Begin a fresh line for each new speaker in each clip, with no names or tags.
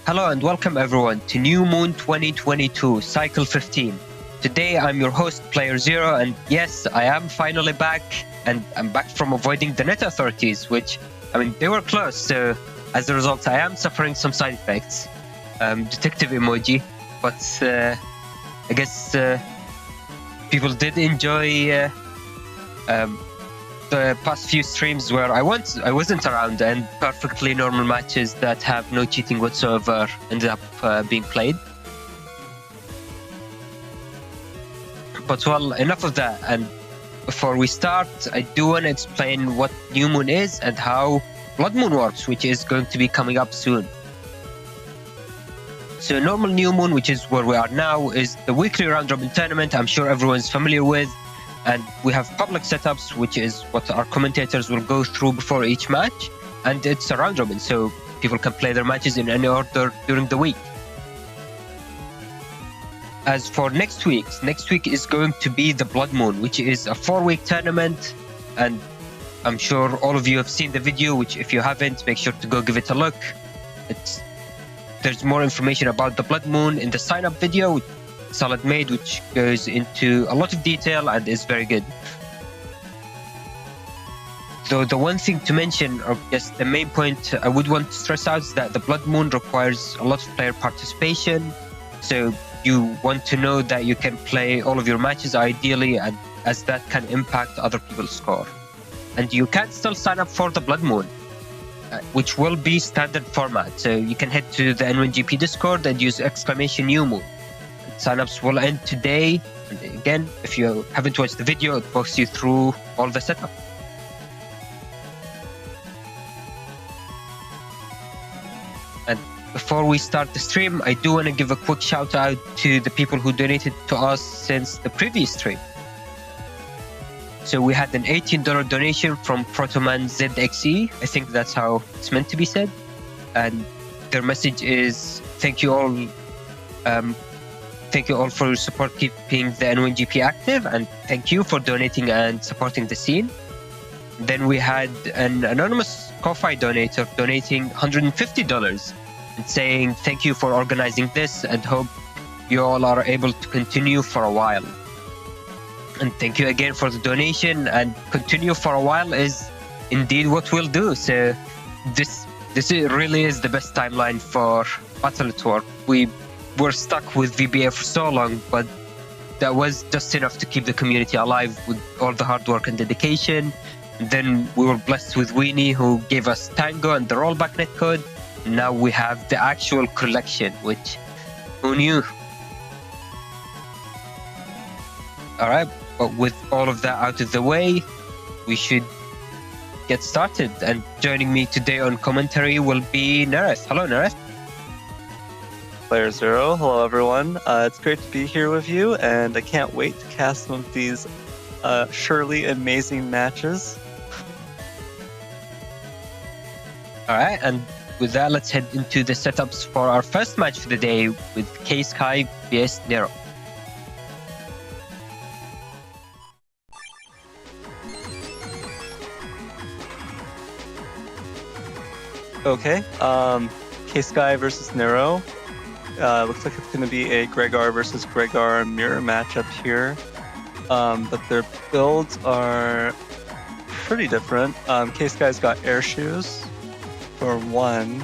Hello and welcome everyone to New Moon 2022, Cycle 15. Today I'm your host, playerzero, and yes, I am finally back, and I'm back from avoiding the net authorities, which, they were close, so as a result I am suffering some side effects. Detective emoji, but I guess people did enjoy the past few streams where I wasn't around, and perfectly normal matches that have no cheating whatsoever ended up being played. But well, enough of that. And before we start, I do want to explain what New Moon is and how Blood Moon works, which is going to be coming up soon. So normal New Moon, which is where we are now, is the weekly round-robin tournament I'm sure everyone's familiar with. And we have public setups, which is what our commentators will go through before each match. And it's a round robin, so people can play their matches in any order during the week. As for next week is going to be the Blood Moon, which is a 4-week tournament. And I'm sure all of you have seen the video, which if you haven't, make sure to go give it a look. There's more information about the Blood Moon in the sign-up video, Solid made, which goes into a lot of detail and is very good. So the one thing to mention, or just the main point I would want to stress out, is that the Blood Moon requires a lot of player participation. So you want to know that you can play all of your matches ideally, and as that can impact other people's score. And you can still sign up for the Blood Moon, which will be standard format. So you can head to the N1GP Discord and use !New Moon. Signups will end today, and again, if you haven't watched the video, it walks you through all the setup. And before we start the stream, I do want to give a quick shout out to the people who donated to us since the previous stream. So we had an $18 donation from Protoman ZXE. I think that's how it's meant to be said. And their message is, thank you all for your support keeping the N1GP active, and thank you for donating and supporting the scene. Then we had an anonymous Ko-Fi donator donating $150 and saying thank you for organizing this and hope you all are able to continue for a while. And thank you again for the donation, and continue for a while is indeed what we'll do. So this really is the best timeline for Battle Network. We were stuck with VBA for so long, but that was just enough to keep the community alive with all the hard work and dedication. And then we were blessed with Weenie, who gave us Tango and the rollback netcode. Now we have the actual collection, which who knew? Alright, but with all of that out of the way, we should get started. And joining me today on commentary will be Nereth. Hello, Nereth.
playerzero. Hello everyone. It's great to be here with you, and I can't wait to cast some of these surely amazing matches.
Alright, and with that, let's head into the setups for our first match for the day with K-Sky vs Nero.
Okay, K-Sky versus Nero. Looks like it's going to be a Gregar versus Gregar mirror matchup here. But their builds are pretty different. K-Sky's got air shoes for one.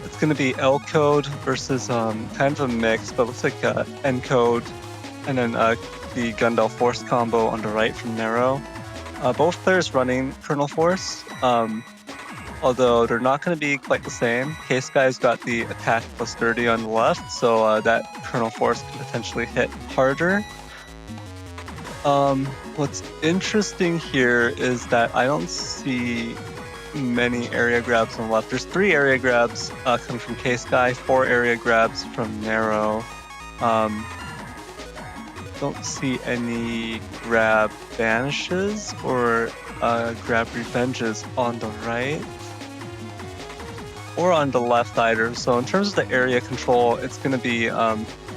It's going to be L code versus kind of a mix, but looks like N code, and then the Gundel Force combo on the right from Nero. Both players running Kernel Force. Although they're not going to be quite the same. K-Sky's got the attack plus 30 on the left, so that Kernel Force can potentially hit harder. What's interesting here is that I don't see many area grabs on the left. There's 3 area grabs coming from K-Sky, 4 area grabs from Nero. Don't see any grab banishes or grab revenges on the right or on the left either. So in terms of the area control, it's going to be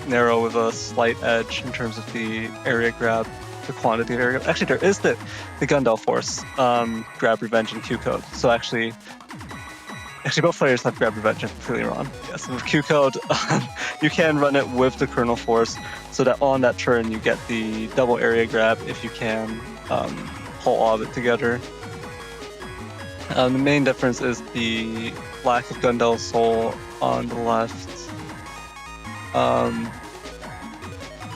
Nero with a slight edge in terms of the area grab, the quantity of area. Actually, there is the Gundel Force grab revenge and Q code. So actually, Actually, both players have grab revenge. I'm completely wrong. Yes, with Q code, you can run it with the kernel force, so that on that turn you get the double area grab if you can pull all of it together. The main difference is the lack of Gundel Soul on the left.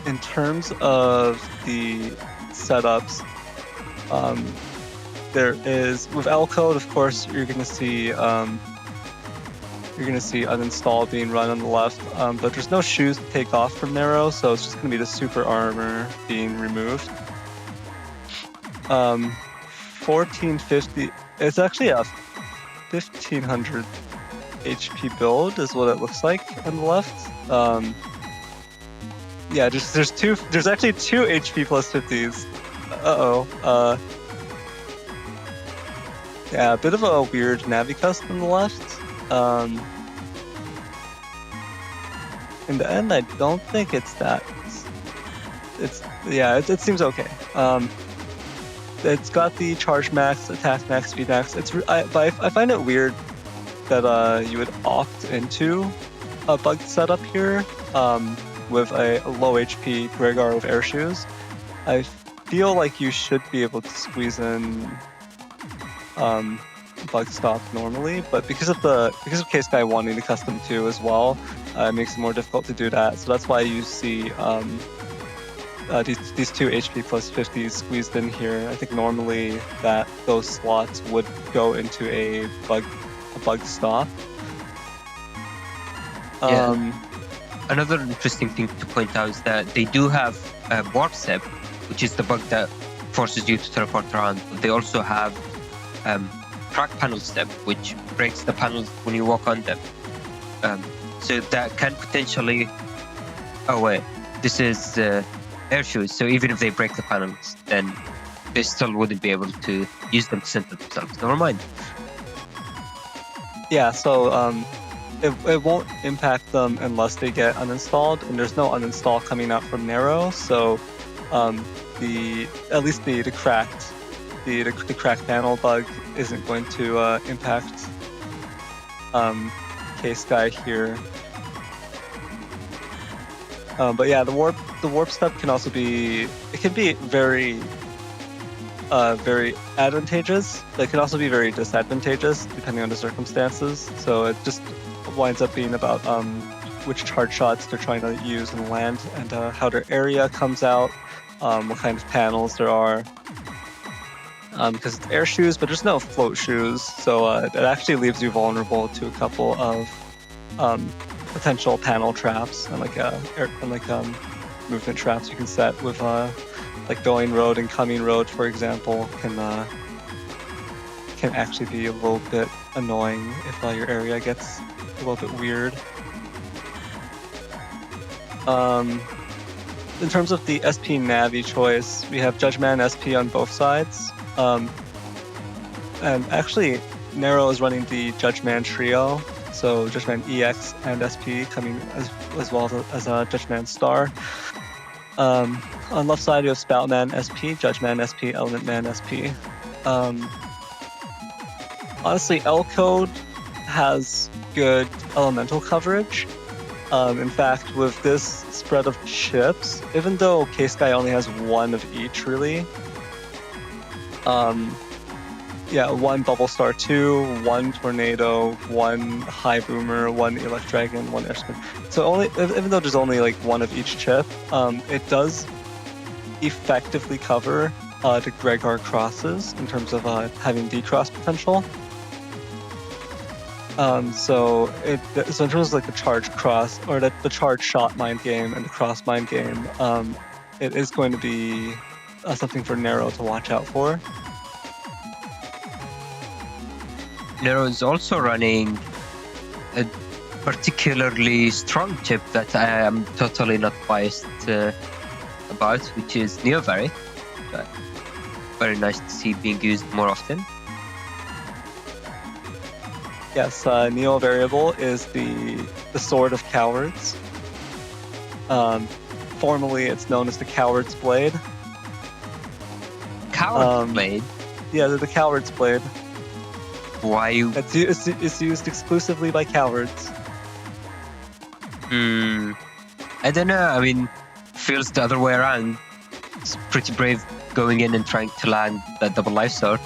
In terms of the setups, there is with L code, of course, you're gonna see uninstall being run on the left, but there's no shoes to take off from Nero, so it's just gonna be the super armor being removed. 1450. It's actually a 1500 HP build, is what it looks like on the left. Yeah, there's actually two HP plus 50s. Yeah, a bit of a weird Navicust on the left. In the end, I don't think it's that. It seems okay. It's got the charge max, attack max, speed max. I find it weird that you would opt into a bugged setup here with a low HP Gregar with air shoes. I feel like you should be able to squeeze in bug stop normally, but because of K-Sky wanting to custom 2 as well, it makes it more difficult to do that. So that's why you see these two HP plus 50s squeezed in here. I think normally those slots would go into a bug stop.
Another interesting thing to point out is that they do have warp step, which is the bug that forces you to teleport around. But they also have crack panel step, which breaks the panels when you walk on them. So that can potentially. Oh wait, this is air shoes. So even if they break the panels, then they still wouldn't be able to use them to center themselves. Never mind.
Yeah. So it won't impact them unless they get uninstalled, and there's no uninstall coming out from Nero. So at least the cracked panel bug isn't going to impact K-Sky here. But yeah, the warp step can also be very very advantageous. It can also be very disadvantageous depending on the circumstances. So it just winds up being about which charge shots they're trying to use and land, and how their area comes out, what kind of panels there are. Because it's air shoes, but there's no float shoes, so it actually leaves you vulnerable to a couple of potential panel traps and movement traps you can set with like going road and coming road, for example, can actually be a little bit annoying if your area gets a little bit weird. In terms of the SP Navi choice, we have Judgeman SP on both sides. And actually, Nero is running the Judgeman trio, so Judgeman EX and SP coming as well as Judgeman Star. On left side, you have Spoutman SP, Judgeman SP, Elementman SP. Honestly, L code has good elemental coverage. In fact, with this spread of chips, even though K-Sky only has one of each, really, one Bubble Star 2, one Tornado, one High Boomer, one Electragon, one Airspin. So even though there's only like one of each chip, it does effectively cover the Gregar crosses in terms of having decross potential. So in terms of like the charge cross or the charge shot mind game and the cross mind game, it is going to be something for Nero to watch out for.
Nero is also running a particularly strong chip that I am totally not biased about, which is Neo Vari. Very nice to see being used more often.
Yes, Neo Variable is the Sword of Cowards. Formerly, it's known as the Coward's Blade.
Coward's Blade?
Yeah, the Coward's Blade.
Why?
It's used exclusively by cowards.
I don't know. I mean, feels the other way around. It's pretty brave going in and trying to land that double life sword.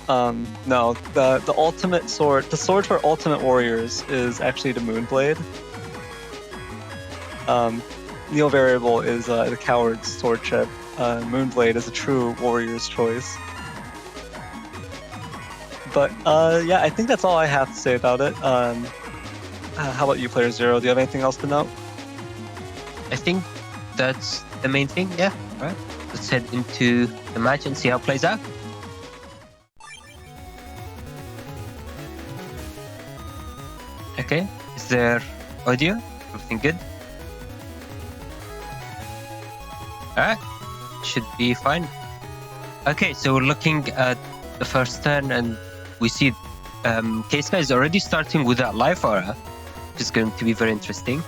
No, the ultimate sword, the sword for ultimate warriors is actually the Moonblade. Neo Variable is the coward's sword chip. Moonblade is a true warrior's choice. But yeah, I think that's all I have to say about it. How about you, playerzero? Do you have anything else to note?
I think that's the main thing. Yeah. All right. Let's head into the match and see how it plays out. Okay. Is there audio? Everything good? Alright. Should be fine. Okay, so we're looking at the first turn and we see K-Sky is already starting with that life aura, which is going to be very interesting.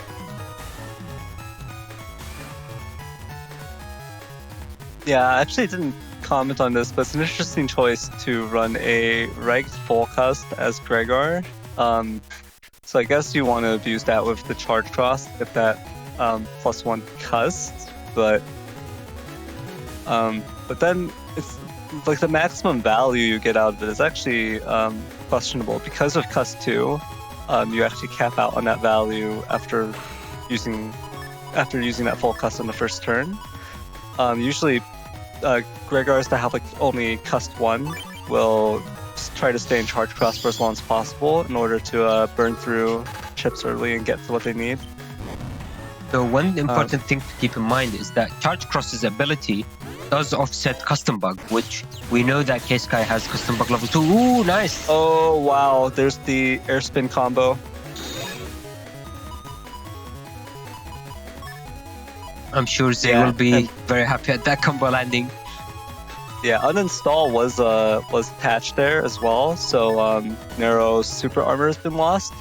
Yeah, I actually didn't comment on this, but it's an interesting choice to run a ranked full cust as Gregar. So I guess you want to abuse that with the charge cross, get that +1 cust, but then it's like the maximum value you get out of it is actually questionable because of cust 2. You actually cap out on that value after using that full cust on the first turn. Usually, Gregars that have like only cust 1 will try to stay in charge cross for as long as possible in order to burn through chips early and get to what they need.
So one important thing to keep in mind is that Charge Cross's ability does offset Custom Bug, which we know that K-Sky has Custom Bug level 2. Ooh, nice!
Oh, wow. There's the air spin combo.
I'm sure Zay will be very happy at that combo landing.
Yeah, uninstall was attached there as well, so Nero's super armor has been lost.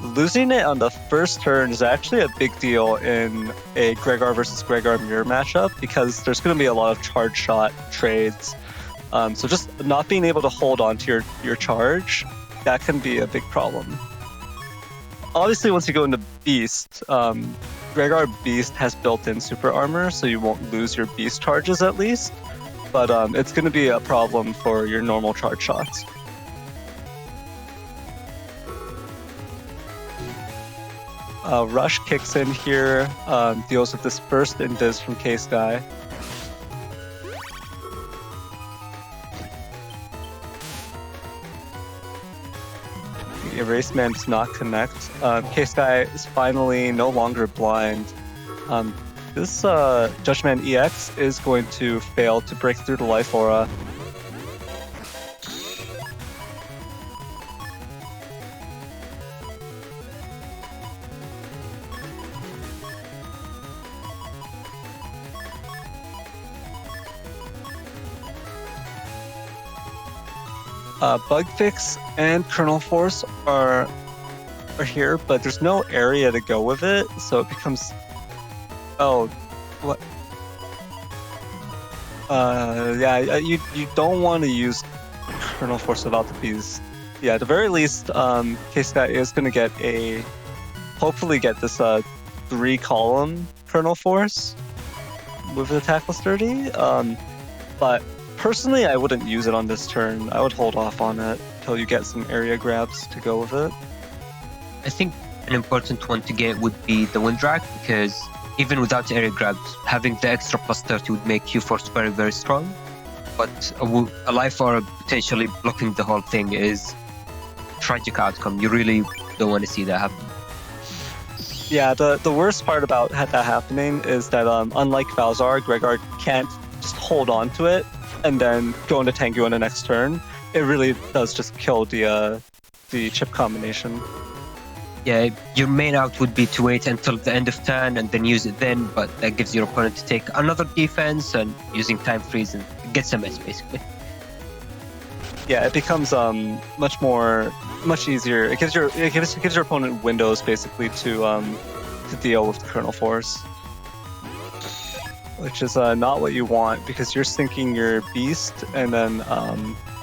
Losing it on the first turn is actually a big deal in a Gregar versus Gregar mirror matchup because there's going to be a lot of charge shot trades. So just not being able to hold on to your charge, that can be a big problem. Obviously, once you go into Beast, Gregar Beast has built-in super armor, so you won't lose your Beast charges at least. But it's going to be a problem for your normal charge shots. Rush kicks in here, deals with this first invis from K-Sky. The Erase Man does not connect. K-Sky is finally no longer blind. This Judgment EX is going to fail to break through the life aura. Bug Fix and Kernel Force are here, but there's no area to go with it, so it becomes... Oh, what? Yeah, you don't want to use Kernel Force without the bees. Yeah, at the very least, K-Sky is going to hopefully get this 3-column Kernel Force with the Tackle Sturdy, but personally, I wouldn't use it on this turn. I would hold off on it until you get some area grabs to go with it.
I think an important one to get would be the Wind Drag, because even without area grabs, having the extra +30 would make Q-Force very, very strong. But a life aura potentially blocking the whole thing is a tragic outcome. You really don't want to see that happen.
Yeah, the worst part about that happening is that unlike Balzar, Gregar can't just hold on to it and then go into Tengu on the next turn. It really does just kill the chip combination.
Yeah, your main out would be to wait until the end of turn and then use it then, but that gives your opponent to take another defense and using time freeze and it gets a mess basically.
Yeah, it becomes much easier. It gives your opponent windows basically to deal with the Kernel Force, which is not what you want because you're sinking your Beast and then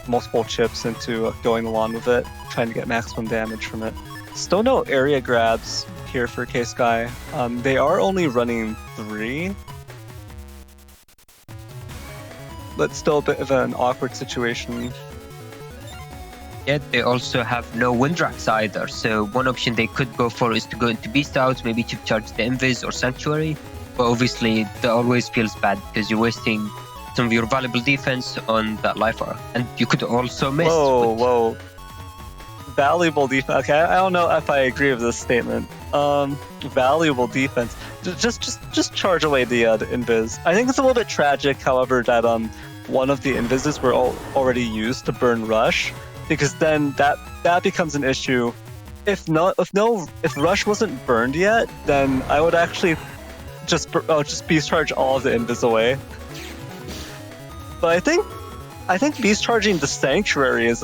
multiple chips into going along with it, trying to get maximum damage from it. Still no area grabs here for K-Sky. They are only running 3. But still a bit of an awkward situation.
Yet they also have no Windrax either, so one option they could go for is to go into Beast Out, maybe to charge the Invis or Sanctuary, but obviously that always feels bad because you're wasting some of your valuable defense on that life arc, and you could also miss.
Whoa. Valuable defense. Okay, I don't know if I agree with this statement. Valuable defense. Just charge away the Invis. I think it's a little bit tragic, however, that one of the Invises were already used to burn Rush. Because then that becomes an issue. If Rush wasn't burned yet, then I would actually just beast charge all of the Invis away. But I think beast charging the Sanctuary is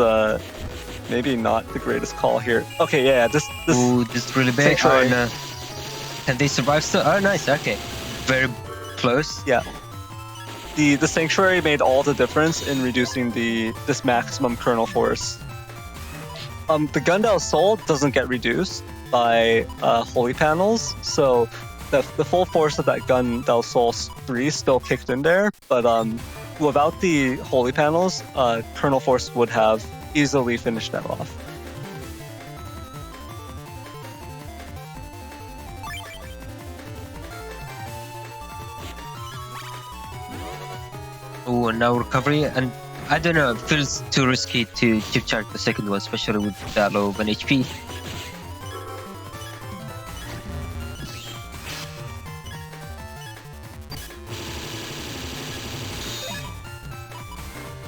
maybe not the greatest call here. Okay, yeah, this
is really big. Oh, no. Can they survive still? Oh, nice. Okay, very close.
Yeah. The Sanctuary made all the difference in reducing this maximum kernel force. The Gundao Soul doesn't get reduced by Holy Panels, so the full force of that Gundao Soul 3 still kicked in there, but without the Holy Panels, kernel force would have easily finished that off.
Oh, and now recovery, and I don't know, it feels too risky to chip charge the second one, especially with that low of an HP.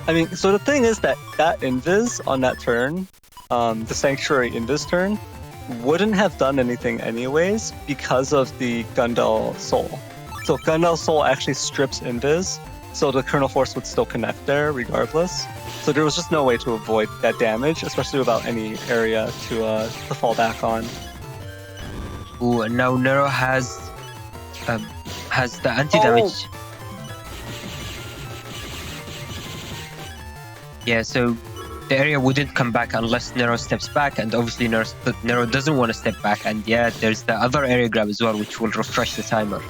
I mean, so the thing is that Invis on that turn, the Sanctuary Invis turn, wouldn't have done anything anyways because of the Gundal Soul. So Gundal Soul actually strips Invis, so the kernel force would still connect there regardless. So there was just no way to avoid that damage, especially without any area to fall back on.
Ooh, and now Nero has the anti-damage. Yeah, so the area wouldn't come back unless Nero steps back, and obviously Nero doesn't want to step back, and yeah, there's the other area grab as well, which will refresh the timer.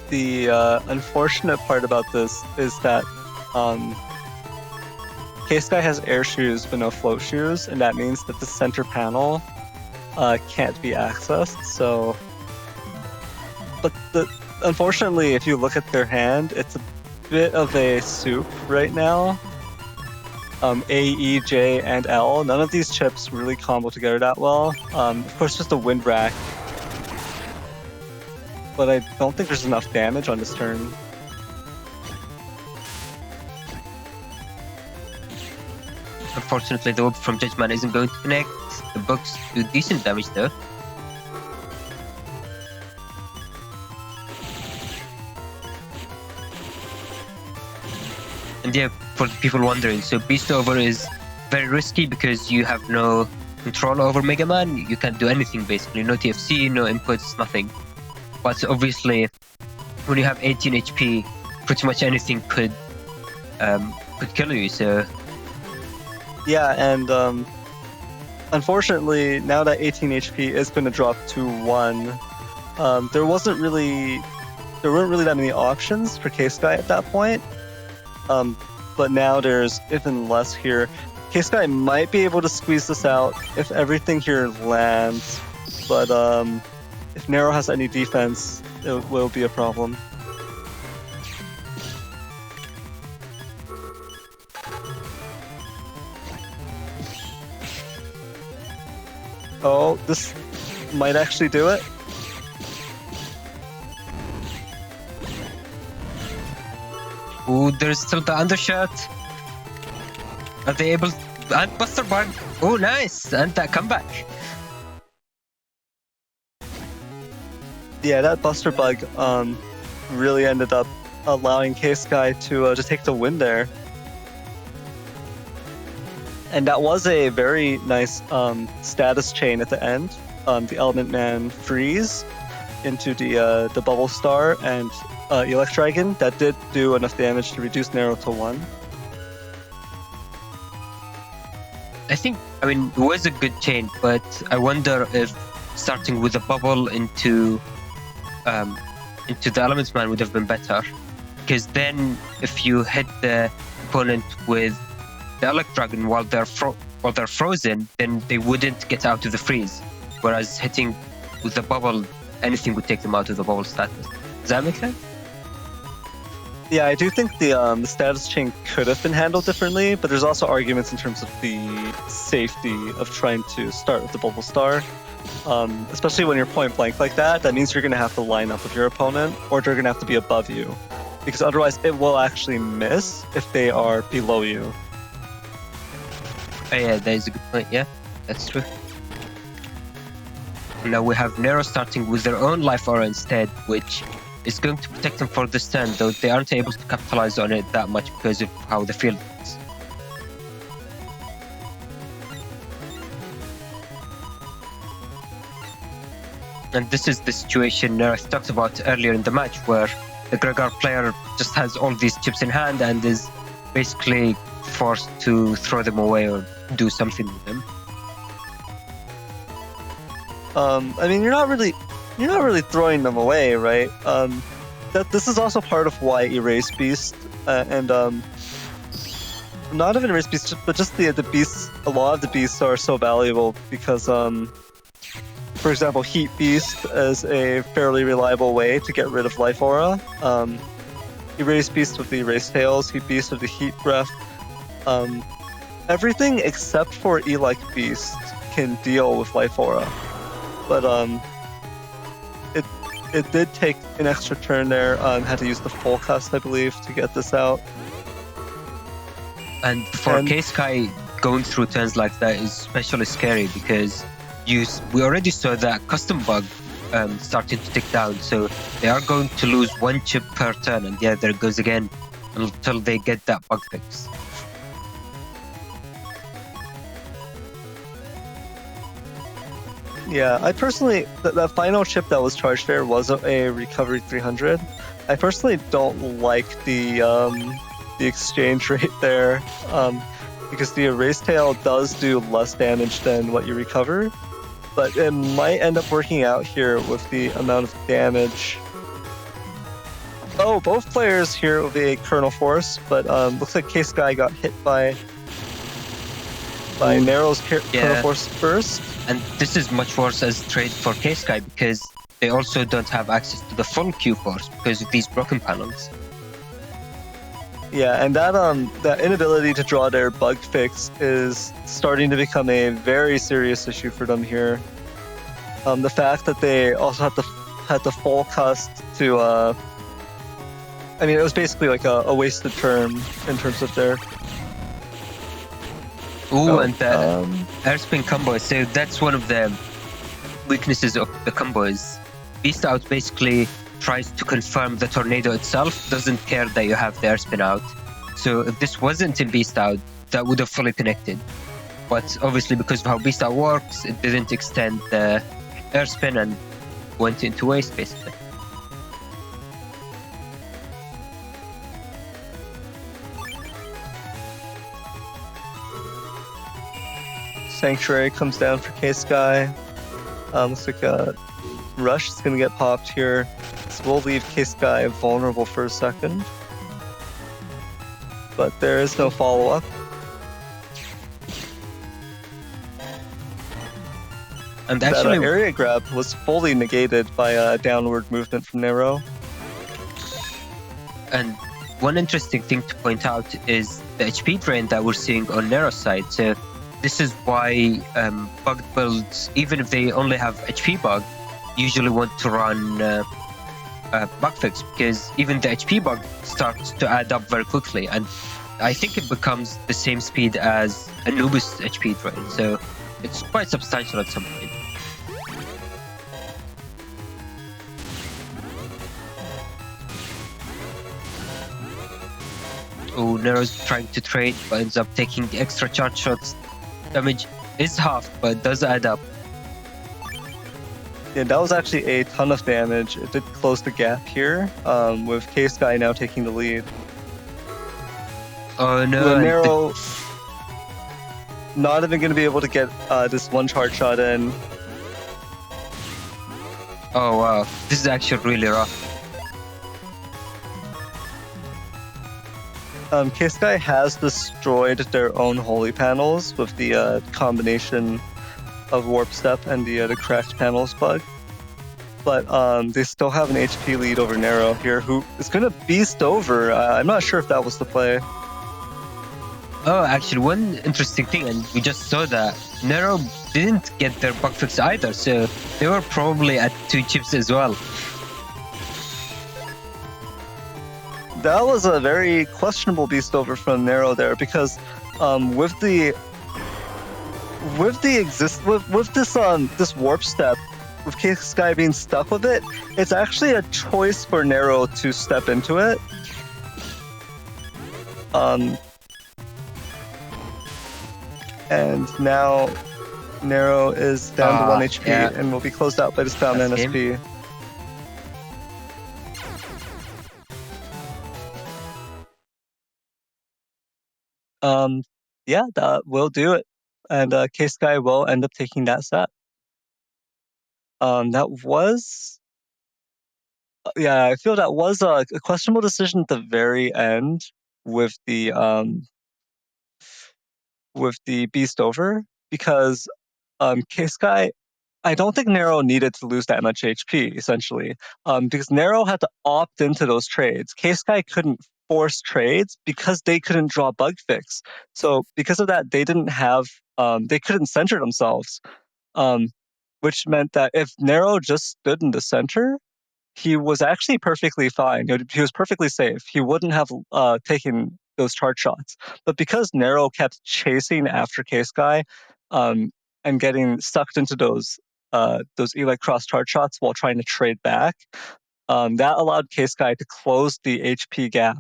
The unfortunate part about this is that K-Sky has air shoes but no float shoes, and that means that the center panel can't be accessed. So, but unfortunately, if you look at their hand, it's a bit of a soup right now. A, E, J, and L. None of these chips really combo together that well. Of course, just a wind rack. But I don't think there's enough damage on this turn.
Unfortunately, the orb from Judgment isn't going to connect. The bugs do decent damage though. And yeah, for people wondering, so Beast Over is very risky because you have no control over Mega Man. You can't do anything basically. No TFC, no inputs, nothing. But obviously, when you have 18 HP, pretty much anything could kill you. So
yeah, and unfortunately, now that 18 HP is going to drop to 1, there weren't really that many options for K-Sky at that point. But now there's even less here. K-Sky might be able to squeeze this out if everything here lands, but if Nero has any defense, it will be a problem. Oh, this might actually do it.
ooh, there's still the undershot. Are they able? And Buster Bug. Oh, nice! And that comeback.
Yeah, that Buster Bug really ended up allowing K-Sky to take the win there. And that was a very nice status chain at the end. the Element Man freeze into the Bubble Star and Electragon. That did do enough damage to reduce Nero to 1.
I mean, it was a good chain, but I wonder if starting with a bubble into the Elements Man would have been better. Because then, if you hit the opponent with the Electragon while they're frozen, then they wouldn't get out of the freeze. Whereas hitting with the bubble, anything would take them out of the bubble status. Does that make sense?
Yeah, I do think the status chain could have been handled differently, but there's also arguments in terms of the safety of trying to start with the Bubble Star. Especially when you're point blank like that, that means you're going to have to line up with your opponent, or they're going to have to be above you. Because otherwise it will actually miss if they are below you.
Oh yeah, that is a good point, yeah, that's true. Now we have Nero starting with their own Life Aura instead, which is going to protect them for this turn, though they aren't able to capitalize on it that much because of how the field is. And this is the situation Nero talked about earlier in the match, where the Gregar player just has all these chips in hand and is basically forced to throw them away or do something with them.
I mean, you're not really throwing them away, right? This is also part of why Erase Beast and not even Erase Beast, but just the beasts. A lot of the beasts are so valuable because, for example, Heat Beast is a fairly reliable way to get rid of Life Aura. Erase Beast with the Erase Tails, Heat Beast with the Heat Breath. Everything except for E-like Beast can deal with Life Aura. But it did take an extra turn there. Had to use the full cast, I believe, to get this out.
And for K-Sky, going through turns like that is especially scary because we already saw that custom bug starting to tick down, so they are going to lose 1 chip per turn, and yeah, there it goes again until they get that bug fix.
Yeah, I personally, that final chip that was charged there was a recovery 300. I personally don't like the exchange rate there, because the Erase Tail does do less damage than what you recover, but it might end up working out here with the amount of damage. Oh, both players here with a Kernel Force, but looks like K-Sky got hit by Nero's Kernel Force first.
And this is much worse as trade for K-Sky because they also don't have access to the full Q-Force because of these broken panels.
Yeah, and that inability to draw their bug fix is starting to become a very serious issue for them here. The fact that they also had the full cast to I mean, it was basically like a wasted turn in terms of their...
Ooh, and the Airspin combo, so that's one of the weaknesses of the combos. Beast Out basically tries to confirm the tornado itself, doesn't care that you have the Airspin out. So if this wasn't in Beast Out, that would have fully connected. But obviously because of how Beast Out works, it didn't extend the Airspin and went into waste basically.
Sanctuary comes down for K-Sky. Looks like a Rush is going to get popped here. So we'll leave K-Sky vulnerable for a second. But there is no follow-up.
And actually,
that area grab was fully negated by a downward movement from Nero.
And one interesting thing to point out is the HP drain that we're seeing on Nero's side. So this is why bugged builds, even if they only have HP bug, usually want to run bug fix, because even the HP bug starts to add up very quickly, and I think it becomes the same speed as Anubis HP drain, so it's quite substantial at some point. Oh, Nero's trying to trade, but ends up taking the extra charge shots. Damage is half, but it does add up.
Yeah, that was actually a ton of damage. It did close the gap here, with K-Sky now taking the lead.
Oh no!
Nero not even going to be able to get this one charge shot in.
Oh wow, this is actually really rough.
K-Sky has destroyed their own holy panels with the combination of Warp Step and the cracked panels bug. But they still have an HP lead over Nero here, who is going to beast over. I'm not sure if that was the play.
Oh, actually, one interesting thing, and we just saw that Nero didn't get their bug fix either, so they were probably at 2 chips as well.
That was a very questionable beast over from Nero there, because with this Warp Step, with K-Sky being stuck with it, it's actually a choice for Nero to step into it. And now Nero is down to 1 HP and will be closed out by this down NSP. Yeah, that will do it. And K-Sky will end up taking that set. That was... yeah, I feel that was a questionable decision at the very end with the beast over, because K-Sky, I don't think Nero needed to lose that much HP, essentially, because Nero had to opt into those trades. K-Sky couldn't force trades because they couldn't draw bug fix. So because of that, they didn't have, they couldn't center themselves, which meant that if Nero just stood in the center, he was actually perfectly fine. He was perfectly safe. He wouldn't have taken those charge shots. But because Nero kept chasing after K-Sky, and getting sucked into those Elite Cross charge shots while trying to trade back, that allowed K-Sky to close the HP gap.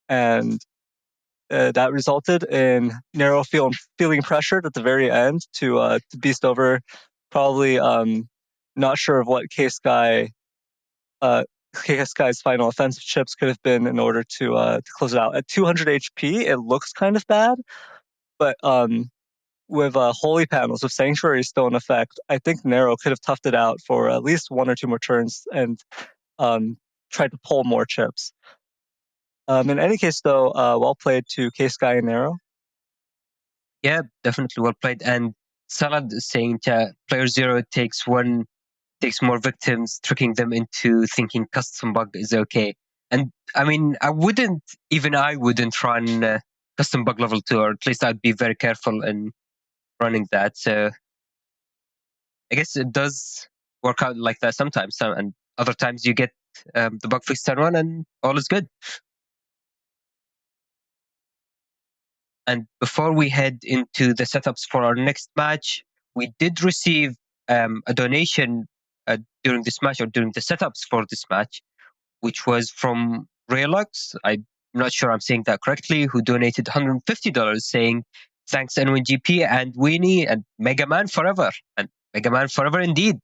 And that resulted in Nero feeling pressured at the very end to beast over. Probably not sure of what K-Sky's final offensive chips could have been in order to close it out. At 200 HP, it looks kind of bad, but with Holy Panels, with Sanctuary still in effect, I think Nero could have toughed it out for at least 1 or 2 more turns and tried to pull more chips. In any case, though, well played to K-Sky and Nero.
Yeah, definitely well played. And Salad is saying playerzero takes more victims, tricking them into thinking custom bug is okay. And I mean, I wouldn't run custom bug level 2, or at least I'd be very careful in running that. So I guess it does work out like that sometimes, and other times you get the bug fix turn 1 and all is good. And before we head into the setups for our next match, we did receive a donation during this match, or during the setups for this match, which was from Raylux. I'm not sure I'm saying that correctly, who donated $150 saying, "Thanks NWGP and Weenie and Mega Man forever." And Mega Man forever indeed.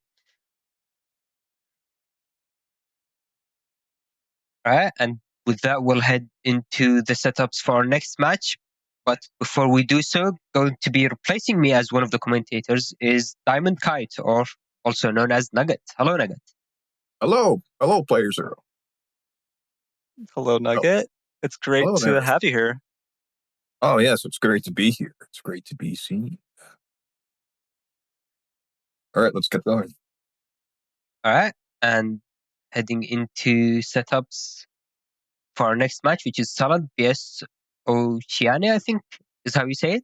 All right, and with that, we'll head into the setups for our next match. But before we do so, going to be replacing me as one of the commentators is Diamond Kite, or also known as Nugget. Hello, Nugget.
Hello, playerzero.
Hello, Nugget. It's great to have you here.
Oh, yes, it's great to be here. It's great to be seen. All right, let's get going.
All right, and heading into setups for our next match, which is Salad vs Osiahene, I think is how you say it.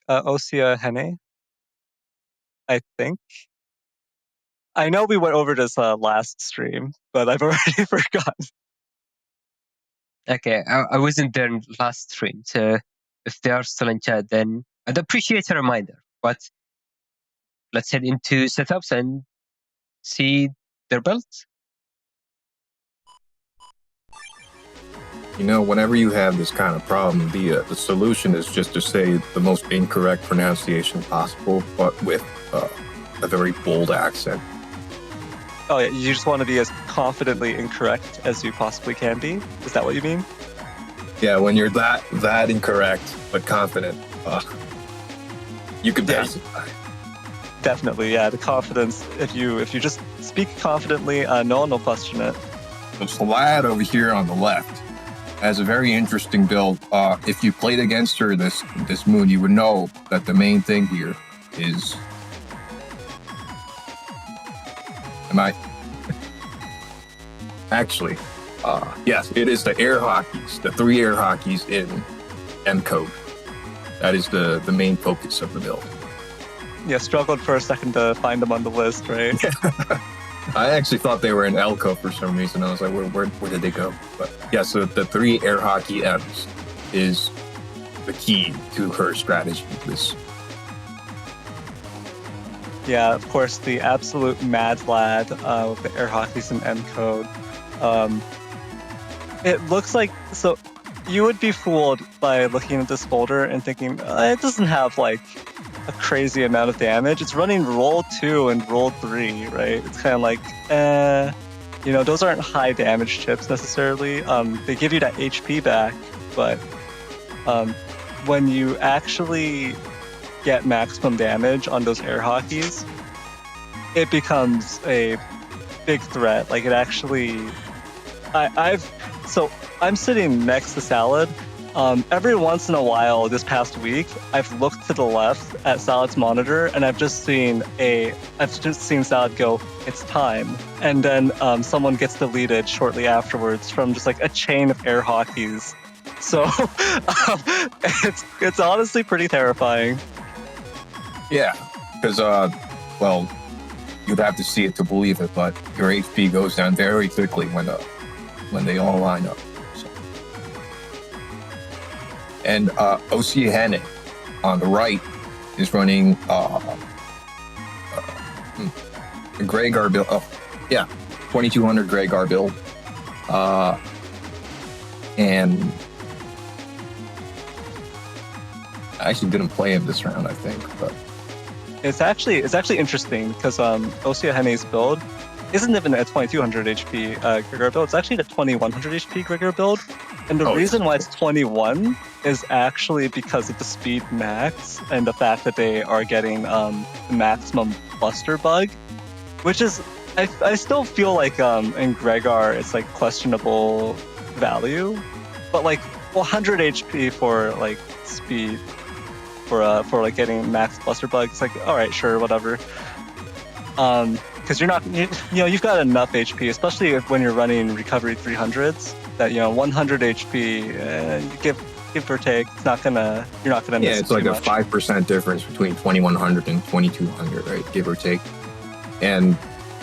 Osiahene, I think. I know we went over this last stream, but I've already forgotten.
Okay, I wasn't there in last stream, so if they are still in chat, then I'd appreciate a reminder. But let's head into setups and see their builds.
You know, whenever you have this kind of problem, the solution is just to say the most incorrect pronunciation possible, but with a very bold accent.
Oh yeah, you just want to be as confidently incorrect as you possibly can be. Is that what you mean?
Yeah, when you're that incorrect but confident, you can pass it.
Definitely, yeah. The confidence. If you just speak confidently, no one will question it.
The Slad over here on the left has a very interesting build. If you played against her this moon, you would know that the main thing here is. Actually, yes, it is the air hockeys, the 3 air hockeys in M code. That is the main focus of the build.
Yeah, struggled for a second to find them on the list, right?
I actually thought they were in Elko for some reason. I was like, where did they go? But yeah, so the 3 air hockey M's is the key to her strategy.
Yeah, of course, the absolute mad lad with the air hockeys and M code. It looks like, so you would be fooled by looking at this folder and thinking, it doesn't have like a crazy amount of damage. It's running roll 2 and roll 3, right? It's kind of like, those aren't high damage chips necessarily. They give you that HP back, but when you actually get maximum damage on those air hockeys, it becomes a big threat. Like it actually, I'm sitting next to Salad. Every once in a while this past week, I've looked to the left at Salad's monitor and I've just seen Salad go, "It's time." And then someone gets deleted shortly afterwards from just like a chain of air hockeys. So it's honestly pretty terrifying.
Yeah, because, you'd have to see it to believe it, but your HP goes down very quickly when they all line up. So. And Osiahene on the right is running a Gregar build. 2200 Gregar build. And I actually didn't play him this round, I think, but
it's actually interesting because Osiahene's build isn't even a 2200 HP Gregar build. It's actually the 2100 HP Gregar build, and the reason why it's 21 is actually because of the speed max and the fact that they are getting the maximum Buster bug, which is I still feel like in Gregar it's like questionable value, but like 100 HP for like speed. For like getting max Buster bug, it's like, all right, sure, whatever. Because you've got enough HP, especially when you're running recovery 300s. That 100 HP, give or take, you're not gonna miss.
Yeah, it's like a 5% difference between 2100 and 2200, right? Give or take, and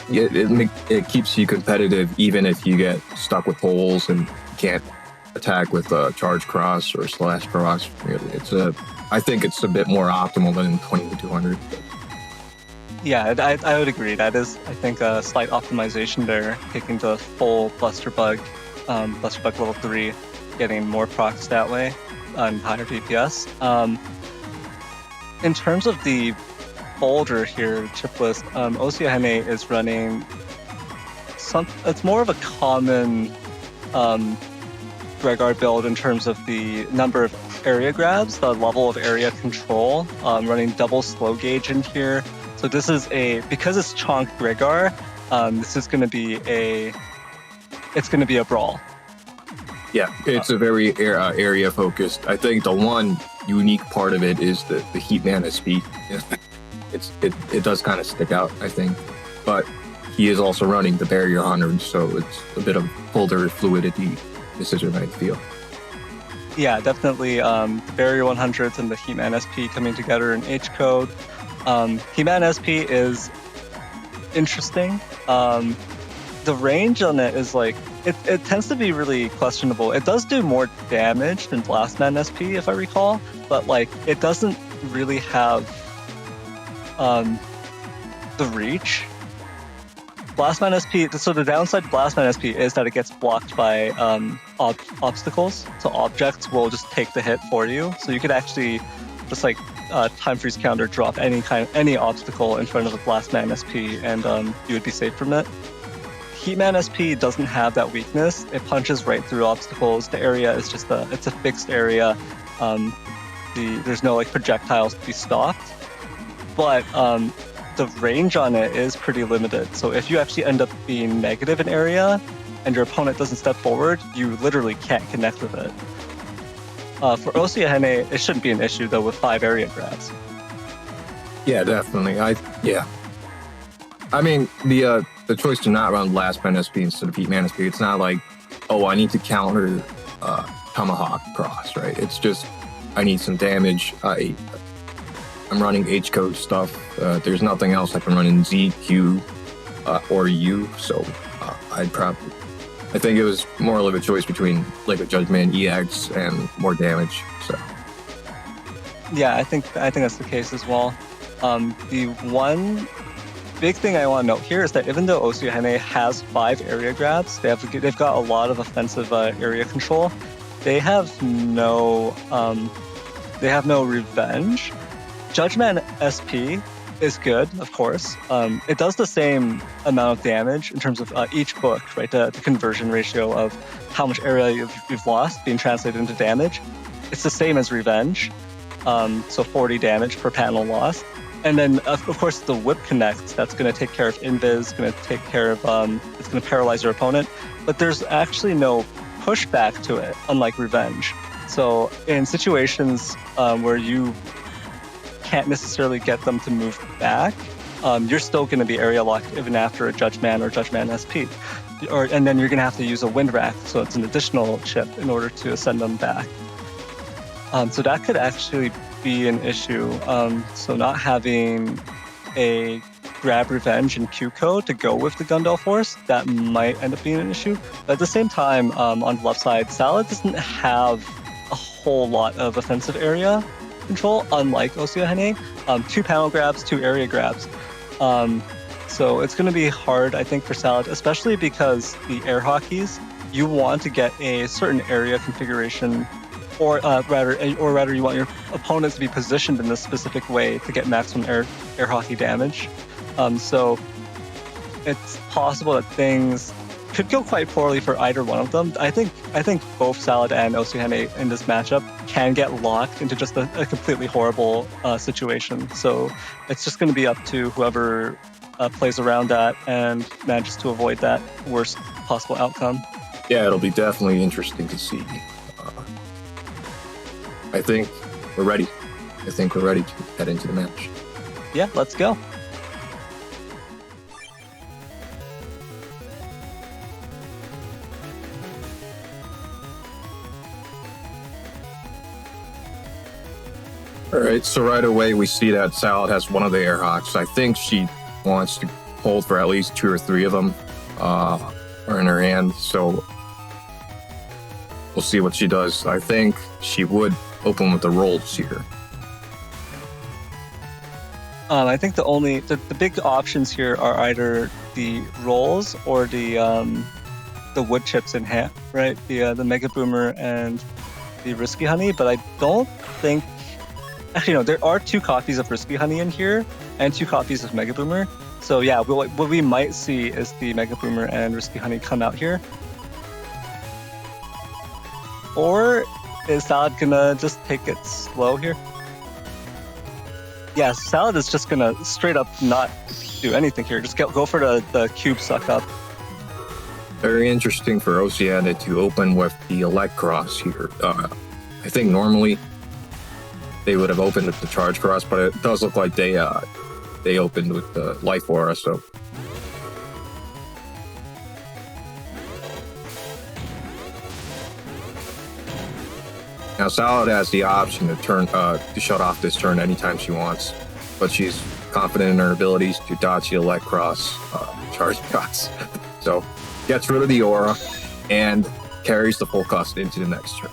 it keeps you competitive even if you get stuck with holes and can't attack with charge cross or slash cross. Really, I think it's a bit more optimal than 2200.
Yeah, I would agree. That is, I think, a slight optimization there, taking the full Buster Bug level 3, getting more procs that way on higher DPS. In terms of the folder here, chip list, Osiahene is running it's more of a common Gregar build in terms of the number of area grabs, the level of area control, running double slow gauge in here. So this is because it's Chonk Gregar, this is going to be a brawl.
Yeah, it's a very area focused. I think the one unique part of it is the Heat Mana speed. It does kind of stick out, I think, but he is also running the Barrier 100, so it's a bit of folder fluidity. Decision, I feel. Yeah,
definitely. The Barrier 100s and the He-Man SP coming together in H code. He-Man SP is interesting. The range on it is like it tends to be really questionable. It does do more damage than Blastman SP, if I recall, but like it doesn't really have the reach. Blastman SP, so the downside to Blastman SP is that it gets blocked by obstacles. So objects will just take the hit for you. So you could actually just like time freeze counter drop any obstacle in front of a Blastman SP, and you would be safe from it. Heatman SP doesn't have that weakness. It punches right through obstacles. The area is just it's a fixed area. There's no like projectiles to be stopped. But the range on it is pretty limited. So if you actually end up being negative in area and your opponent doesn't step forward, you literally can't connect with it. For Osiahene, it shouldn't be an issue though with 5 area grabs.
Yeah, definitely. I mean, the choice to not run Last Man SP instead of Heatman SP, it's not like, oh, I need to counter Tomahawk Cross, right? It's just, I need some damage. I'm running H-code stuff. There's nothing else I can run in Z, Q, or U, so I think it was more of a choice between Liquid Judgment, EX, and more damage, so.
Yeah, I think that's the case as well. The one big thing I want to note here is that even though Osiahene has 5 area grabs, they've got a lot of offensive area control. They have no revenge. Judgment SP is good, of course. It does the same amount of damage in terms of each book, right? The conversion ratio of how much area you've lost being translated into damage. It's the same as revenge. So 40 damage per panel lost. And then, of course, the whip connects. That's going to take care of invis, going to take care of, it's going to paralyze your opponent. But there's actually no pushback to it, unlike revenge. So in situations where you can't necessarily get them to move back, you're still going to be area locked even after a Judgman or Judgman SP. And then you're going to have to use a Wind Rack, so it's an additional chip in order to send them back. So that could actually be an issue. So not having a grab revenge and Q code to go with the Gundel Force, that might end up being an issue. But at the same time, on the left side, Salad doesn't have a whole lot of offensive area control, unlike Osiahene. 2 panel grabs, 2 area grabs. So it's going to be hard, I think, for Salad, especially because the air hockeys, you want to get a certain area configuration, or rather you want your opponents to be positioned in a specific way to get maximum air hockey damage. So it's possible that things could go quite poorly for either one of them. I think both Salad and Osiahene in this matchup can get locked into just a completely horrible situation. So it's just going to be up to whoever plays around that and manages to avoid that worst possible outcome.
Yeah, it'll be definitely interesting to see. I think we're ready. I think we're ready to head into the match.
Yeah, let's go.
All right, so right away we see that Salad has one of the air hawks. I think she wants to hold for at least 2 or 3 of them are in her hand, so we'll see what she does. I think she would open with the rolls here.
I think the big options here are either the rolls or the wood chips in hand, right? The Mega Boomer and the Risky Honey, but I don't think. Actually, no, there are 2 copies of Risky Honey in here and 2 copies of Mega Boomer. So yeah, what we might see is the Mega Boomer and Risky Honey come out here. Or is Salad gonna just take it slow here? Yeah, Salad is just gonna straight up not do anything here. Just go for the cube suck up.
Very interesting for Osiahene to open with the Elect Cross here. I think normally they would have opened with the Charge Cross, but it does look like they opened with the Life Aura, so. Now Salad has the option to shut off this turn anytime she wants, but she's confident in her abilities to dodge the Elect Cross Charge Cross. So gets rid of the Aura and carries the full cost into the next turn.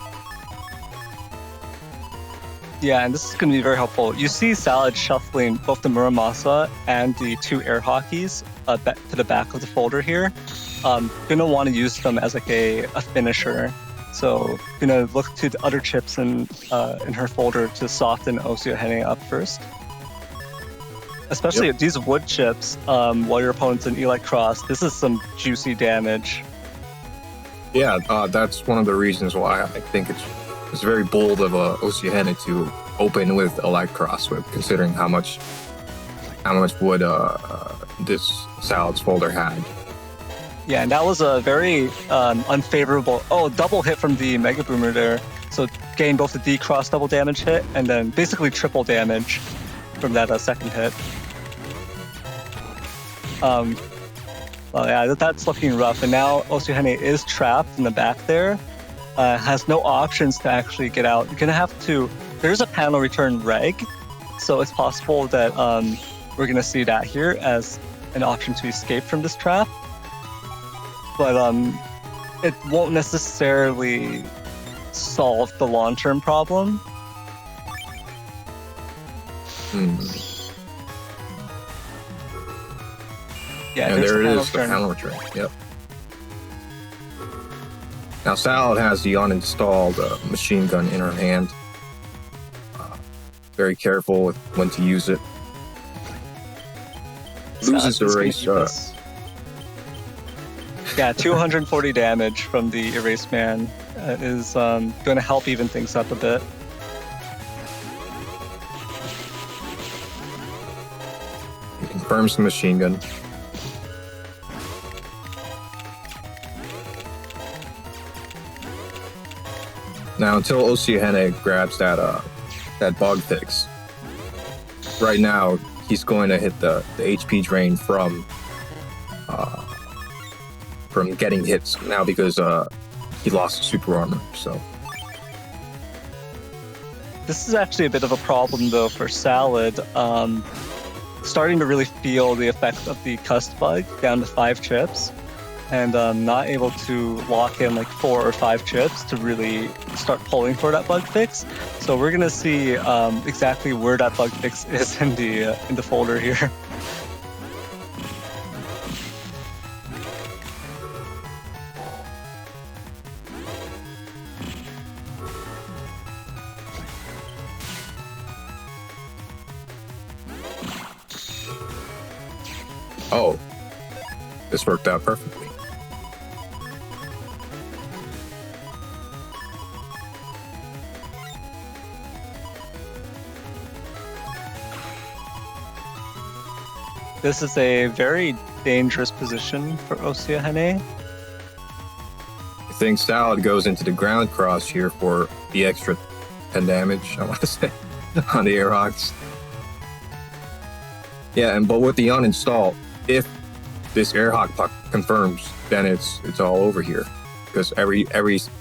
Yeah, and this is going to be very helpful. You see Salad shuffling both the Muramasa and the 2 air hockeys to the back of the folder here. Gonna want to use them as like a finisher. So gonna look to the other chips in her folder to soften Osiahene up first. Especially these wood chips, while your opponent's in Elite Cross, this is some juicy damage.
Yeah, that's one of the reasons why I think it's very bold of Osiahene to open with Elite Cross with, considering how much wood this Salad's folder had.
Yeah, and that was a very unfavorable... Oh, double hit from the Mega Boomer there. So gain both the D-Cross double damage hit and then basically triple damage from that second hit. Well, yeah, that's looking rough. And now Osiahene is trapped in the back there. Has no options to actually get out. You're going to have to... There's a panel return reg, so it's possible that we're going to see that here as an option to escape from this trap. But it won't necessarily solve the long-term problem. Yeah,
there it is, the panel return. Yep. Now Salad has the uninstalled machine gun in her hand. Very careful with when to use it. Loses the race.
Yeah, 240 damage from the Erase Man is going to help even things up a bit.
He confirms the machine gun. Now, until Osiahene grabs that bug fix, right now he's going to hit the HP drain from getting hits now because he lost super armor. So
this is actually a bit of a problem though for Salad. Starting to really feel the effect of the cust bug down to 5 chips. And not able to lock in like 4 or 5 chips to really start pulling for that bug fix. So we're gonna see exactly where that bug fix is in the folder here.
Oh, this worked out perfectly.
This is a very dangerous position for Osiahene.
I think Salad goes into the ground cross here for the extra 10 damage, I want to say, on the air hawks. Yeah, but with the uninstall, if this airhawk puck confirms, then it's all over here because every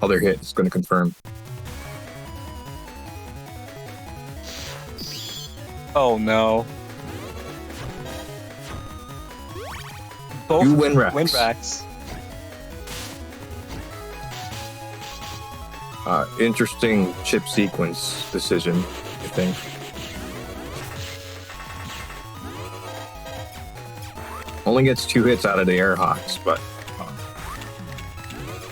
other hit is going to confirm.
Oh no! Both
You win racks.
Win racks.
Interesting chip sequence decision, I think. Only gets 2 hits out of the airhawks, but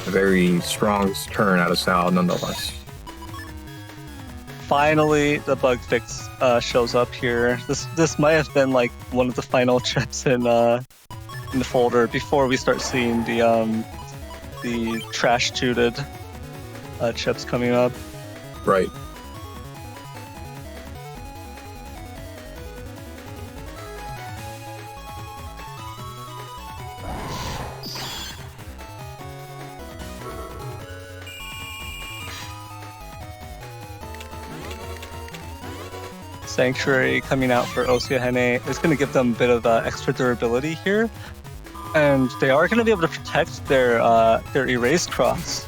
a very strong turn out of Salad nonetheless.
Finally, the bug fix shows up here. This might have been like one of the final chips in the folder before we start seeing the trash tooted chips coming up.
Right.
Sanctuary coming out for Osiahene is going to give them a bit of extra durability here, and they are going to be able to protect their Erase Cross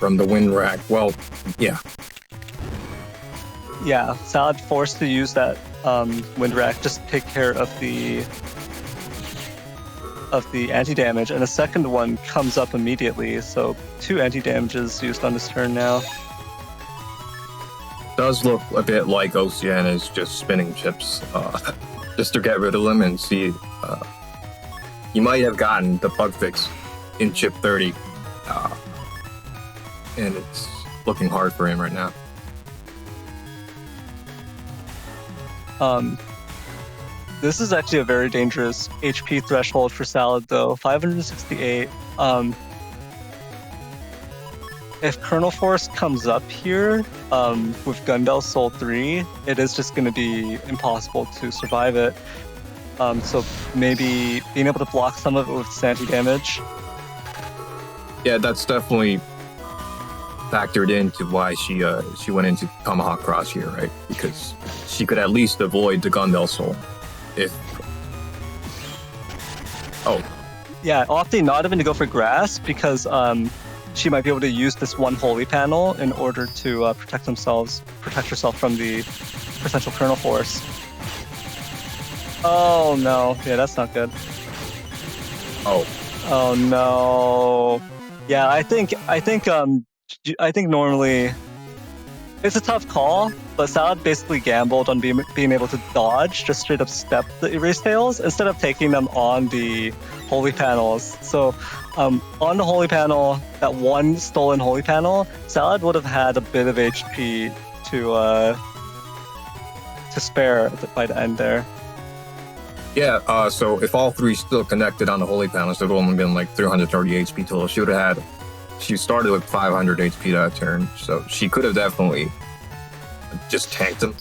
From the wind rack. Well, yeah.
Yeah, Salad forced to use that wind rack just to take care of the anti-damage, and a second one comes up immediately, so 2 anti-damages used on this turn now.
Does look a bit like Osiahene is just spinning chips just to get rid of them and see. You might have gotten the bug fix in chip 30, and it's looking hard for him right now.
This is actually a very dangerous HP threshold for Salad, though. 568. If Kernel Force comes up here with Gundel Soul 3, it is just going to be impossible to survive it. So maybe being able to block some of it with Santi damage.
Yeah, that's definitely factored into why she went into Tomahawk Cross here, right? Because she could at least avoid the Gundel Soul. If
Yeah, opting not even to go for Grass because she might be able to use this one Holy Panel in order to protect herself from the potential Kernel Force. Oh no, yeah, that's not good. Oh no. Yeah, I think normally it's a tough call, but Salad basically gambled on being able to dodge, just straight up step the Erase Tails instead of taking them on the Holy Panels. So on the Holy Panel, that one stolen Holy Panel, Salad would have had a bit of HP to spare by the end there.
Yeah, so if all three still connected on the Holy Panels, it would have only been like 330 HP total. She started with 500 HP that turn, so she could have definitely just tanked him.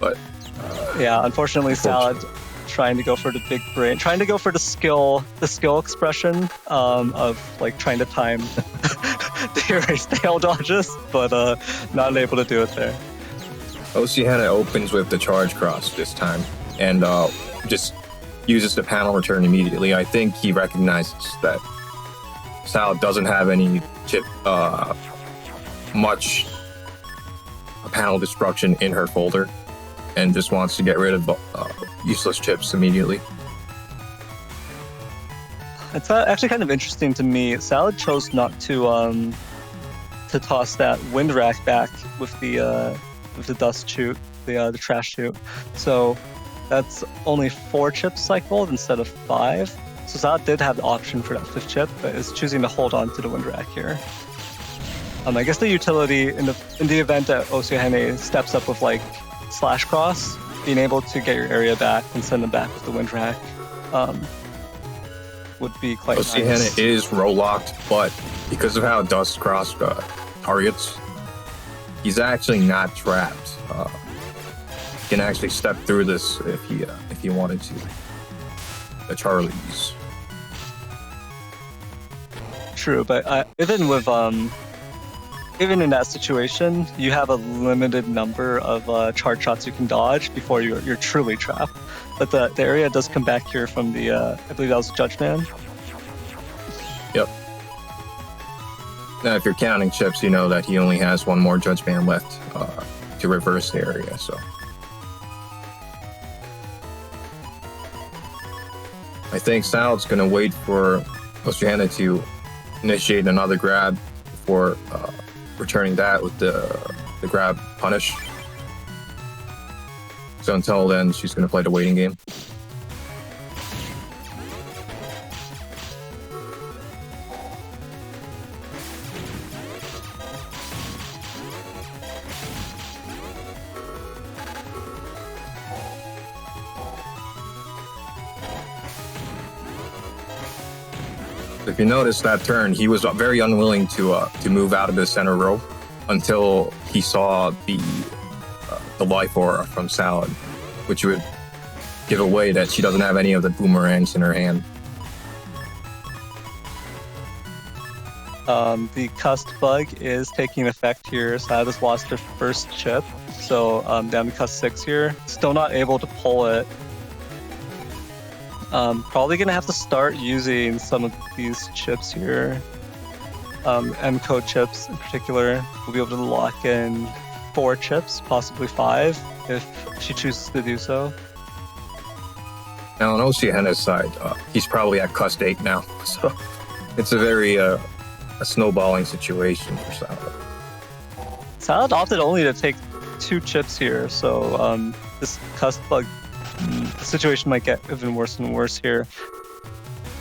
But
yeah, unfortunately, Salad trying to go for the big brain, trying to go for the skill expression of like trying to time the Erase Tail dodges, but not able to do it there.
Osiahene opens with the Charge Cross this time and just uses the panel return immediately. I think he recognizes that Salad doesn't have any much panel destruction in her folder and just wants to get rid of useless chips immediately.
It's actually kind of interesting to me. Salad chose not to toss that Wind Rack back with the dust chute, the trash chute. So that's only 4 chips cycled instead of 5. So Salad did have the option for that 5th chip, but is choosing to hold on to the Wind Rack here. I guess the utility in the event that Osiahene steps up with like Slash Cross, being able to get your area back and send them back with the Wind Rack would be quite nice.
Osiahene is roll locked, but because of how Dust Cross targets, he's actually not trapped. He can actually step through this if he wanted to. The Charlies.
True, but even in that situation, you have a limited number of charge shots you can dodge before you're truly trapped. But the area does come back here from the I believe that was Judge Man.
Yep. Now, if you're counting chips, you know that he only has one more Judge Man left to reverse the area. So I think Salad's going to wait for Osiahene to initiate another grab before returning that with the grab punish. So until then, she's going to play the waiting game. If you notice that turn, he was very unwilling to move out of the center row until he saw the life aura from Salad, which would give away that she doesn't have any of the boomerangs in her hand.
The Cust bug is taking effect here. Salad has lost her first chip, so down to Cust 6 here. Still not able to pull it. Probably gonna have to start using some of these chips here. M-code chips in particular. We'll be able to lock in 4 chips, possibly 5, if she chooses to do so.
Now on Osiahene's side, he's probably at Cust 8 now, so it's a very a snowballing situation for Salad.
Salad opted only to take 2 chips here, so this Cust bug the situation might get even worse and worse here,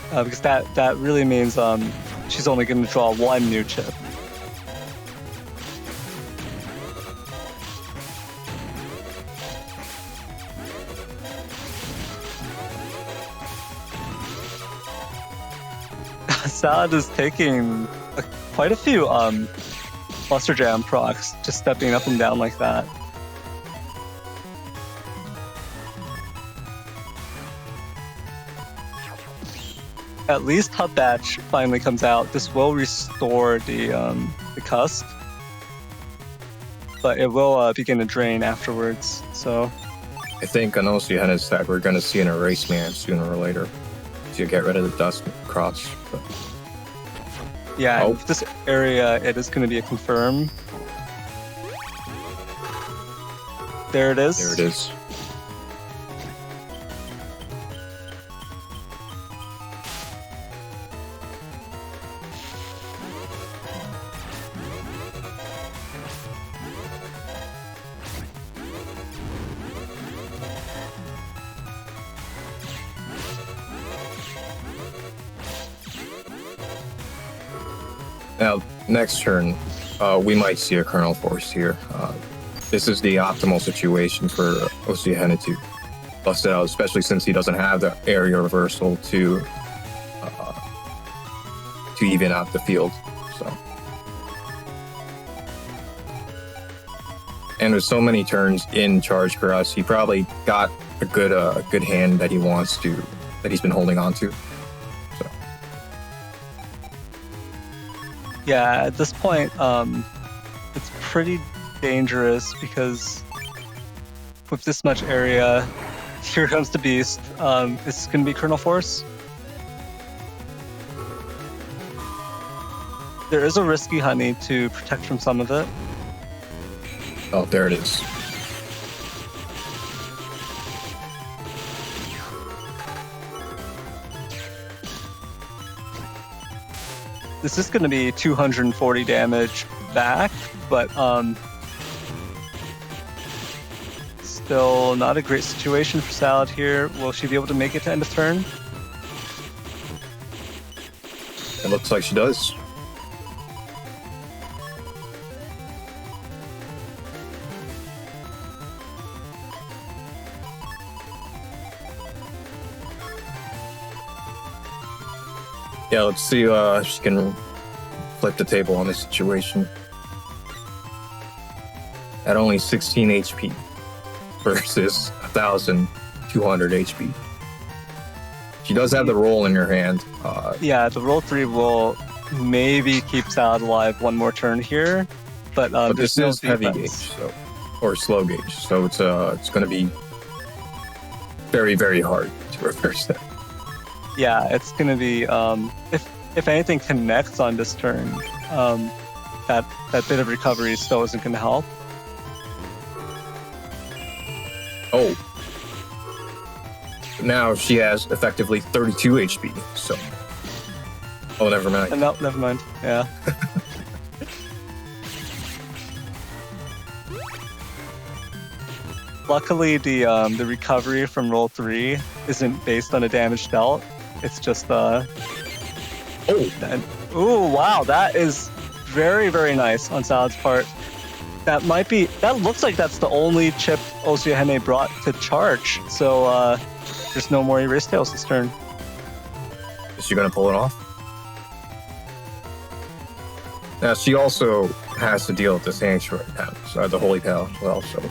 because that really means she's only going to draw 1 new chip. Salad is taking quite a few Buster Jam procs, just stepping up and down like that. At least Hut Batch finally comes out. This will restore the cusp, but it will begin to drain afterwards. So
I think on Osiahene's side, we're going to see an Erase Man sooner or later to get rid of the Dust Cross. But...
yeah, in this area, it is going to be a confirm. There it is.
There it is. Now, next turn, we might see a Kernel Force here. This is the optimal situation for Osiahene to bust it out, especially since he doesn't have the area reversal to even out the field. So, and with so many turns in Charge Caress, he probably got a good hand that he's been holding on to. So.
Yeah, at this point, it's pretty dangerous because with this much area, here comes the beast. It's going to be Kernel Force. There is a risky honey to protect from some of it.
Oh, there it is.
This is going to be 240 damage back, but still not a great situation for Salad here. Will she be able to make it to end of turn?
It looks like she does. Yeah, let's see if she can flip the table on this situation. At only 16 HP versus 1,200 HP. She does have the roll in her hand.
Yeah, the roll 3 will maybe keep Salad alive one more turn here, but
this is heavy gauge, so, or slow gauge, so it's going to be very, very hard to reverse that.
Yeah, it's going to be, if anything connects on this turn, that bit of recovery still isn't going to help.
Oh. Now she has effectively 32 HP, so... Oh, never mind.
No, never mind, yeah. Luckily, the recovery from roll 3 isn't based on a damage dealt. It's just ooh, wow, that is very, very nice on Salad's part. That looks like that's the only chip Osiahene brought to charge. So there's no more Erase Tails this turn.
Is she gonna pull it off? Now she also has to deal with the Sanctuary now, the Holy Pal as well, so.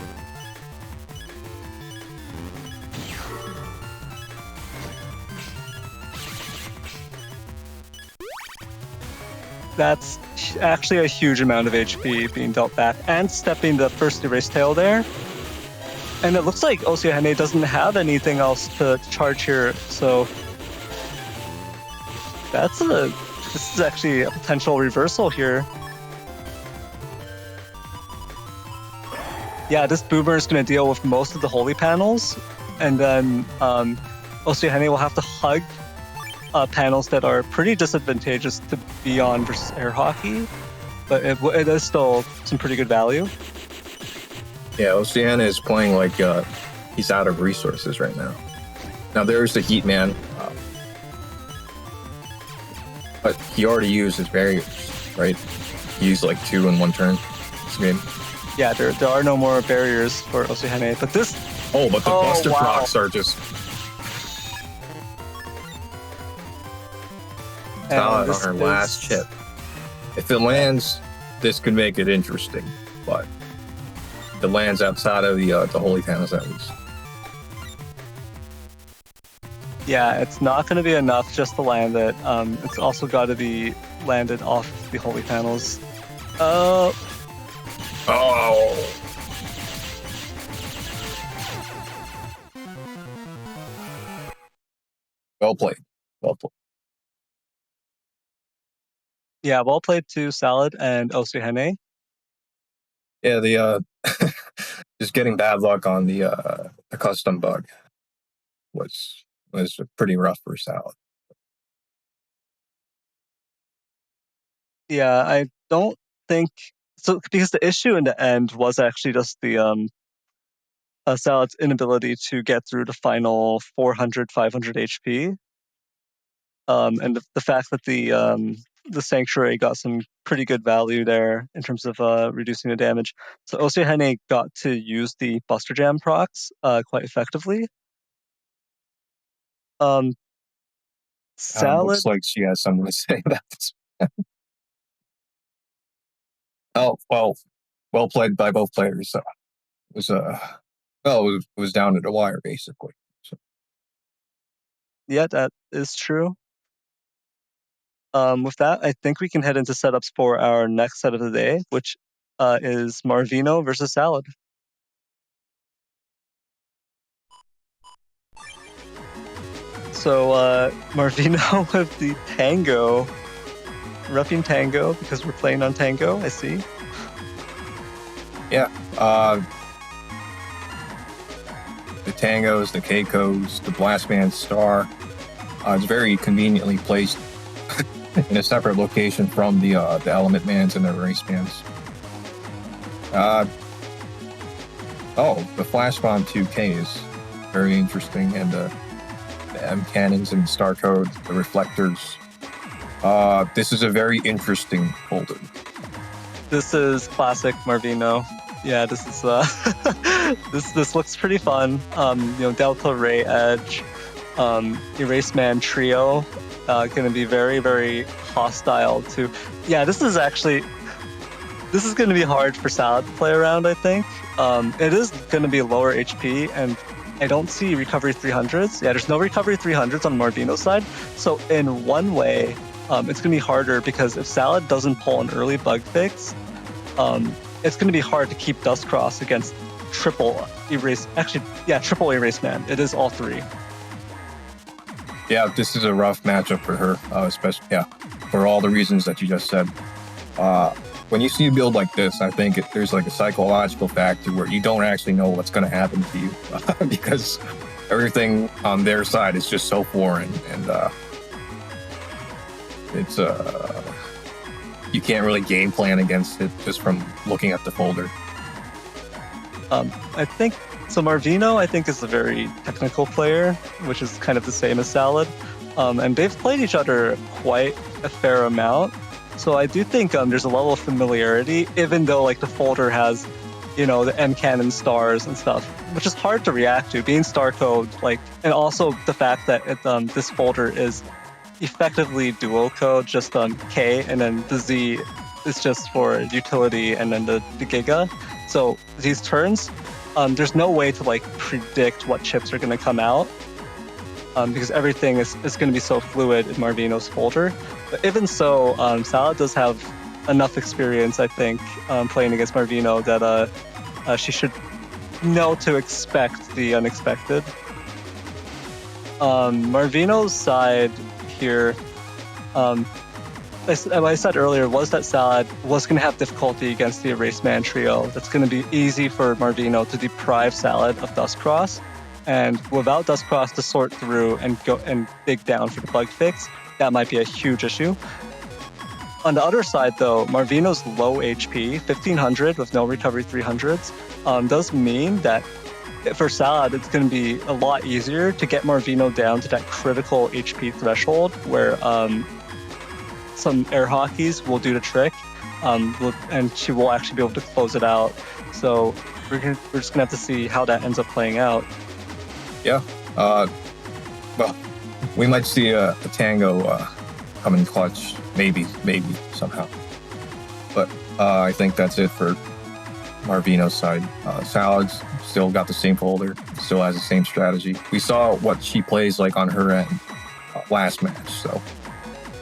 That's actually a huge amount of HP being dealt back, and stepping the first Erase Tail there. And it looks like Osiahene doesn't have anything else to charge here, so this is actually a potential reversal here. Yeah, this Boomer is going to deal with most of the Holy Panels, and then Osiahene will have to hug panels that are pretty disadvantageous to be on versus air hockey, but it is still some pretty good value.
Yeah, Osiahene is playing like he's out of resources right now. Now there's the Heat Man, but he already used his barriers, right? He used like 2 in one turn this game.
Yeah, there are no more barriers for Osiahene, but this...
Oh, but the Buster Procs are just... Salad
this
on her last chip. If it lands, this could make it interesting, but if it lands outside of the holy panels at least.
Yeah, it's not going to be enough just to land it. It's also got to be landed off the holy panels.
Oh! Well played. Well played.
Yeah, well played to Salad and Osiahene.
Yeah, the just getting bad luck on the custom bug was pretty rough for Salad.
Yeah, I don't think so, because the issue in the end was actually just the Salad's inability to get through the final 400, 500 HP. And the fact that the Sanctuary got some pretty good value there in terms of reducing the damage. So Osiahene got to use the Buster Jam procs quite effectively. Salad.
Looks like she has something to say about this. Oh, well played by both players. It was down to the wire basically. So.
Yeah, that is true. With that, I think we can head into setups for our next set of the day, which is Marvino versus Salad. So Marvino with the Tango, roughing Tango because we're playing on Tango. I see.
Yeah. The Tangos, the Keikos, the Blastman Star. It's very conveniently placed in a separate location from the Element Mans and the Race Mans. The Flash Bomb 2K is very interesting, and the M cannons and Star Code, the reflectors. This is a very interesting folder.
This is classic Marvino. Yeah, this is this looks pretty fun. Delta Ray Edge, Erase Man Trio, going to be very, very hostile to. Yeah, this is going to be hard for Salad to play around. I think it is going to be lower HP, and I don't see recovery 300s. Yeah, there's no recovery 300s on Marvino's side. So in one way, it's going to be harder because if Salad doesn't pull an early bug fix, it's going to be hard to keep Dustcross against triple erase. Actually, yeah, triple erase man. It is all three.
Yeah, this is a rough matchup for her, especially for all the reasons that you just said. When you see a build like this, I think there's like a psychological factor where you don't actually know what's going to happen to you because everything on their side is just so foreign, and it's you can't really game plan against it just from looking at the folder.
I think so. Marvino, I think, is a very technical player, which is kind of the same as Salad, and they've played each other quite a fair amount. So I do think there's a level of familiarity, even though like the folder has, the M cannon stars and stuff, which is hard to react to. Being star code, and also the fact that this folder is effectively dual code, just on K, and then the Z is just for utility, and then the Giga. So these turns, there's no way to predict what chips are going to come out, because everything is going to be so fluid in Marvino's folder. But even so, Salad does have enough experience, I think, playing against Marvino that she should know to expect the unexpected. Marvino's side here, what I said earlier was that Salad was going to have difficulty against the Erase Man trio. That's going to be easy for Marvino to deprive Salad of Dustcross, and without Dustcross to sort through and go and dig down for the bug fix, that might be a huge issue. On the other side, though, Marvino's low HP, 1500 with no recovery 300s, does mean that for Salad, it's going to be a lot easier to get Marvino down to that critical HP threshold where some air hockeys will do the trick, and she will actually be able to close it out. So we're just going to have to see how that ends up playing out.
Yeah. Well, we might see a Tango come in clutch, maybe somehow. But I think that's it for Marvino's side. Salad's still got the same folder, still has the same strategy. We saw what she plays like on her end last match, so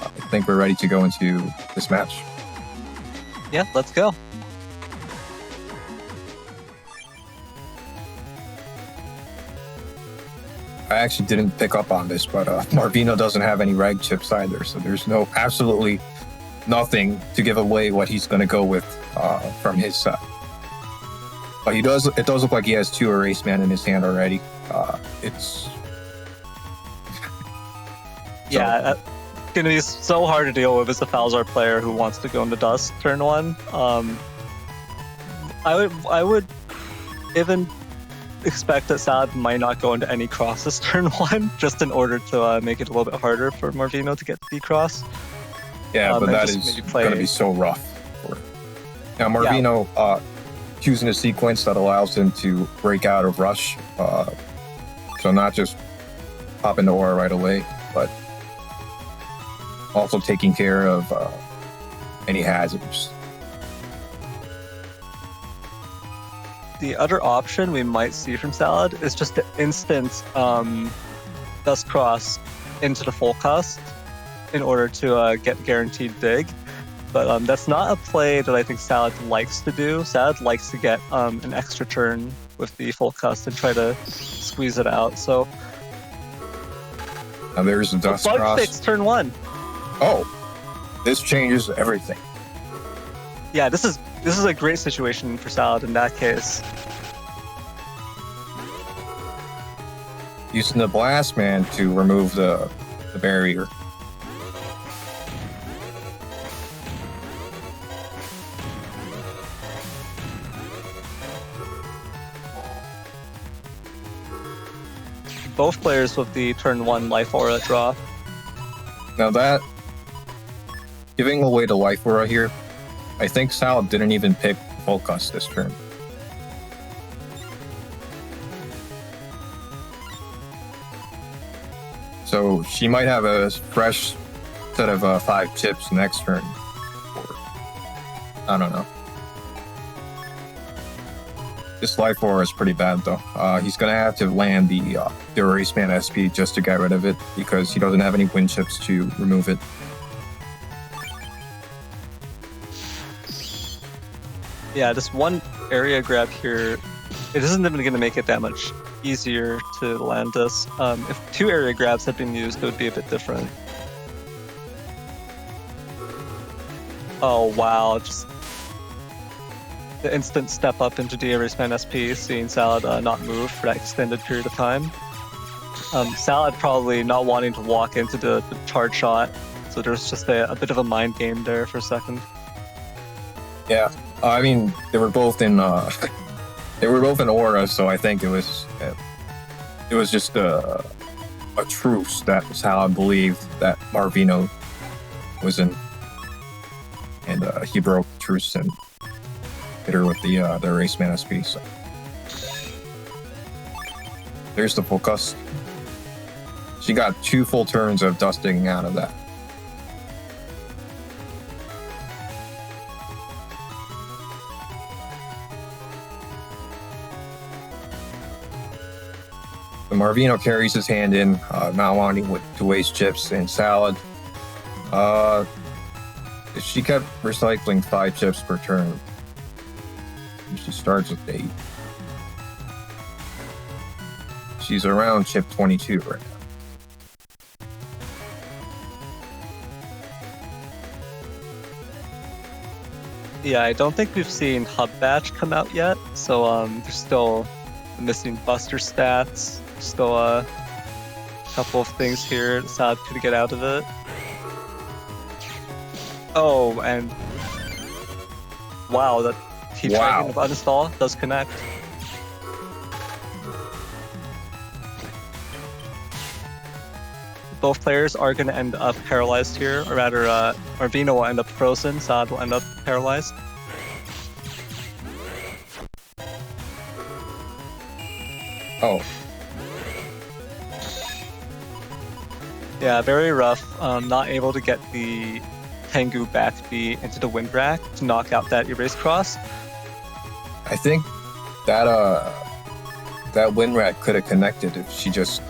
I think we're ready to go into this match.
Yeah, let's go.
I actually didn't pick up on this, but Marvino doesn't have any rag chips either, so there's absolutely nothing to give away what he's going to go with from his side. But it does look like he has 2 Erase Man in his hand already. It's
yeah, it's gonna be so hard to deal with as a Falzar player who wants to go into Dust turn 1. I would even expect that Salad might not go into any crosses turn 1, just in order to make it a little bit harder for Marvino to get the cross.
Yeah, but that is going to be so rough for him. Now, Marvino choosing a sequence that allows him to break out of rush. So not just pop into aura right away, but also taking care of any hazards.
The other option we might see from Salad is just to instant Dust Cross into the full cast in order to get guaranteed dig. But that's not a play that I think Salad likes to do. Salad likes to get an extra turn with the full cast and try to squeeze it out. So
now there's a Dust
Bug
Cross.
Fix turn 1.
Oh, this changes everything.
Yeah, this is a great situation for Salad in that case.
Using the Blast Man to remove the barrier.
Both players with the turn 1 life aura draw.
Now that, giving away the life aura here, I think Salad didn't even pick Volcus this turn. So she might have a fresh set of 5 chips next turn. Or, I don't know. This life aura is pretty bad though. He's gonna have to land the Erase Man SP just to get rid of it because he doesn't have any wind chips to remove it.
Yeah, just one area grab here, it isn't even going to make it that much easier to land this. If 2 area grabs had been used, it would be a bit different. Oh wow, just the instant step up into the Erase Man SP, seeing Salad not move for that extended period of time. Salad probably not wanting to walk into the charge shot, so there's just a bit of a mind game there for a second.
Yeah, I mean they were both in aura, so I think it was just a truce that Salad believed that Marvino was in, and he broke the truce and hit her with the Erase Man SP. So there's the focus. She got 2 full turns of dusting out of that. The Marvino carries his hand in, not wanting to waste chips and Salad. If she kept recycling 5 chips per turn, she starts with 8. She's around chip 22 right now.
Yeah, I don't think we've seen Hub Batch come out yet, so there's still the missing Buster stats, still a couple of things here Salad could get out of it. Oh, and wow, that keep dragging of uninstall does connect. Both players are going to end up paralyzed here, or rather, Marvino will end up frozen, Salad will end up paralyzed.
Oh.
Yeah, very rough. Not able to get the Tengu back B into the wind rack to knock out that erase cross.
I think that that wind rack could have connected if she just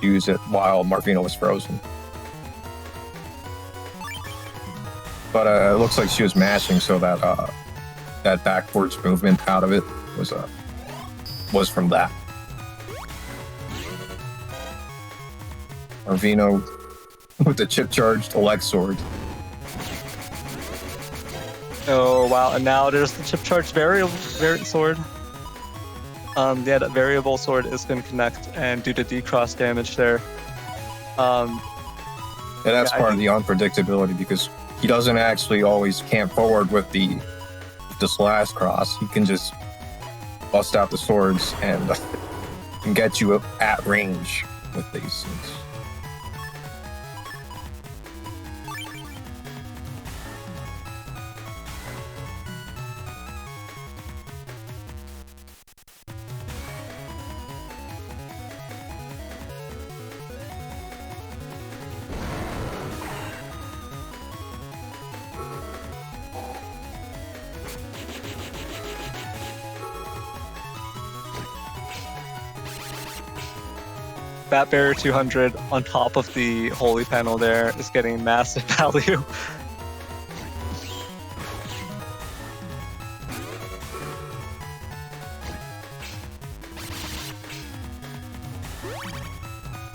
used it while Marvino was frozen. But it looks like she was mashing, so that that backwards movement out of it was from that. Marvino with the chip charged elect sword.
Oh wow! And now there's the chip charge variable sword. Yeah, that variable sword is going to connect and do the D-cross damage there.
And that's part of the unpredictability because he doesn't actually always camp forward with the slash cross. He can just bust out the swords and get you at range with these things.
Bat Barrier 200 on top of the holy panel there is getting massive value.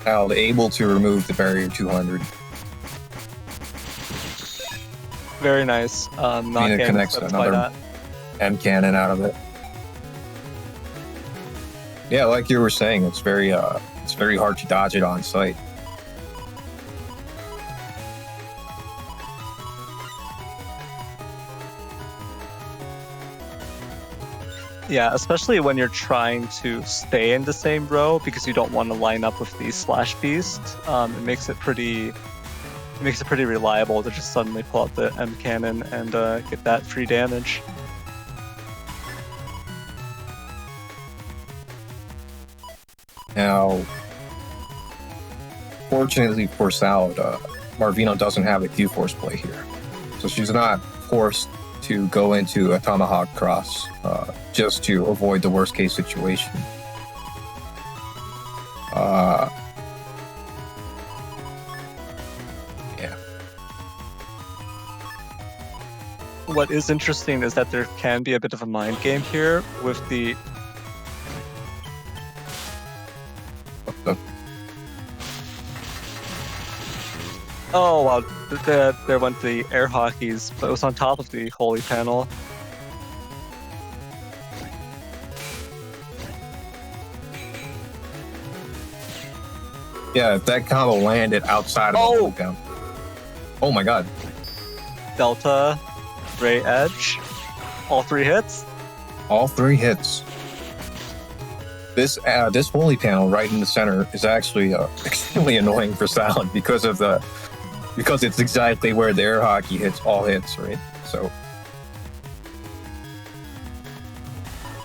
Al able to remove the barrier 200.
Very nice. Not
it connects another M cannon out of it. Yeah, like you were saying, it's very hard to dodge it on sight.
Yeah, especially when you're trying to stay in the same row because you don't want to line up with the slash beast. It makes it pretty reliable to just suddenly pull out the M cannon and get that free damage.
Now, fortunately for Salad, Marvino doesn't have a Q-Force play here. So she's not forced to go into a Tomahawk cross just to avoid the worst case situation. Yeah.
What is interesting is that there can be a bit of a mind game here with the... Oh wow, there went the air hockeys, but it was on top of the holy panel.
Yeah, if that combo landed outside of the holy panel. Oh my god.
Delta, Ray Edge, all 3 hits?
All 3 hits. This holy panel right in the center is actually extremely annoying for Salad because it's exactly where the air hockey hits all hits, right? So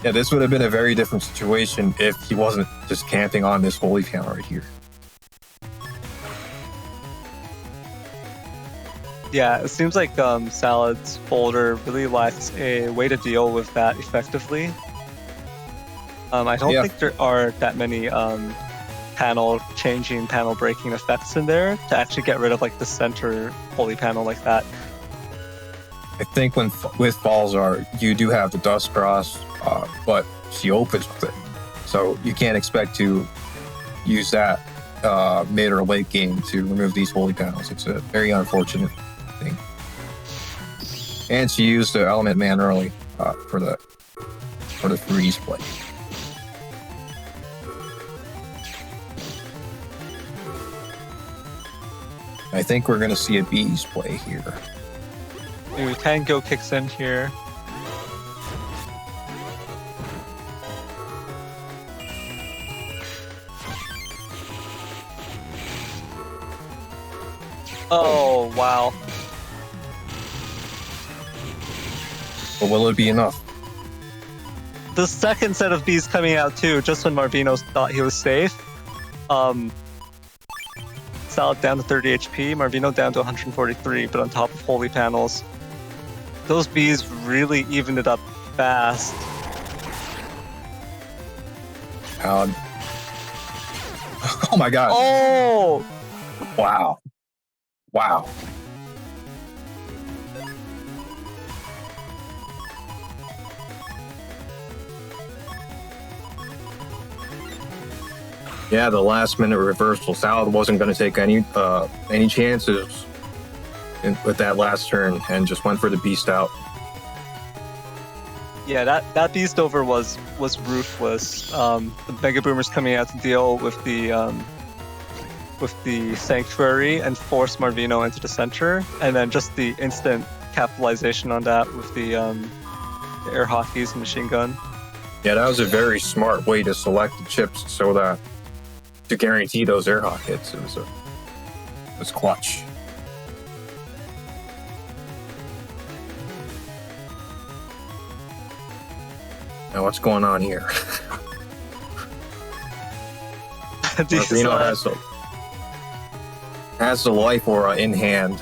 yeah, this would have been a very different situation if he wasn't just camping on this holy panel right here.
Yeah, it seems like Salad's folder really lacks a way to deal with that effectively. I don't think there are that many panel breaking effects in there to actually get rid of like the center holy panel like that.
I think with Balzar, you do have the dust cross, but she opens with it, so you can't expect to use that mid or late game to remove these holy panels. It's a very unfortunate thing. And she used the element man early for the freeze play. I think we're going to see a bees play here.
Maybe Tango kicks in here. Oh, wow.
But will it be enough?
The second set of bees coming out too, just when Marvino thought he was safe. Salad down to 30 HP, Marvino down to 143, but on top of holy panels. Those bees really evened it up fast.
Oh my god.
Oh!
Wow. Wow. Yeah, the last minute reversal. Salad wasn't going to take any chances with that last turn and just went for the beast out.
Yeah, that beast over was ruthless. The Mega Boomers coming out to deal with the Sanctuary and force Marvino into the center, and then just the instant capitalization on that with the air hockeys and machine gun.
Yeah, that was a very smart way to select the chips so that to guarantee those air hawk hits. It was clutch. Now what's going on here? Marvino has the life aura in hand.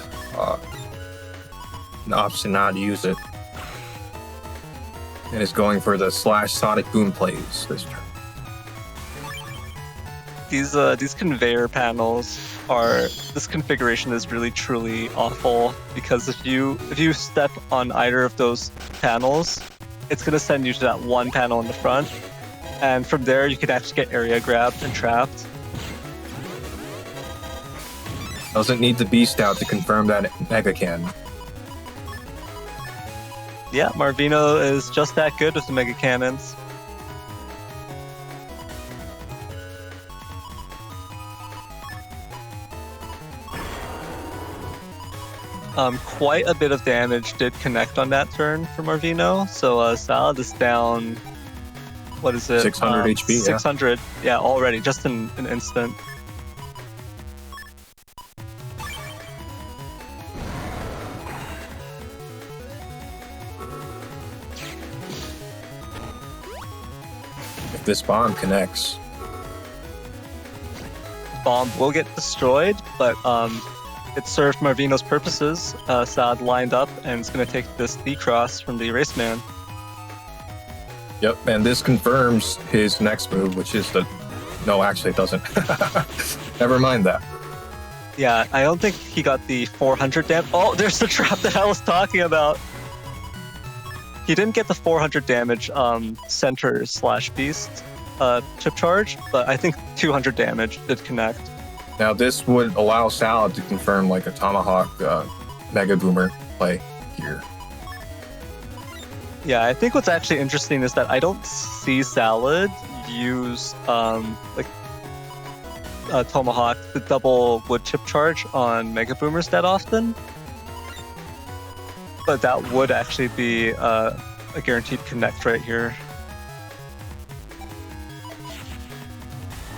Opts to not use it. And is going for the / Sonic Boom plays this turn.
These conveyor panels this configuration is really truly awful, because if you step on either of those panels, it's going to send you to that one panel in the front, and from there you can actually get area grabbed and trapped.
Doesn't need the beast out to confirm that Mega Cannon.
Yeah, Marvino is just that good with the Mega Cannons. Quite a bit of damage did connect on that turn for Marvino, so Salad is down, what is it?
600 HP,
600, yeah, already, just in an instant.
If this bomb connects,
Bomb will get destroyed, but it served Marvino's purposes. Salad lined up and is going to take this D-Cross from the Erase Man.
Yep, and this confirms his next move, which is the... No, actually it doesn't. Never mind that.
Yeah, I don't think he got the 400 damage. Oh, there's the trap that I was talking about! He didn't get the 400 damage center / beast chip charge, but I think 200 damage did connect.
Now this would allow Salad to confirm like a Tomahawk Mega Boomer play here.
Yeah, I think what's actually interesting is that I don't see Salad use Tomahawk, the double wood chip charge on Mega Boomers that often. But that would actually be a guaranteed connect right here.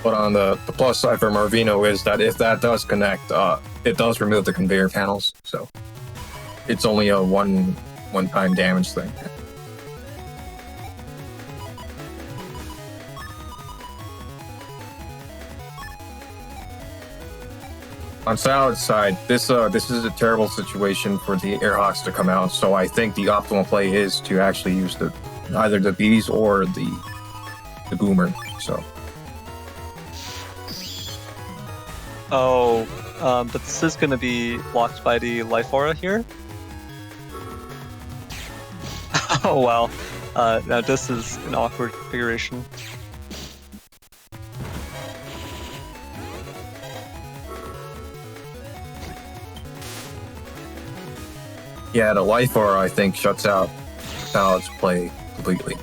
But on the plus side for Marvino is that if that does connect, it does remove the conveyor panels. So it's only a one-time damage thing. On Salad's side, this is a terrible situation for the Airhawks to come out. So I think the optimal play is to actually use either the bees or the boomer. So.
Oh, but this is going to be blocked by the Life Aura here. Oh wow, now this is an awkward configuration.
Yeah, the Life Aura, I think, shuts out Salad's play completely.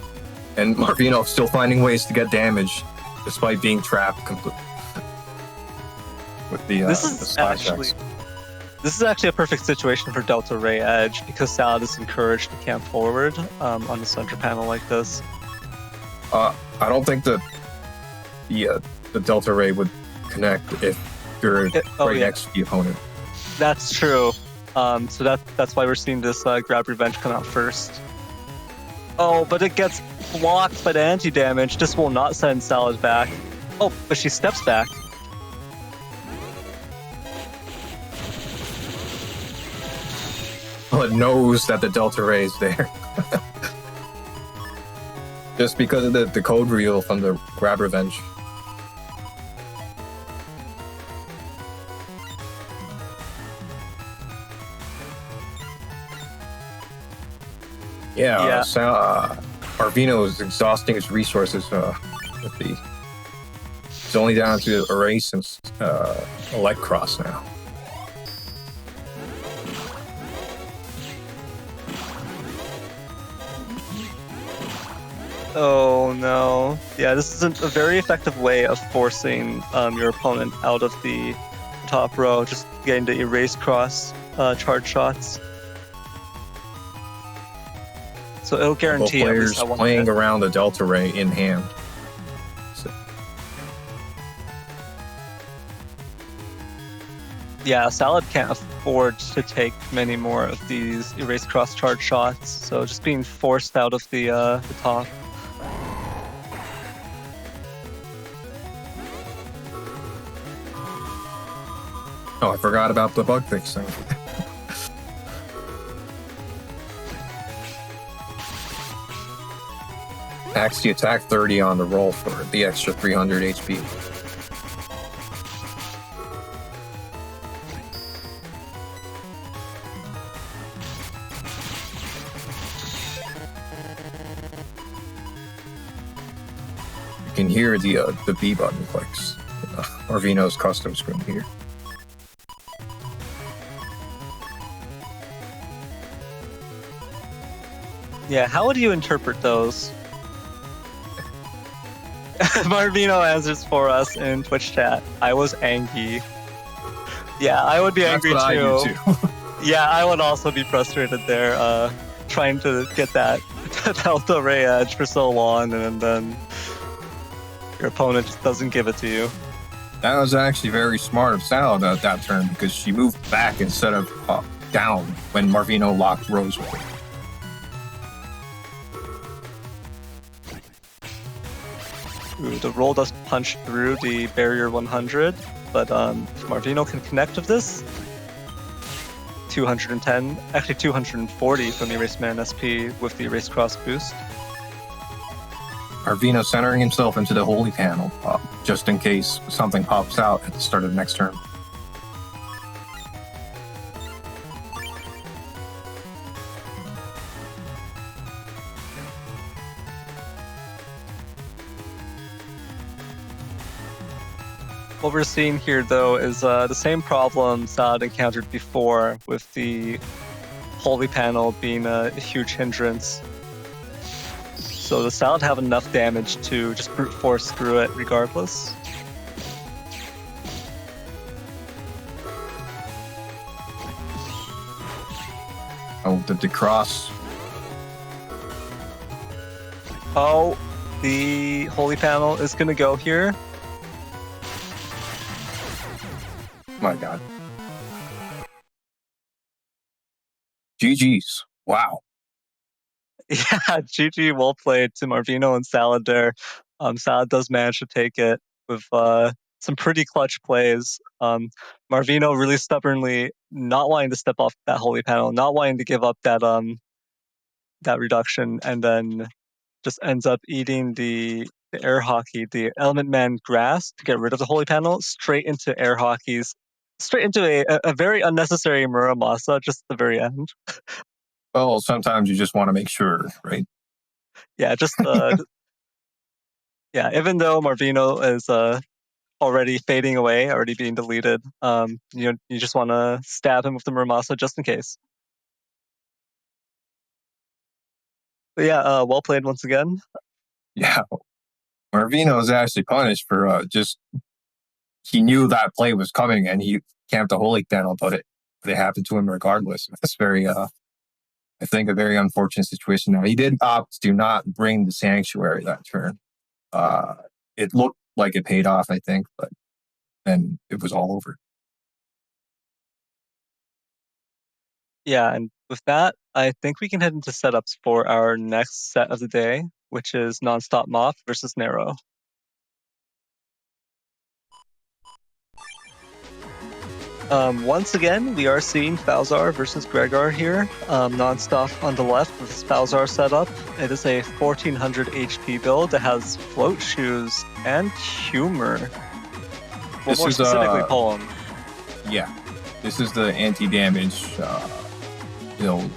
And Marvino still finding ways to get damage despite being trapped completely. With the splash attacks.
This is actually a perfect situation for Delta Ray Edge, because Salad is encouraged to camp forward on the center panel like this.
I don't think that the Delta Ray would connect if you're right next to the opponent.
That's true. So that's why we're seeing this Grab Revenge come out first. Oh, but it gets blocked by the anti-damage. This will not send Salad back. Oh, but she steps back.
knows that the Delta Ray is there. Just because of the code reel from the Grab Revenge. Yeah. Marvino is exhausting his resources with the. It's only down to Erase and Elect Cross now.
Oh no. Yeah, this is a very effective way of forcing your opponent out of the top row, just getting the Erase Cross charge shots. So it'll guarantee
both players playing around the Delta Ray in hand. So.
Yeah, Salad can't afford to take many more of these Erase Cross charge shots, so just being forced out of the top.
Oh, I forgot about the bug fixing. Packs the attack 30 on the roll for the extra 300 HP. You can hear the B button clicks. Marvino's custom screen here.
Yeah, how would you interpret those? Marvino answers for us in Twitch chat. I was angry. Yeah, I would be angry too.
I do too.
Yeah, I would also be frustrated there, trying to get that Delta Ray edge for so long, and then your opponent just doesn't give it to you.
That was actually very smart of Salad at that turn, because she moved back instead of down when Marvino locked Rose away.
Ooh, the roll does punch through the barrier 100, but if Marvino can connect with this, 210, actually 240 from the Erase Man SP with the Erase Cross boost.
Marvino centering himself into the Holy Panel, just in case something pops out at the start of the next turn.
What we're seeing here, though, is the same problem Salad encountered before, with the Holy Panel being a huge hindrance. So does Salad have enough damage to just brute force through it regardless?
Oh, the cross.
Oh, the Holy Panel is going to go here.
My God. GG's. Wow.
Yeah, GG, well played to Marvino and Salad there. Salad does manage to take it with some pretty clutch plays. Marvino really stubbornly not wanting to step off that Holy Panel, not wanting to give up that that reduction, and then just ends up eating the air hockey, the Element Man grass to get rid of the Holy Panel, straight into air hockeys, straight into a very unnecessary Muramasa just at the very end.
Well, sometimes you just want to make sure, right?
Yeah, just yeah. Even though Marvino is already fading away, already being deleted, you just want to stab him with the Muramasa just in case. But yeah, well played once again.
Yeah, Marvino is actually punished for just he knew that play was coming and he camped the Holy Panel, but it happened to him regardless. That's very I think a very unfortunate situation. Now he did opt to not bring the Sanctuary that turn. It looked like it paid off, I think, but then it was all over.
Yeah, and with that, I think we can head into setups for our next set of the day, which is Nonstopmop versus Nero. Once again, we are seeing Falzar versus Gregar here. Nonstop on the left with his Falzar setup. It is a 1400 HP build. It has float shoes and humor. Well,
This
more
is,
specifically, poem.
Yeah, this is the anti-damage build.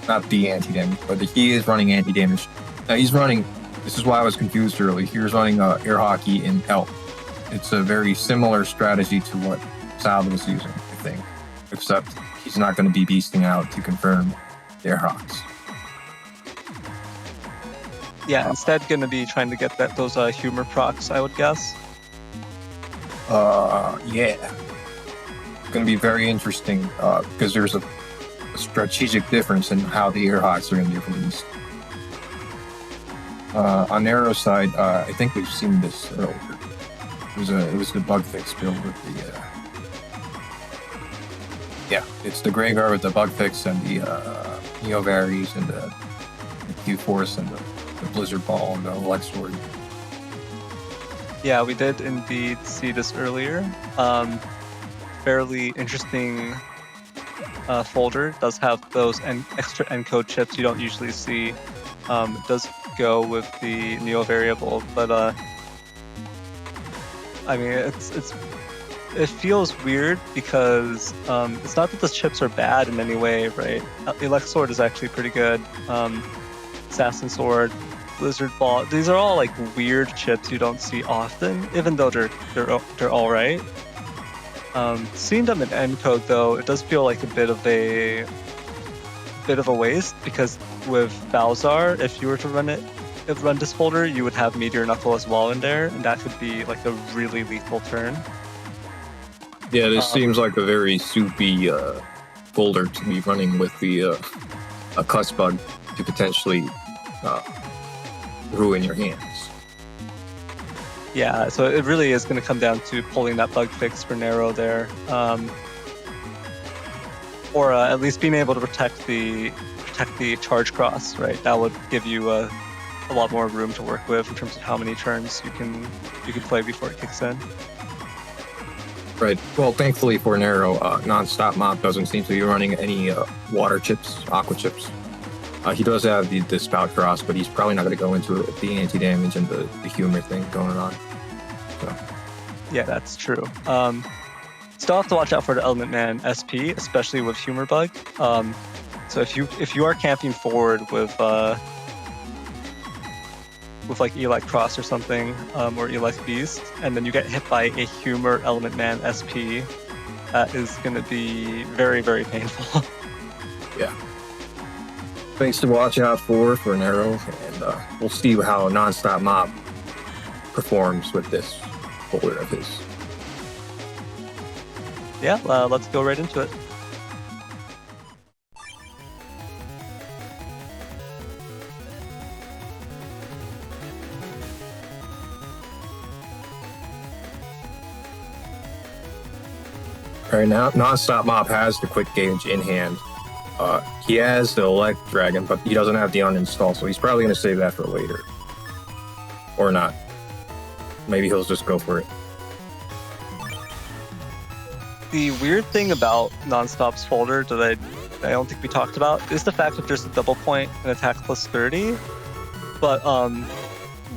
Not the anti-damage, but he is running anti-damage. Now he's running, this is why I was confused earlier, he was running air hockey in Elk. It's a very similar strategy to what Salve was using, I think. Except he's not going to be beasting out to confirm their hawks.
Yeah, instead going to be trying to get those humor procs, I would guess.
Yeah. It's going to be very interesting because there's a strategic difference in how the air hawks are going to be released. On Nero's side, I think we've seen this earlier. It was the bug fix build with the it's the Gregar with the bug fix and the Neo Varies and the Q Force and the Blizzard Ball and the Lex Sword.
Yeah, we did indeed see this earlier. Fairly interesting folder. Does have those extra encode chips you don't usually see. It does go with the Neo variable, but I mean, it feels weird because it's not that the chips are bad in any way, right? Elect Sword is actually pretty good. Assassin Sword, Blizzard Ball, these are all like weird chips you don't see often, even though they're all right. Seeing them in encode though, it does feel like a bit of a waste because with Falzar, if you were to run this folder, you would have Meteor Knuckle as well in there, and that could be like a really lethal turn.
Yeah, this seems like a very soupy folder to be running with the a cuss bug to potentially ruin your hands.
Yeah, so it really is going to come down to pulling that bug fix for Nero there, or at least being able to protect the charge cross, right? That would give you a lot more room to work with in terms of how many turns you can play before it kicks in.
Right. Well, thankfully for Nero, Nonstopmop doesn't seem to be running any water chips, aqua chips. He does have the spout cross, but he's probably not going to go into it with the anti-damage and the humor thing going on. So.
Yeah, that's true. Still have to watch out for the Element Man SP, especially with Humor Bug. So if you are camping forward with like Elect Cross or something, or Elect Beast, and then you get hit by a Humor Element Man SP, that is going to be very, very painful.
Yeah. Things to watch out for Nero, and we'll see how Nonstopmop performs with this folder of his.
Yeah, let's go right into it.
Right now, Nonstopmop has the quick gauge in hand. He has the Elect Dragon, but he doesn't have the uninstall, so he's probably going to save that for later. Or not. Maybe he'll just go for it.
The weird thing about Nonstop's folder that I don't think we talked about is the fact that there's a double point and attack plus 30. But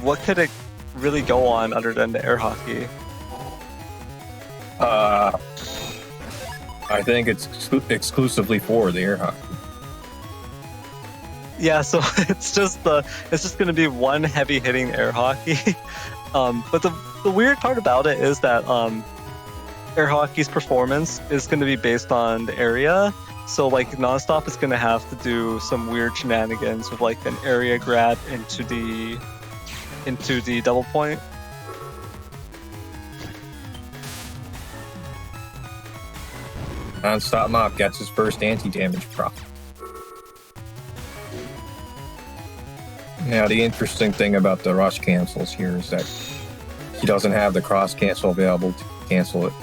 what could it really go on other than the air hockey?
I think it's exclusively for the air hockey.
Yeah, so it's just going to be one heavy hitting air hockey. But the weird part about it is that air hockey's performance is going to be based on the area. So like Nonstop is going to have to do some weird shenanigans with like an area grab into the double point.
Nonstopmop gets his first anti-damage prop. Now, the interesting thing about the rush cancels here is that he doesn't have the cross cancel available to cancel it.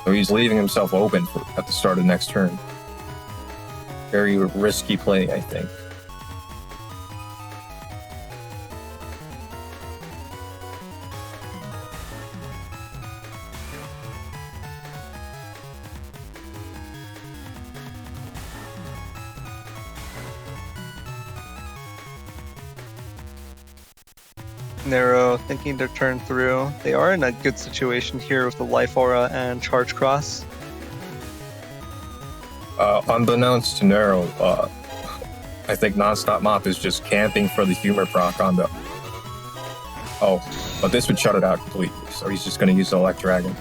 So he's leaving himself open at the start of next turn. Very risky play, I think.
Nero thinking their turn through. They are in a good situation here with the Life Aura and Charge Cross.
Unbeknownst to Nero, I think Nonstopmop is just camping for the humor proc on the... Oh, but this would shut it out completely, so he's just going to use the Elect Dragon.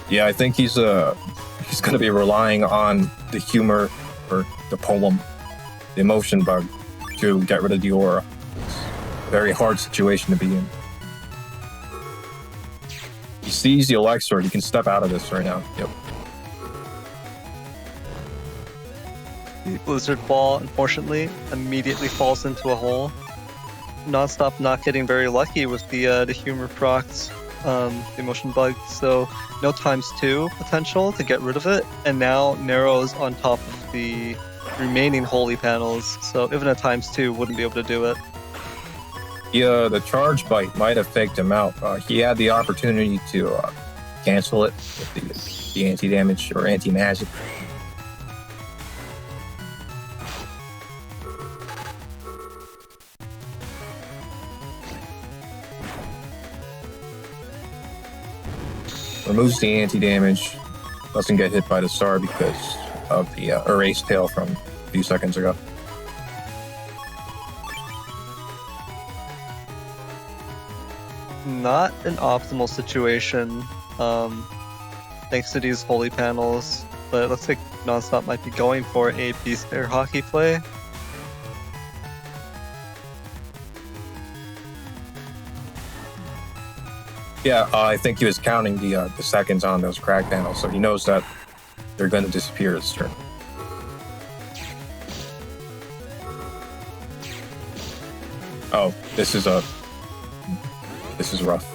Yeah, I think he's going to be relying on the humor, or the poem, the emotion bug, to get rid of the aura. It's a very hard situation to be in. He sees the Elixir, he can step out of this right now. Yep.
The Blizzard Ball, unfortunately, immediately falls into a hole. Nonstop not getting very lucky with the humor procs, the emotion bug, so no ×2 potential to get rid of it. And now Nero's on top of the remaining holy panels, so even a ×2 wouldn't be able to do it.
Yeah, the charge bite might have faked him out. He had the opportunity to cancel it with the anti-damage or anti-magic. Removes the anti-damage, doesn't get hit by the star because of the erase tail from a few seconds ago.
Not an optimal situation, thanks to these holy panels, but it looks like Nonstop might be going for a Beast Air Hockey play.
Yeah, I think he was counting the seconds on those crack panels, so he knows that they're going to disappear this turn. Oh, this is rough.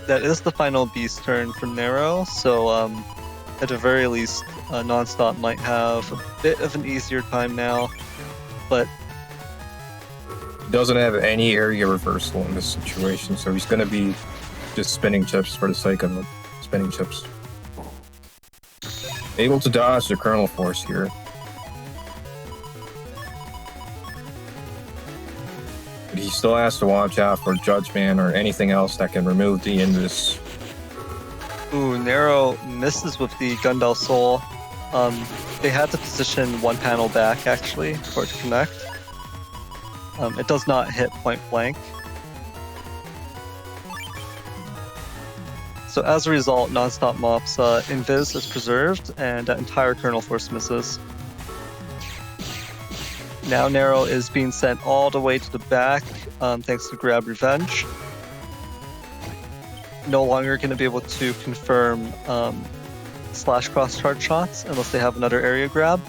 That is the final beast turn for Nero, so at the very least, Nonstop might have a bit of an easier time now, but
He doesn't have any area reversal in this situation, so he's going to be just spinning chips for the sake of spinning chips. Able to dodge the Kernel Force here. But he still has to watch out for Judgment or anything else that can remove the Invis.
ooh, Nero misses with the Gundel Soul. They had to position one panel back, actually, for it to connect. It does not hit point blank. So as a result, Nonstopmop's Invis is preserved, and that entire Kernel Force misses. Now Nero is being sent all the way to the back, thanks to Grab Revenge. No longer going to be able to confirm slash cross charge shots unless they have another area grab.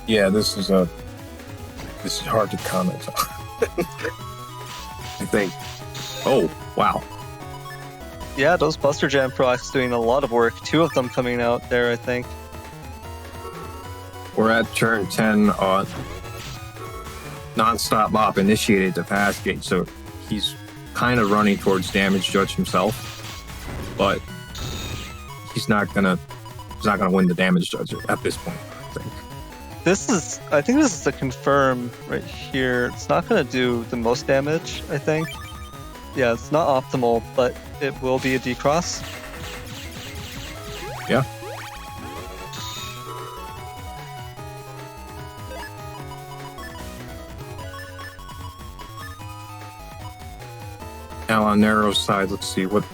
Yeah, this is hard to comment on. I think. Oh, wow.
Yeah, those Buster Jam procs doing a lot of work. 2 of them coming out there, I think.
We're at turn 10. Nonstopmop initiated the pass gate, so he's kind of running towards Damage Judge himself, but he's not gonna win the Damage Judge at this point, I think.
I think this is a confirm right here. It's not going to do the most damage, I think. Yeah, it's not optimal, but it will be a decross.
Yeah. Now on Nero's side, let's see what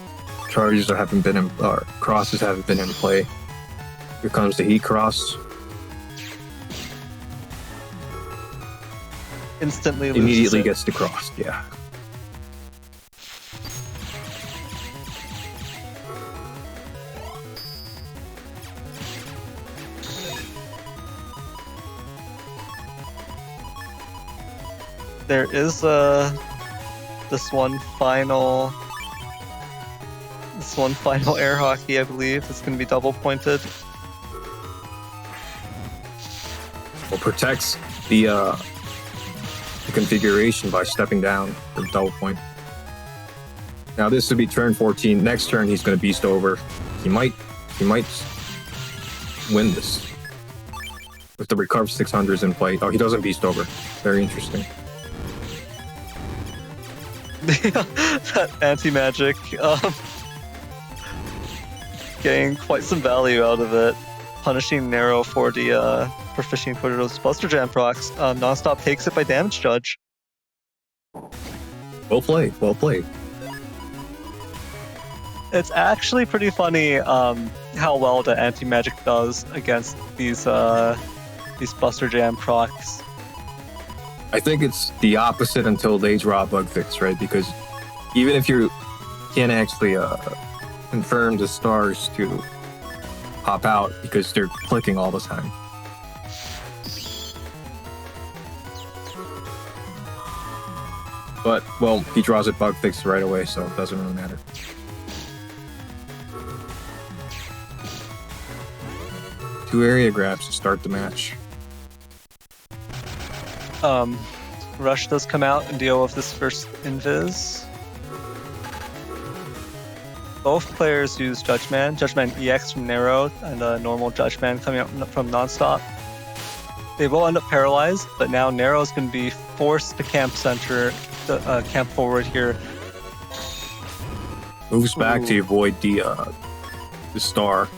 charges haven't been in, or crosses haven't been in play. Here comes the Heat Cross.
Instantly loses
Immediately
it.
gets the cross, yeah.
There is this one final air hockey, I believe. It's going to be double pointed.
Well, protects the configuration by stepping down for the double point. Now this would be turn 14. Next turn he's going to beast over. He might win this with the recover 600s in play. Oh, he doesn't beast over. Very interesting.
That anti-magic getting quite some value out of it, punishing Nero for the for fishing for those Buster Jam procs. Nonstop takes it by damage judge.
Well played. Well played.
It's actually pretty funny how well the anti-magic does against these Buster Jam procs.
I think it's the opposite until they draw bug fix, right? Because even if you can't actually confirm the stars to pop out because they're clicking all the time. But, well, he draws it bug fixed right away, so it doesn't really matter. Two area grabs to start the match.
Rush does come out and deal with this first invis. Both players use Judgment EX from Nero and a normal Judgment coming out from Nonstop. They will end up paralyzed, but now Nero's going to be forced to camp center, camp forward here.
Moves back to avoid the star.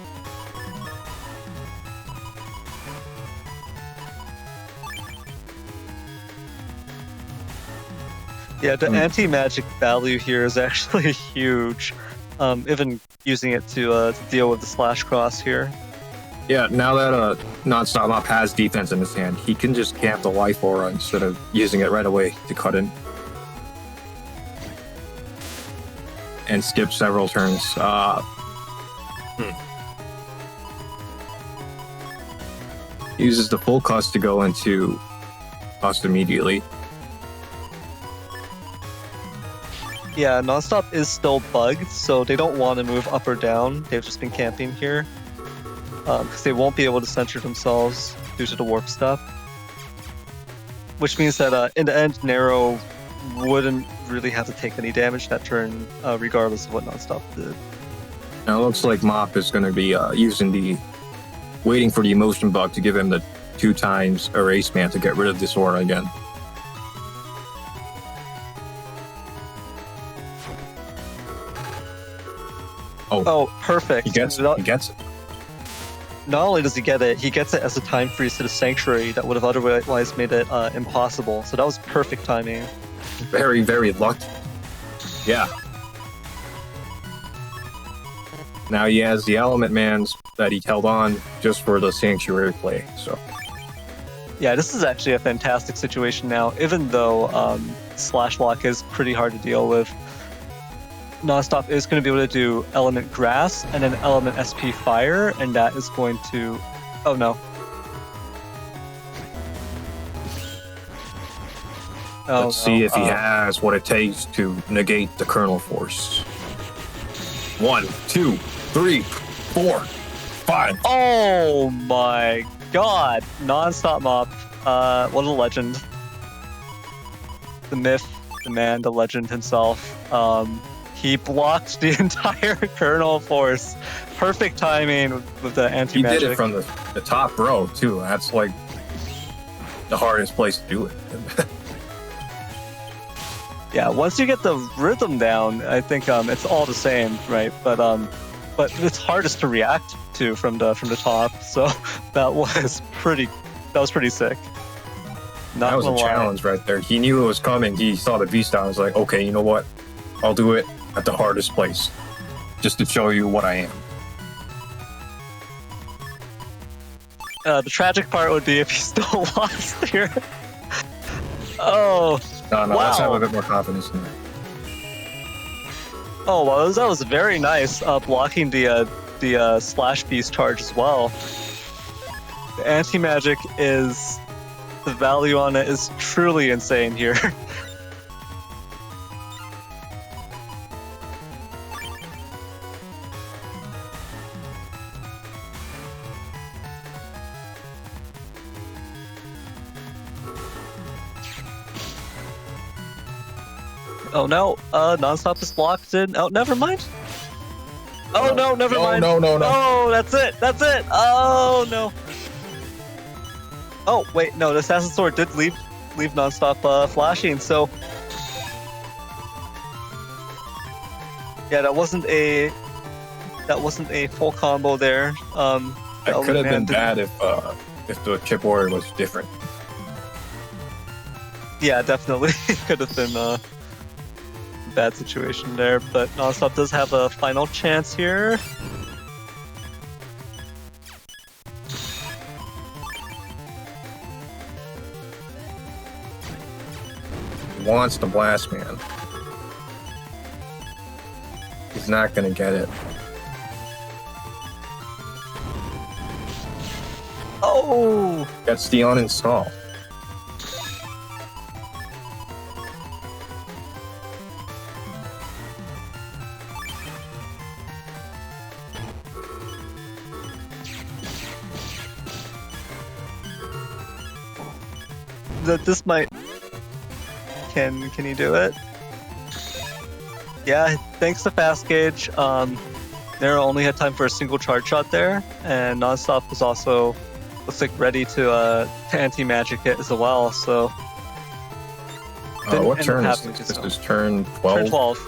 Yeah, the anti-magic value here is actually huge. Even using it to deal with the slash cross here.
Yeah, now that Nonstopmop has defense in his hand, he can just camp the life aura instead of using it right away to cut in. And skip several turns. Uses the full cost to go into cost immediately.
Yeah, Nonstop is still bugged, so they don't want to move up or down. They've just been camping here. Because they won't be able to center themselves due to the warp stuff. Which means that in the end, Nero wouldn't really have to take any damage that turn, regardless of what Nonstop did.
Now it looks like Mop is going to be waiting for the emotion bug to give him the 2 times erase man to get rid of this aura again.
Oh, perfect.
He gets it.
Not only does he get it, he gets it as a time freeze to the Sanctuary that would have otherwise made it impossible. So that was perfect timing.
Very, very lucky. Yeah. Now he has the Element Mans that he held on just for the Sanctuary play. So.
Yeah, this is actually a fantastic situation now, even though Slash Lock is pretty hard to deal with. Nonstop is going to be able to do Element Grass and then Element SP Fire, and that is going to... Oh no.
Let's see if he has what it takes to negate the Kernel Force. 1, 2, 3, 4, 5.
Oh my god! Nonstopmop. What a legend. The myth, the man, the legend himself. He blocked the entire Kernel Force. Perfect timing with the anti-magic.
He did it from the top row, too. That's like the hardest place to do it.
Yeah, once you get the rhythm down, I think it's all the same, right? But it's hardest to react to from the top. So that was pretty sick.
That was a challenge right there. He knew it was coming. He saw the beast down. I was like, okay, you know what? I'll do it at the hardest place, just to show you what I am.
The tragic part would be if he still lost here. Oh,
no,
wow.
Let's have a bit more confidence in that.
Oh, well, that was very nice, blocking the Slash Beast charge as well. The anti-magic is... The value on it is truly insane here. Oh no, Nonstop is locked in. Oh, never mind. Oh no, never mind.
No.
Oh, that's it. That's it. Oh no. Oh wait, no, the Assassin Sword did leave Nonstop flashing. So yeah, that wasn't a full combo there.
That could have been bad if the chip warrior was different.
Yeah, definitely could have been a bad situation there, but Nonstop does have a final chance here.
He wants the blast man. He's not gonna get it.
Oh!
That's the uninstall.
This might... Can he do it? Yeah, thanks to Fast Gauge, Nero only had time for a single charge shot there, and Nonstop was also, looks like, ready to anti-magic it as well, so...
What turn is this? This is turn 12?
Turn 12.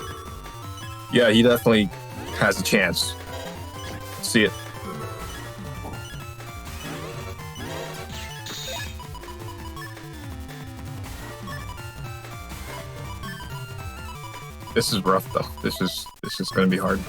Yeah, he definitely has a chance. Let's see it. This is rough though. This is going to be hard.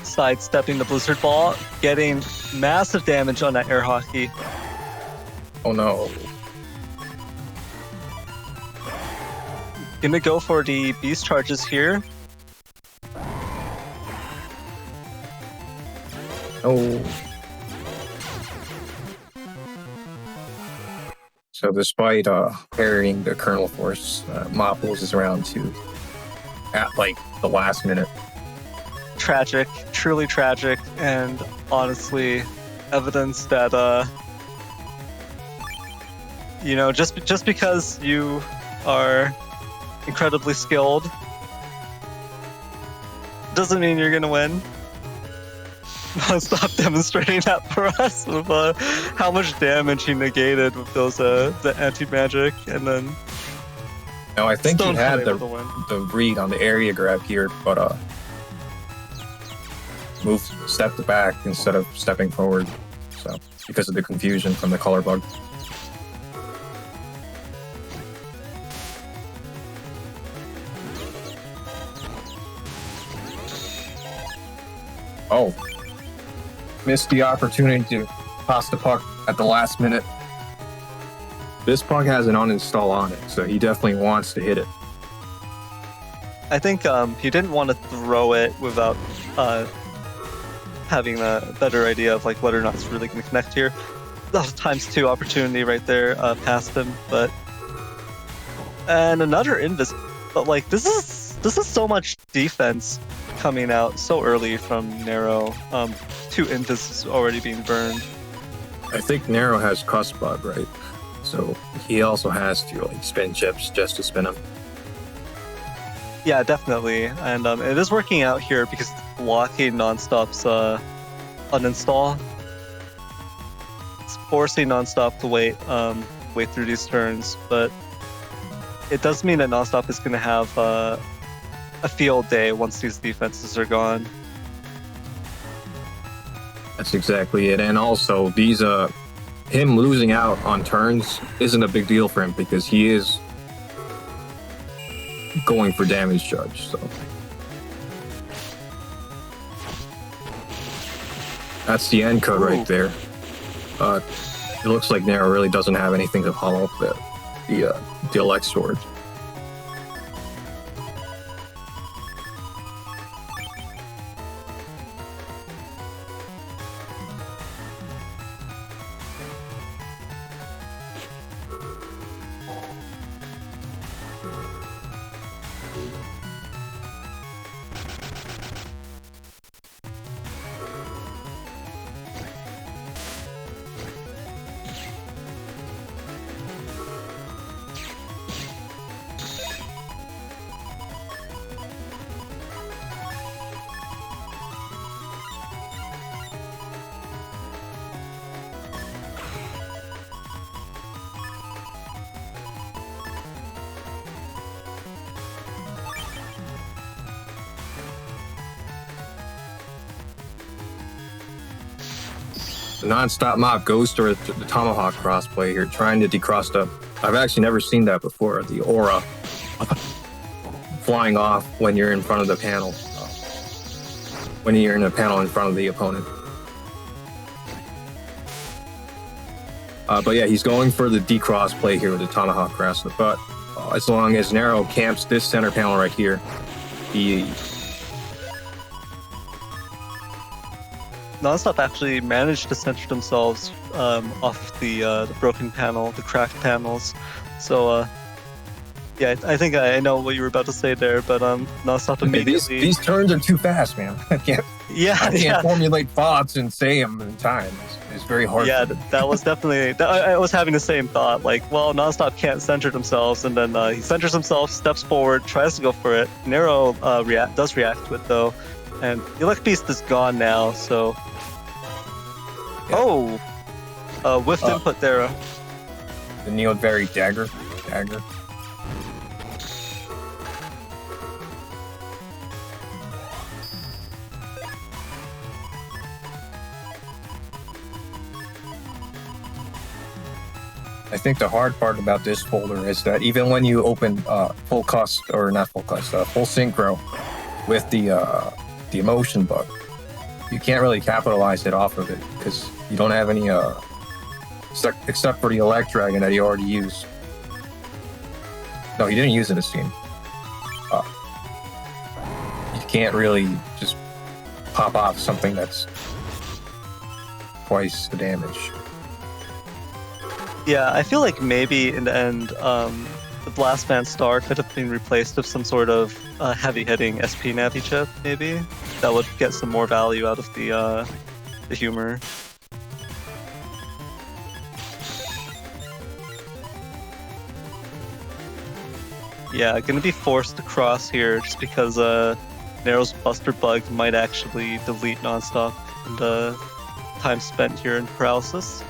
Sidestepping the Blizzard Ball, getting massive damage on that air hockey.
Oh no.
Gonna go for the beast charges here.
Oh. So despite parrying the Kernel Force, Mop loses round 2 at like the last minute.
Tragic, truly tragic, and honestly evidence that you know, just because you are incredibly skilled doesn't mean you're gonna win. Nonstop demonstrating that for us with how much damage he negated with those the anti-magic, and then
No, I think
still
he had
not able to win.
the read on the area grab here, but stepped back instead of stepping forward. So because of the confusion from the color bug. Oh, missed the opportunity to toss the puck at the last minute. This puck has an uninstall on it, so he definitely wants to hit it.
I think he didn't want to throw it without having a better idea of like whether or not it's really going to connect here. That was ×2 opportunity right there past him, but and another invis. But like this is so much defense coming out so early from Nero. 2 invis already being burned.
I think Nero has Cuss Bug, right? So he also has to like spin chips just to spin them.
Yeah, definitely, and it is working out here because it's blocking Nonstop's uninstall. It's forcing Nonstop to wait through these turns, but it does mean that Nonstop is going to have a field day once these defenses are gone.
That's exactly it. And also, these him losing out on turns isn't a big deal for him because he is going for damage judge. So that's the end code right there. It looks like Nero really doesn't have anything to follow up the elect sword. The Nonstopmop goes to the Tomahawk crossplay here, trying to decross the... I've actually never seen that before, the aura flying off when you're in front of the panel. When you're in a panel in front of the opponent. But yeah, he's going for the decross play here with the Tomahawk cross. But as long as Nero camps this center panel right here, he...
Nonstop actually managed to center themselves off the broken panel, the cracked panels. So yeah, I think I know what you were about to say there, but Nonstop immediately...
These turns are too fast, man. I can't formulate thoughts and say them in time. It's very hard.
Yeah, that was definitely... I was having the same thought. Like, well, Nonstop can't center themselves, and then he centers himself, steps forward, tries to go for it. Nero does react to it, though. And the Elect Beast is gone now, so... Yeah. Oh! Whiffed input there.
The Neoberry dagger. I think the hard part about this folder is that even when you open full synchro with the emotion bug, you can't really capitalize it off of it because you don't have any except for the Elect Dragon that he already used. No, he didn't use it as scene. You can't really just pop off something that's twice the damage.
Yeah, I feel like maybe in the end, the Blast Fan Star could have been replaced with some sort of heavy-hitting SP Navi chip, maybe. That would get some more value out of the humor. Yeah, gonna be forced to cross here just because Nero's Buster Bug might actually delete Nonstop and time spent here in Paralysis.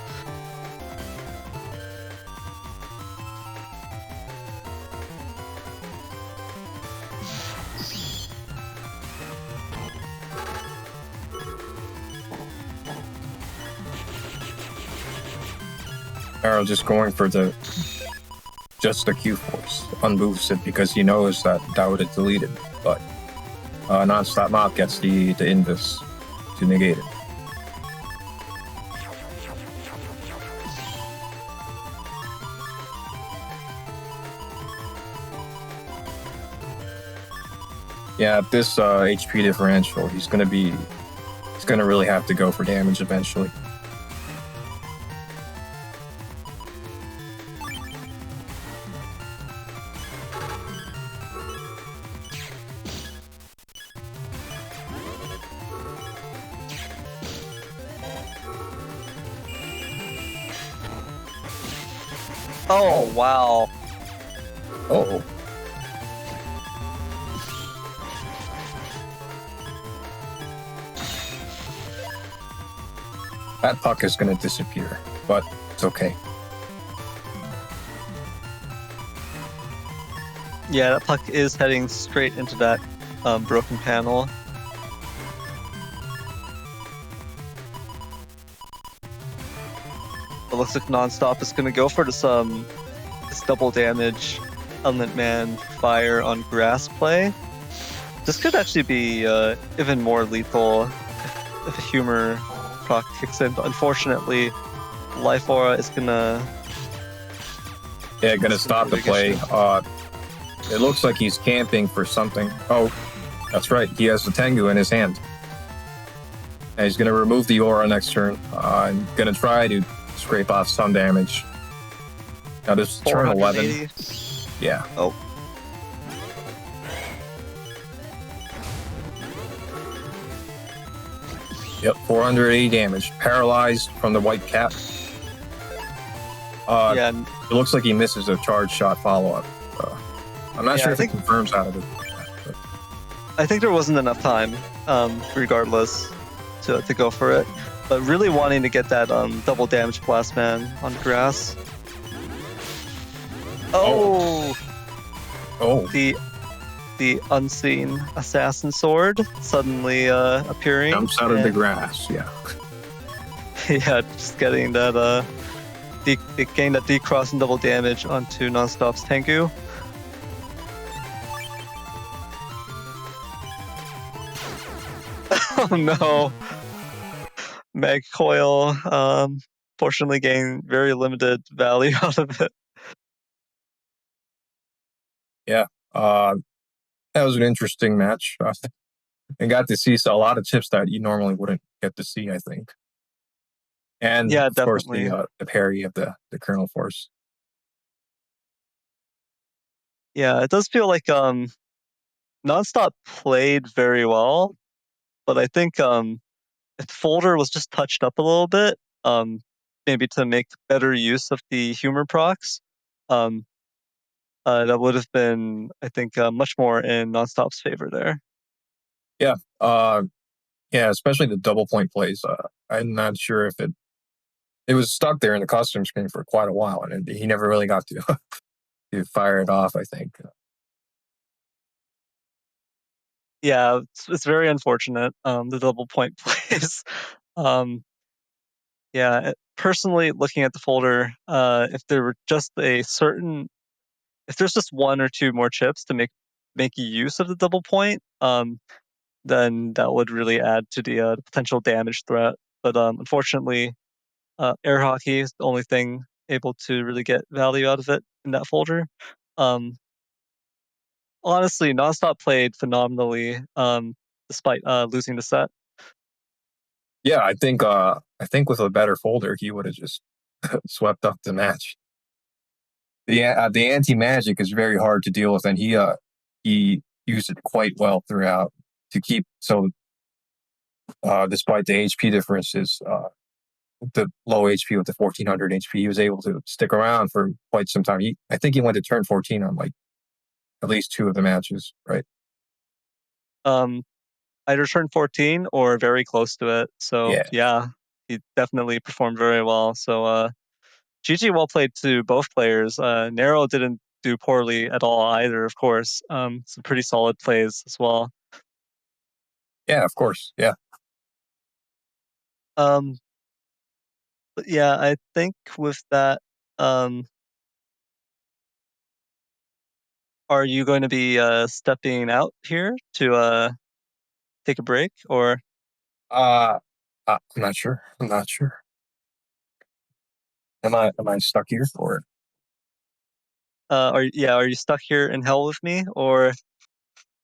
Nero just going for just the Q-Force, unboosts it because he knows that would have deleted, but Nonstopmop gets the Invis to negate it. Yeah, this HP differential, he's gonna really have to go for damage eventually.
Oh, wow.
Oh. That puck is going to disappear, but it's okay.
Yeah, that puck is heading straight into that broken panel. It looks like Nonstop is going to go for this double damage Element Man fire on grass play. This could actually be even more lethal if a humor proc kicks in, but unfortunately, Life Aura is gonna
stop the play. It looks like he's camping for something. Oh, that's right. He has the Tengu in his hand. And he's gonna remove the aura next turn. I'm gonna try to scrape off some damage. Now this is turn 11. Yeah.
Oh.
Yep, 480 damage. Paralyzed from the white cap.
Yeah.
It looks like he misses a charge shot follow-up. I'm not sure if it confirms out of it. But
I think there wasn't enough time, regardless, to go for it. But really wanting to get that double damage Blast Man on grass. Oh! The unseen assassin sword suddenly appearing.
Jumps out of the grass, yeah.
Yeah, just getting that gain that decross and double damage onto Nonstop's Tengu. Oh no. Mag Coil, fortunately gained very limited value out of it.
Yeah, that was an interesting match. And got to see a lot of chips that you normally wouldn't get to see, I think. And
Yeah,
of course
definitely.
the parry of the Colonel Force.
Yeah, it does feel like Nonstop played very well, but I think if Folder was just touched up a little bit, maybe to make better use of the humor procs, that would have been, I think, much more in Nonstop's favor there.
Yeah, yeah, especially the double point plays. I'm not sure if it was stuck there in the costume screen for quite a while, and he never really got to to fire it off, I think.
Yeah, it's very unfortunate, the double point plays. Yeah, personally, looking at the folder, if there were just if there's just one or two more chips to make use of the double point, then that would really add to the potential damage threat. But unfortunately, air hockey is the only thing able to really get value out of it in that folder. Honestly, Nonstop played phenomenally, despite losing the set.
Yeah, I think with a better folder, he would have just swept up the match. The anti magic is very hard to deal with, and he used it quite well throughout to keep despite the HP differences, the low HP with the 1400 HP, he was able to stick around for quite some time. I think he went to turn 14 on like at least two of the matches, right?
Either turn 14 or very close to it. So yeah, he definitely performed very well. So GG, well played to both players. Nero didn't do poorly at all either, of course. Some pretty solid plays as well.
Yeah, of course. Yeah.
But yeah, I think with that, are you going to be stepping out here to take a break, or?
I'm not sure. I'm not sure. Am I stuck here, or?
Are you stuck here in hell with me, or?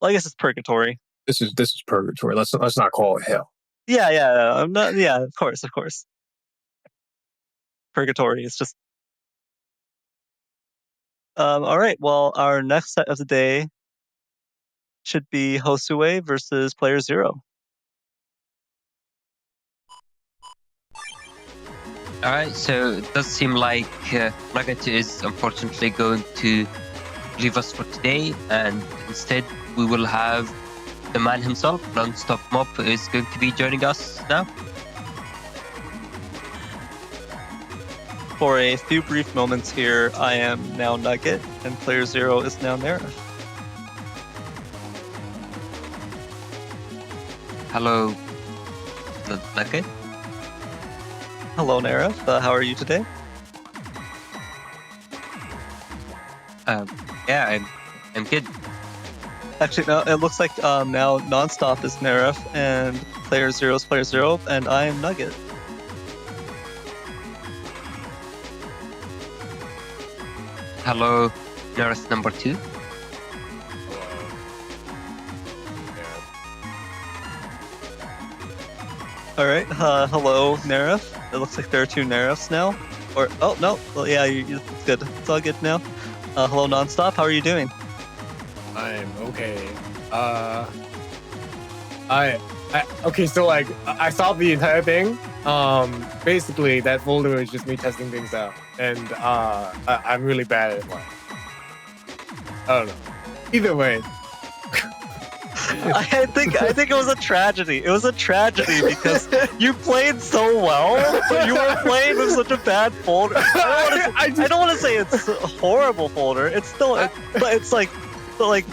Well, I guess it's purgatory.
This is purgatory. Let's not call it hell.
Yeah. I'm not. Yeah, of course. Purgatory. It's just. All right. Well, our next set of the day should be Josue versus playerzero.
All right, so it does seem like Nugget is unfortunately going to leave us for today, and instead we will have the man himself, Nonstopmop, is going to be joining us now.
For a few brief moments here, I am now Nugget, and playerzero is now Nero.
Hello, Nugget.
Hello, Nero. How are you today?
Yeah, I'm good.
Actually, no, it looks like now Nonstop is Neref and playerzero is playerzero, and I am Nugget.
Hello, Nerf number 2.
All right. Hello, Neref. It looks like there are two Nerefs now. Or oh no, well yeah, it's good. It's all good now. Hello, Nonstop. How are you doing?
I'm okay. Okay, so like I saw the entire thing. Basically that folder is just me testing things out, and I'm really bad at like I don't know. Either way.
I think it was a tragedy. It was a tragedy because you played so well, but you were playing with such a bad folder. I don't want to say it's a horrible folder. It's still, but it's like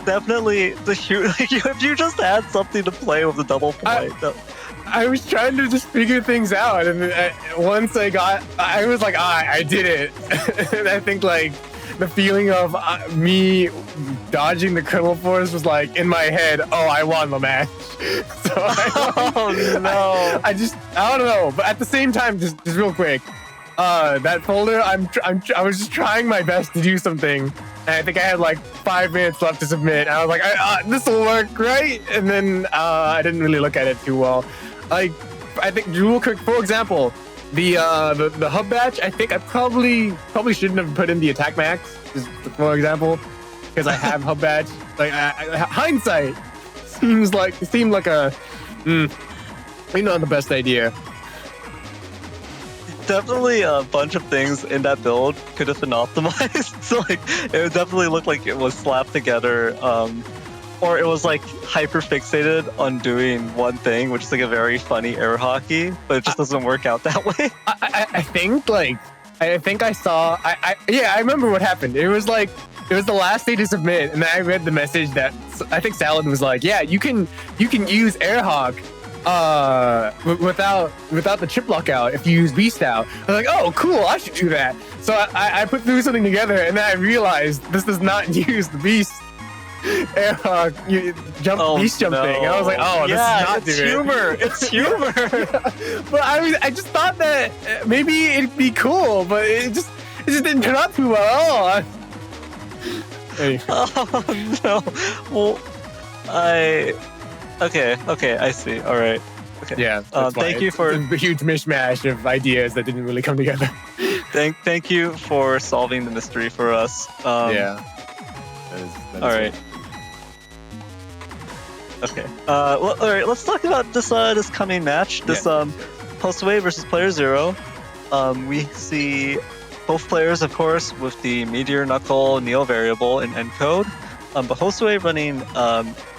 definitely if you just had something to play with the double point.
I was trying to just figure things out, and once I was like, I did it. And I think like the feeling of me dodging the kernel force was like in my head. Oh, I won the match. So
Oh no!
I don't know, but at the same time, just real quick, that folder, I was just trying my best to do something, and I think I had like 5 minutes left to submit. I was like, this will work, right? And then I didn't really look at it too well. Like, I think real quick, for example, the hub batch, I think I probably shouldn't have put in the attack max, just for example, because I have hub batch. Like, hindsight seemed like a not the best idea.
Definitely a bunch of things in that build could have been optimized. So like, it would definitely look like it was slapped together, or it was like hyper fixated on doing one thing, which is like a very funny air hockey, but it just doesn't work out that way.
I think I saw. I remember what happened. It was the last day to submit, and then I read the message that I think Salad was like, "Yeah, you can use Airhawk without the chip lockout if you use Beast out." I was like, "Oh, cool! I should do that." So I put through something together, and then I realized this does not use the Beast Airhawk Beast jump thing. And I was like, "Oh,
yeah,
this is not
humor. It's humor."
But I just thought that maybe it'd be cool, but it just didn't turn out too well at all. Anyway.
Oh no. Well, Okay, I see. All right. Okay.
Yeah.
Thank you for
a huge mishmash of ideas that didn't really come together.
Thank you for solving the mystery for us.
Yeah. That is
all right. Okay. Well, all right. Let's talk about this coming match. This Josue versus playerzero. We see both players, of course, with the Meteor Knuckle Neo variable in encode. But Josue running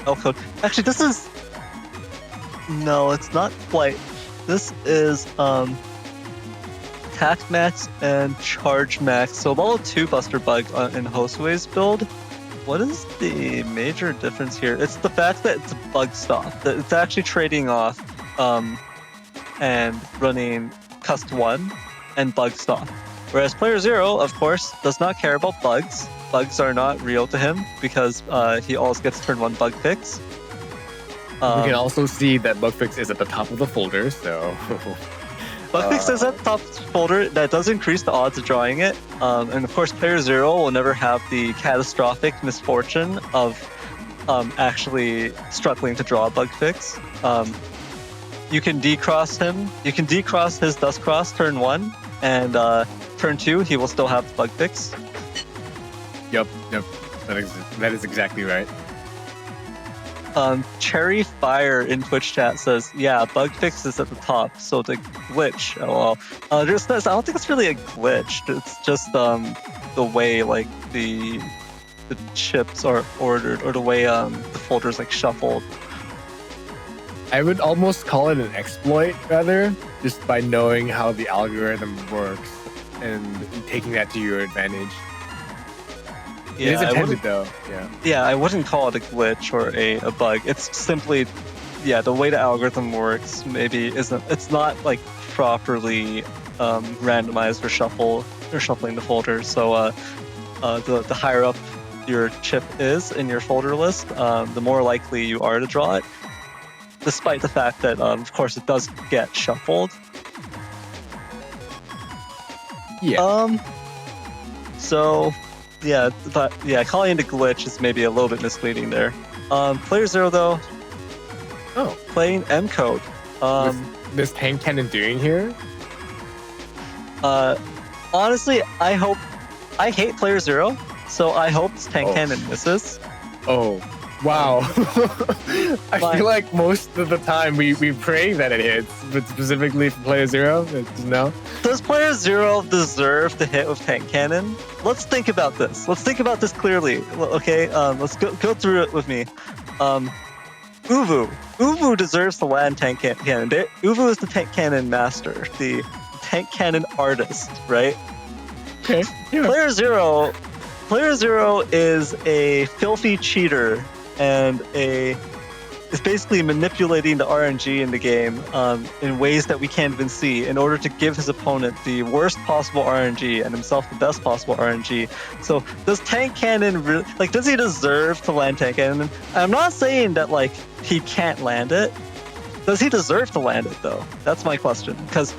L code. Actually, this is it's not quite. This is attack max and charge max. So level 2 Buster Bug in Josue's build. What is the major difference here? It's the fact that it's a bug stop. That it's actually trading off and running Cust 1 and bug stop. Whereas playerzero, of course, does not care about bugs. Bugs are not real to him because he always gets turn 1 bug fix.
We can also see that bug fix is at the top of the folder, so...
Bug fix is at the top of the folder. That does increase the odds of drawing it. And of course, playerzero will never have the catastrophic misfortune of actually struggling to draw a bug fix. You can decross him. You can decross his dust cross turn 1, and turn 2 he will still have the bug fix.
Yep. That is exactly right.
Cherry Fire in Twitch chat says, yeah, bug fix is at the top, so the glitch. Oh, well. I don't think it's really a glitch. It's just the way like the chips are ordered, or the way the folders like shuffled.
I would almost call it an exploit, rather, just by knowing how the algorithm works and taking that to your advantage.
Yeah,
it is intended, though.
Yeah, I wouldn't call it a glitch or a bug. It's simply, the way the algorithm works maybe isn't. It's not like properly randomized or shuffling the folders. So the higher up your chip is in your folder list, the more likely you are to draw it. Despite the fact that, of course, it does get shuffled.
Yeah.
Calling it a glitch is maybe a little bit misleading there. playerzero though, playing M code.
What's this tank cannon doing here?
Honestly, I hate playerzero, so I hope this tank cannon misses.
Oh, wow. I feel like most of the time we pray that it hits, but specifically for playerzero, no.
Does playerzero deserve to hit with tank cannon? Let's think about this. Let's think about this clearly. Okay, let's go through it with me. Uvu deserves to land tank cannon. Uvu is the tank cannon master, the tank cannon artist, right?
Okay. Yeah.
playerzero is a filthy cheater and a is basically manipulating the RNG in the game in ways that we can't even see in order to give his opponent the worst possible RNG and himself the best possible RNG. So does Tank Cannon really, like, does he deserve to land Tank Cannon? I'm not saying that like he can't land it. Does he deserve to land it though? That's my question. Because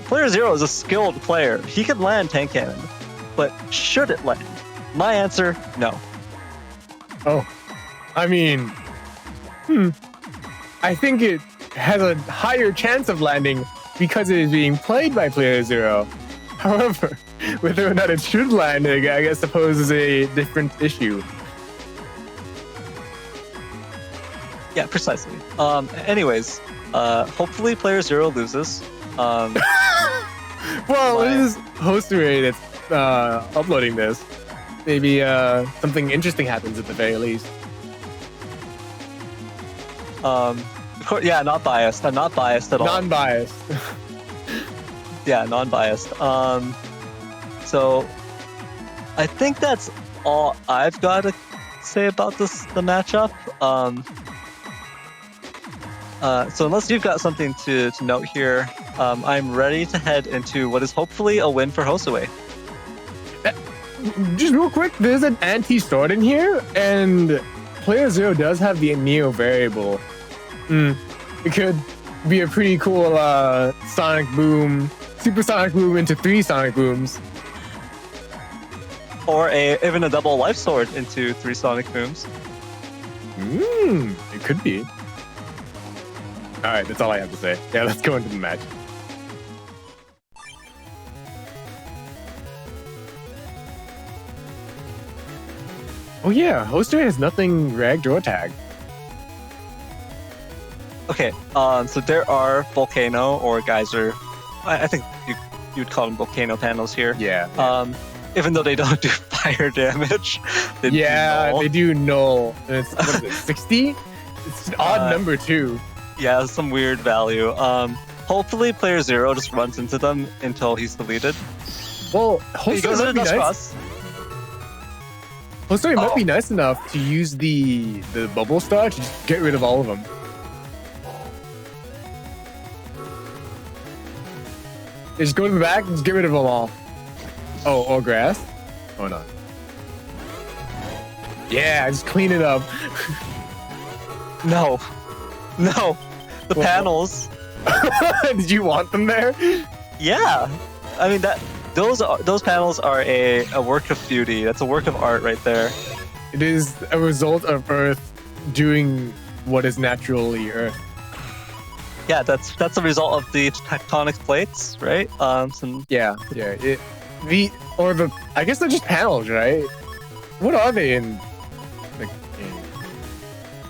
Player Zero is a skilled player. He can land Tank Cannon, but should it land? My answer, no.
Oh, I mean, I think it has a higher chance of landing because it is being played by Player Zero. However, whether or not it should land, I suppose is a different issue.
Yeah, precisely. Anyways, hopefully Player Zero loses.
Well, it is Josue that's uploading this. Maybe something interesting happens at the very least.
Yeah, not biased. I'm not biased at all.
Non-biased.
Yeah, non-biased. So I think that's all I've got to say about the matchup. So unless you've got something to note here, I'm ready to head into what is hopefully a win for Josue.
Just real quick, there's an anti-sword in here, and Player Zero does have the Nero variable. It could be a pretty cool sonic boom, supersonic boom into 3 sonic booms.
Or even a double life sword into 3 sonic booms.
It could be. Alright, that's all I have to say. Yeah, let's go into the match. Oh yeah, Josue has nothing ragged or tagged.
Okay, so there are volcano or geyser. I think you'd call them volcano panels here.
Yeah.
Even though they don't do fire damage. They
do null. And it's, what is it, 60? It's an odd number too.
Yeah, some weird value. Hopefully Player Zero just runs into them until he's deleted.
Well,
He goes into Dust Cross.
Josue might be nice enough to use the bubble star to just get rid of all of them. Just go to the back and just get rid of them all. Oh, or grass? Oh, no. Yeah, just clean it up.
No. The panels.
Did you want them there?
Yeah. I mean, those panels are a work of beauty. That's a work of art right there.
It is a result of Earth doing what is naturally Earth.
Yeah, that's a result of the tectonic plates, right?
I guess they're just panels, right? What are they in the game?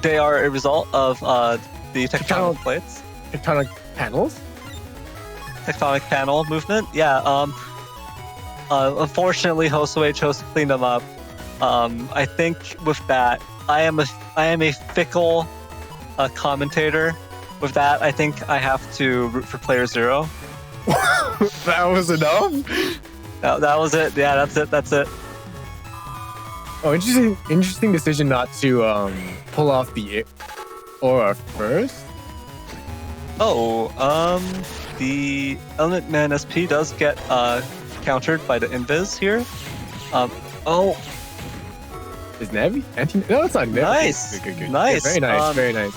They are a result of the tectonic plates.
Tectonic panels?
Tectonic panel movement. Yeah. Unfortunately, Josue chose to clean them up. I think with that, I am a fickle commentator. With that, I think I have to root for Player Zero.
That was enough?
That was it. Yeah, that's it.
Oh, interesting decision not to pull off the aura first.
Oh, the Element Man SP does get countered by the Invis here.
Is Navi? No, it's not Navi.
Nice.
Good.
Nice.
Yeah, very nice. Very nice.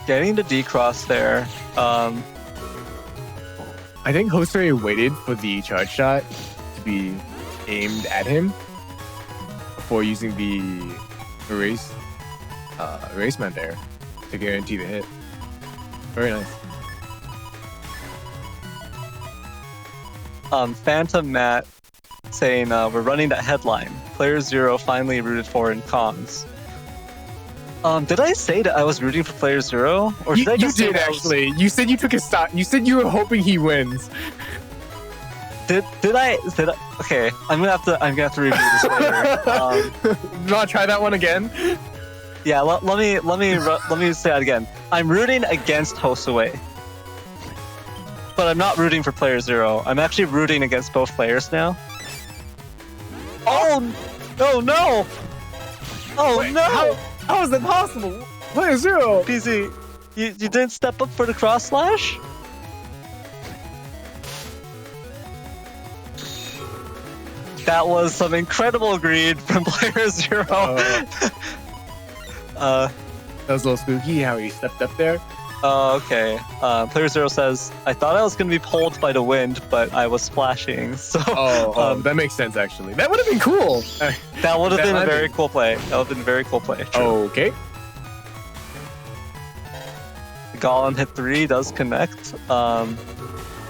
Getting the D-Cross there.
I think Josue waited for the charge shot to be aimed at him before using the erase man there to guarantee the hit. Very nice.
Phantom Matt saying we're running that headline. Player Zero finally rooted for in cons. Did I say that I was rooting for Player Zero? Or did I just
you did actually. You said you took a stop. You said you were hoping he wins.
Did I? Okay, I'm gonna have to review this later.
Do I try that one again?
Yeah, let me say that again. I'm rooting against Josue, but I'm not rooting for Player Zero. I'm actually rooting against both players now. Oh no! Oh
Wait,
no!
How is that possible? playerzero.
PZ, you didn't step up for the cross slash? That was some incredible greed from playerzero.
That was a little spooky how he stepped up there.
Okay. playerzero says, I thought I was going to be pulled by the wind, but I was splashing. So
That makes sense, actually. That would have been cool.
that would have been a
landed.
very cool play. That would have been a very cool play. True.
Okay.
Golem hit 3 does connect.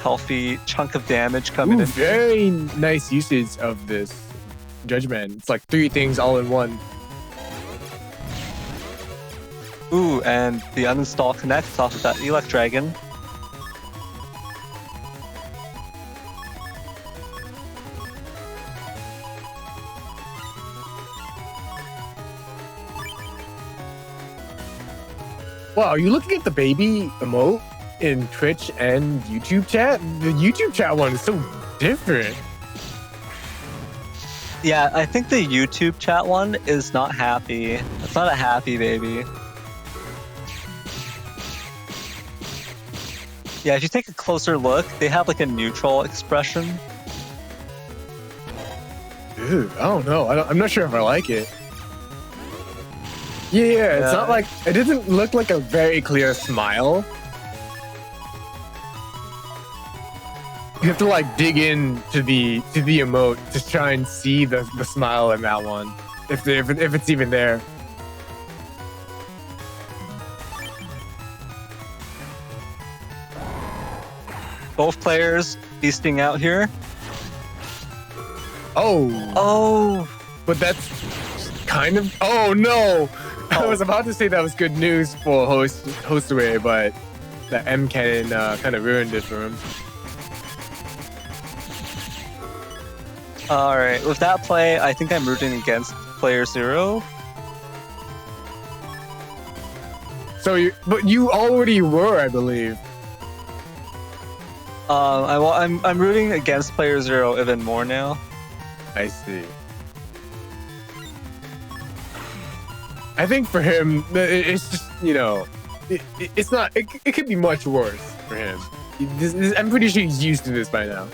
Healthy chunk of damage coming
Ooh,
in.
very nice usage of this judgment. It's like 3 things all in one.
Ooh, and the uninstall connects off of that Elect Dragon.
Wow, are you looking at the baby emote in Twitch and YouTube chat? The YouTube chat one is so different.
Yeah, I think the YouTube chat one is not happy. It's not a happy baby. Yeah, if you take a closer look, they have like a neutral expression.
Dude, I don't know. I'm not sure if I like it. Yeah, it's not like, it doesn't look like a very clear smile. You have to like dig in to the emote to try and see the smile in that one, if it's even there.
Both players feasting out here.
Oh, but that's kind of. Oh no! I was about to say that was good news for Josue, but the M cannon kind of ruined it for him.
All right, with that play, I think I'm rooting against playerzero.
So you already were, I believe.
I'm rooting against playerzero even more now.
I see. I think for him, it's just, you know, it's not. It could be much worse for him. I'm pretty sure he's used to this by now.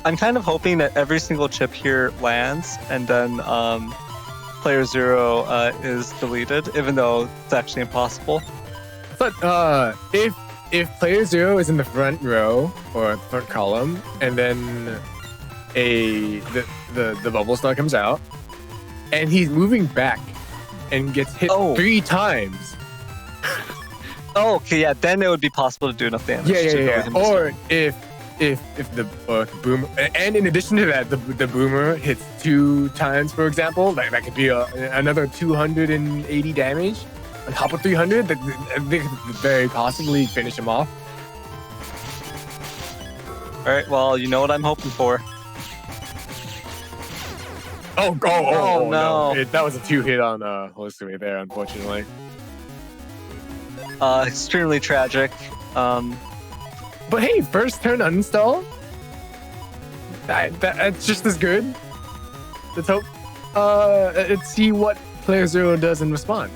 I'm kind of hoping that every single chip here lands, and then playerzero is deleted, even though it's actually impossible.
But if playerzero is in the front row or front column, and then the bubble star comes out, and he's moving back and gets hit 3 times.
Oh, okay, yeah, then it would be possible to do enough damage.
Yeah. Or if the boomer, and in addition to that, the boomer hits 2 times, for example, that could be another 280 damage on top of 300. That they could very possibly finish him off.
All right, well, you know what I'm hoping for.
Oh
no.
That was a 2-hit on Josue there, unfortunately.
Extremely tragic.
But hey, first turn uninstall. That's just as good. Let's hope. Let's see what playerzero does in response.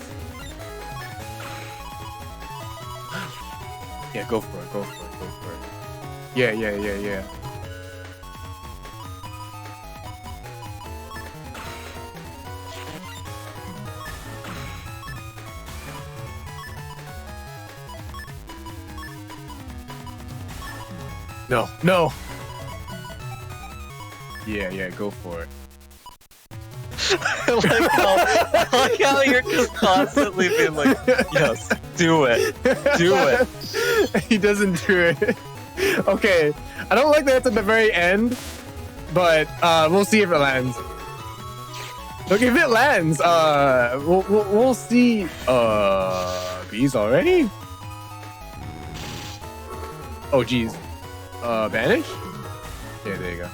Yeah, go for it. Yeah. No. Yeah, go for it.
I like how you're just constantly being like, yes, do it.
He doesn't do it. Okay, I don't like that it's at the very end, but we'll see if it lands. Look, if it lands, we'll see. Bees already? Oh, geez. Banish? Yeah, there you go.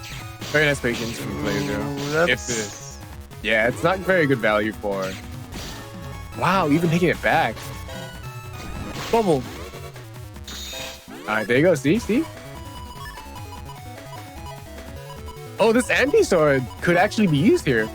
Very nice patience from playerzero. Yeah, it's not very good value for. Wow, even taking it back. Bubble. Alright, there you go. See? Oh, this anti-sword could actually be used here.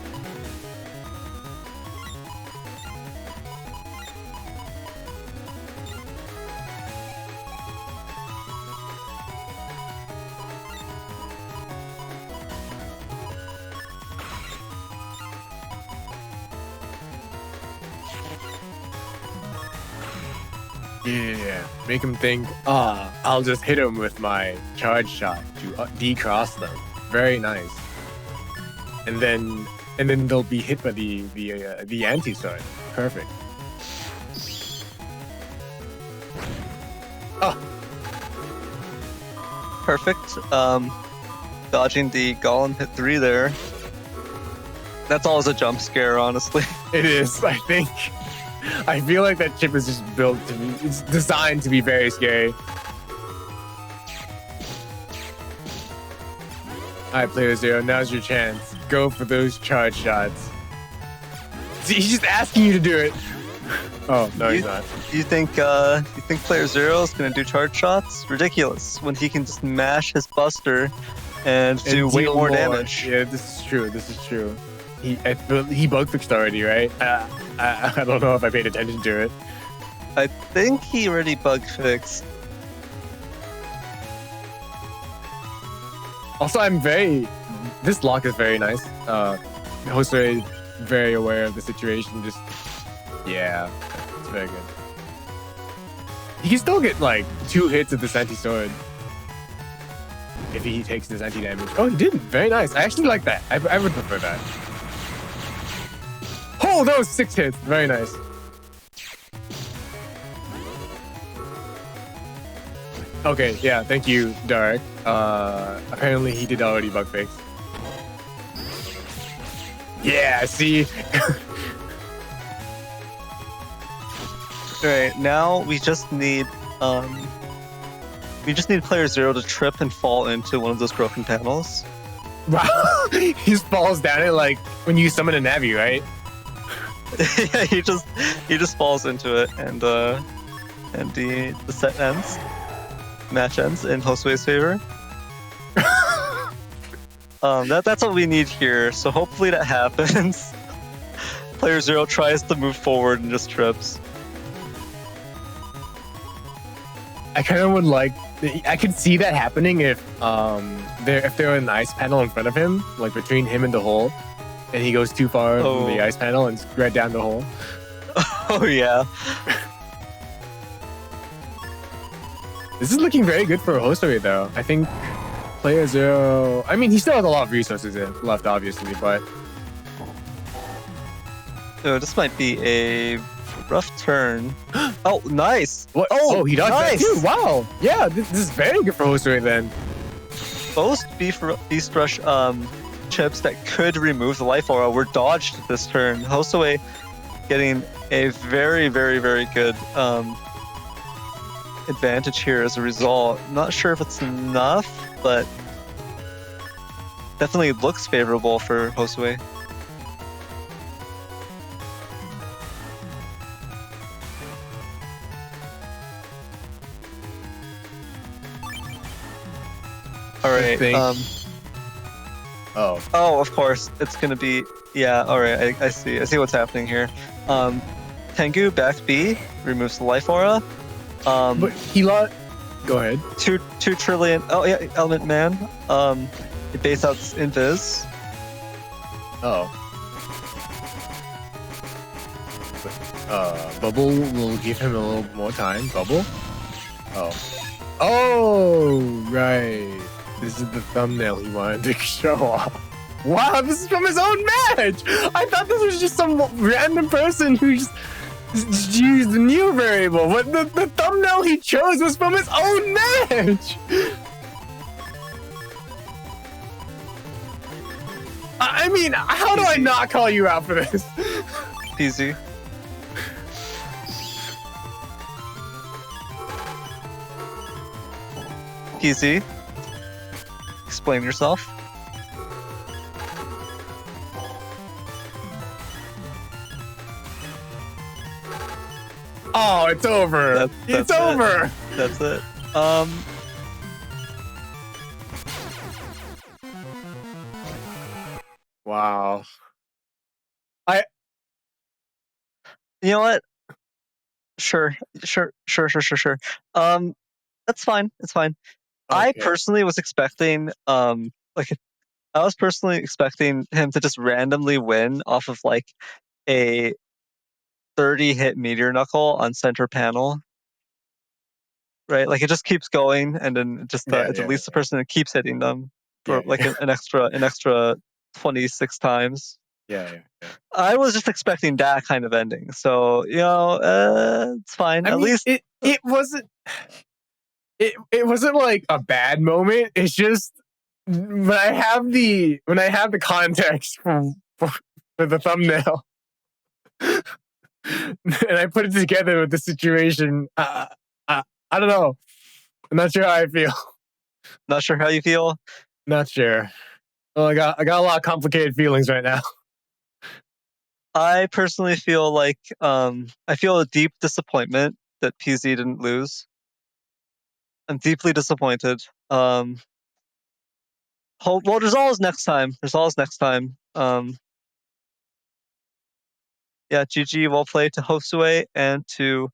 Yeah, make him think, I'll just hit him with my charge shot to decross them. Very nice. And then they'll be hit by the anti-sword. Perfect. Oh,
Perfect. Dodging the Golem hit 3 there. That's always a jump scare, honestly.
it is, I think. I feel like that chip is just built to be, it's designed to be very scary. Alright, Player Zero, now's your chance. Go for those charge shots. See, he's just asking you to do it. Oh, no, he's not.
You think Player Zero is gonna do charge shots? Ridiculous. When he can just mash his Buster and do way
deal
more damage.
Yeah, this is true. This is true. He bug fixed already, right? I don't know if I paid attention to it.
I think he already bug fixed.
Also, this lock is very nice. Josue is very aware of the situation. Yeah, it's very good. He can still get like 2 hits of this anti-sword if he takes this anti-damage. Oh, he didn't. Very nice. I actually like that. I would prefer that. Oh, that was 6 hits. Very nice. Okay, yeah, thank you, Dark. Apparently he did already bug fix. Yeah, see?
Alright, now we just need Player Zero to trip and fall into one of those broken panels.
Wow, he just falls down it like when you summon a Navi, right?
Yeah, he just falls into it, and the set ends, match ends in Josue's favor. That's what we need here. So hopefully that happens. Player Zero tries to move forward and just trips.
I kind of would like. I could see that happening if there were an ice panel in front of him, like between him and the hole, and he goes too far from the ice panel and right down the hole.
Oh yeah.
This is looking very good for Josue though. I think Player Zero. I mean, he still has a lot of resources left, obviously, but
So this might be a rough turn. Oh, nice.
what?
Oh,
he dodged
nice.
that too. Wow. Yeah, this is very good for Josue then.
Both Beast Rush chips that could remove the life aura were dodged this turn. Josue getting a very, very, very good advantage here as a result. Not sure if it's enough, but definitely looks favorable for Josue. All right.
think-
Oh, of course. It's gonna be. Yeah. All right. I see. I see what's happening here. Tengu back B removes the life aura.
But he lost. Go ahead.
2 trillion. Oh yeah, Element Man. It base out Invis.
Oh. Bubble will give him a little more time. Bubble? Oh. Oh, right. This is the thumbnail he wanted to show off. Wow, this is from his own match! I thought this was just some random person who just used the new variable, but the thumbnail he chose was from his own match! I mean, how do I not call you out for this?
Easy. Easy. Explain yourself.
Oh, it's over.
That's
it's over.
That's it.
Wow.
You know what? Sure. That's fine. It's fine. I
Okay.
personally was expecting, like, I was personally expecting him to just randomly win off of like a 30-hit meteor knuckle on center panel. Right, like it just keeps going, and then it just it deletes the person and keeps hitting them for like an extra 26 times.
Yeah.
I was just expecting that kind of ending, so it's fine. At least
it wasn't. It wasn't like a bad moment. It's just when I have the context for the thumbnail, and I put it together with the situation. I don't know. I'm not sure how I feel.
not sure how you feel.
Not sure. Well, I got a lot of complicated feelings right now.
I personally feel like I feel a deep disappointment that PZ didn't lose. I'm deeply disappointed. Well, there's always next time. Yeah, GG, well played to Josue and to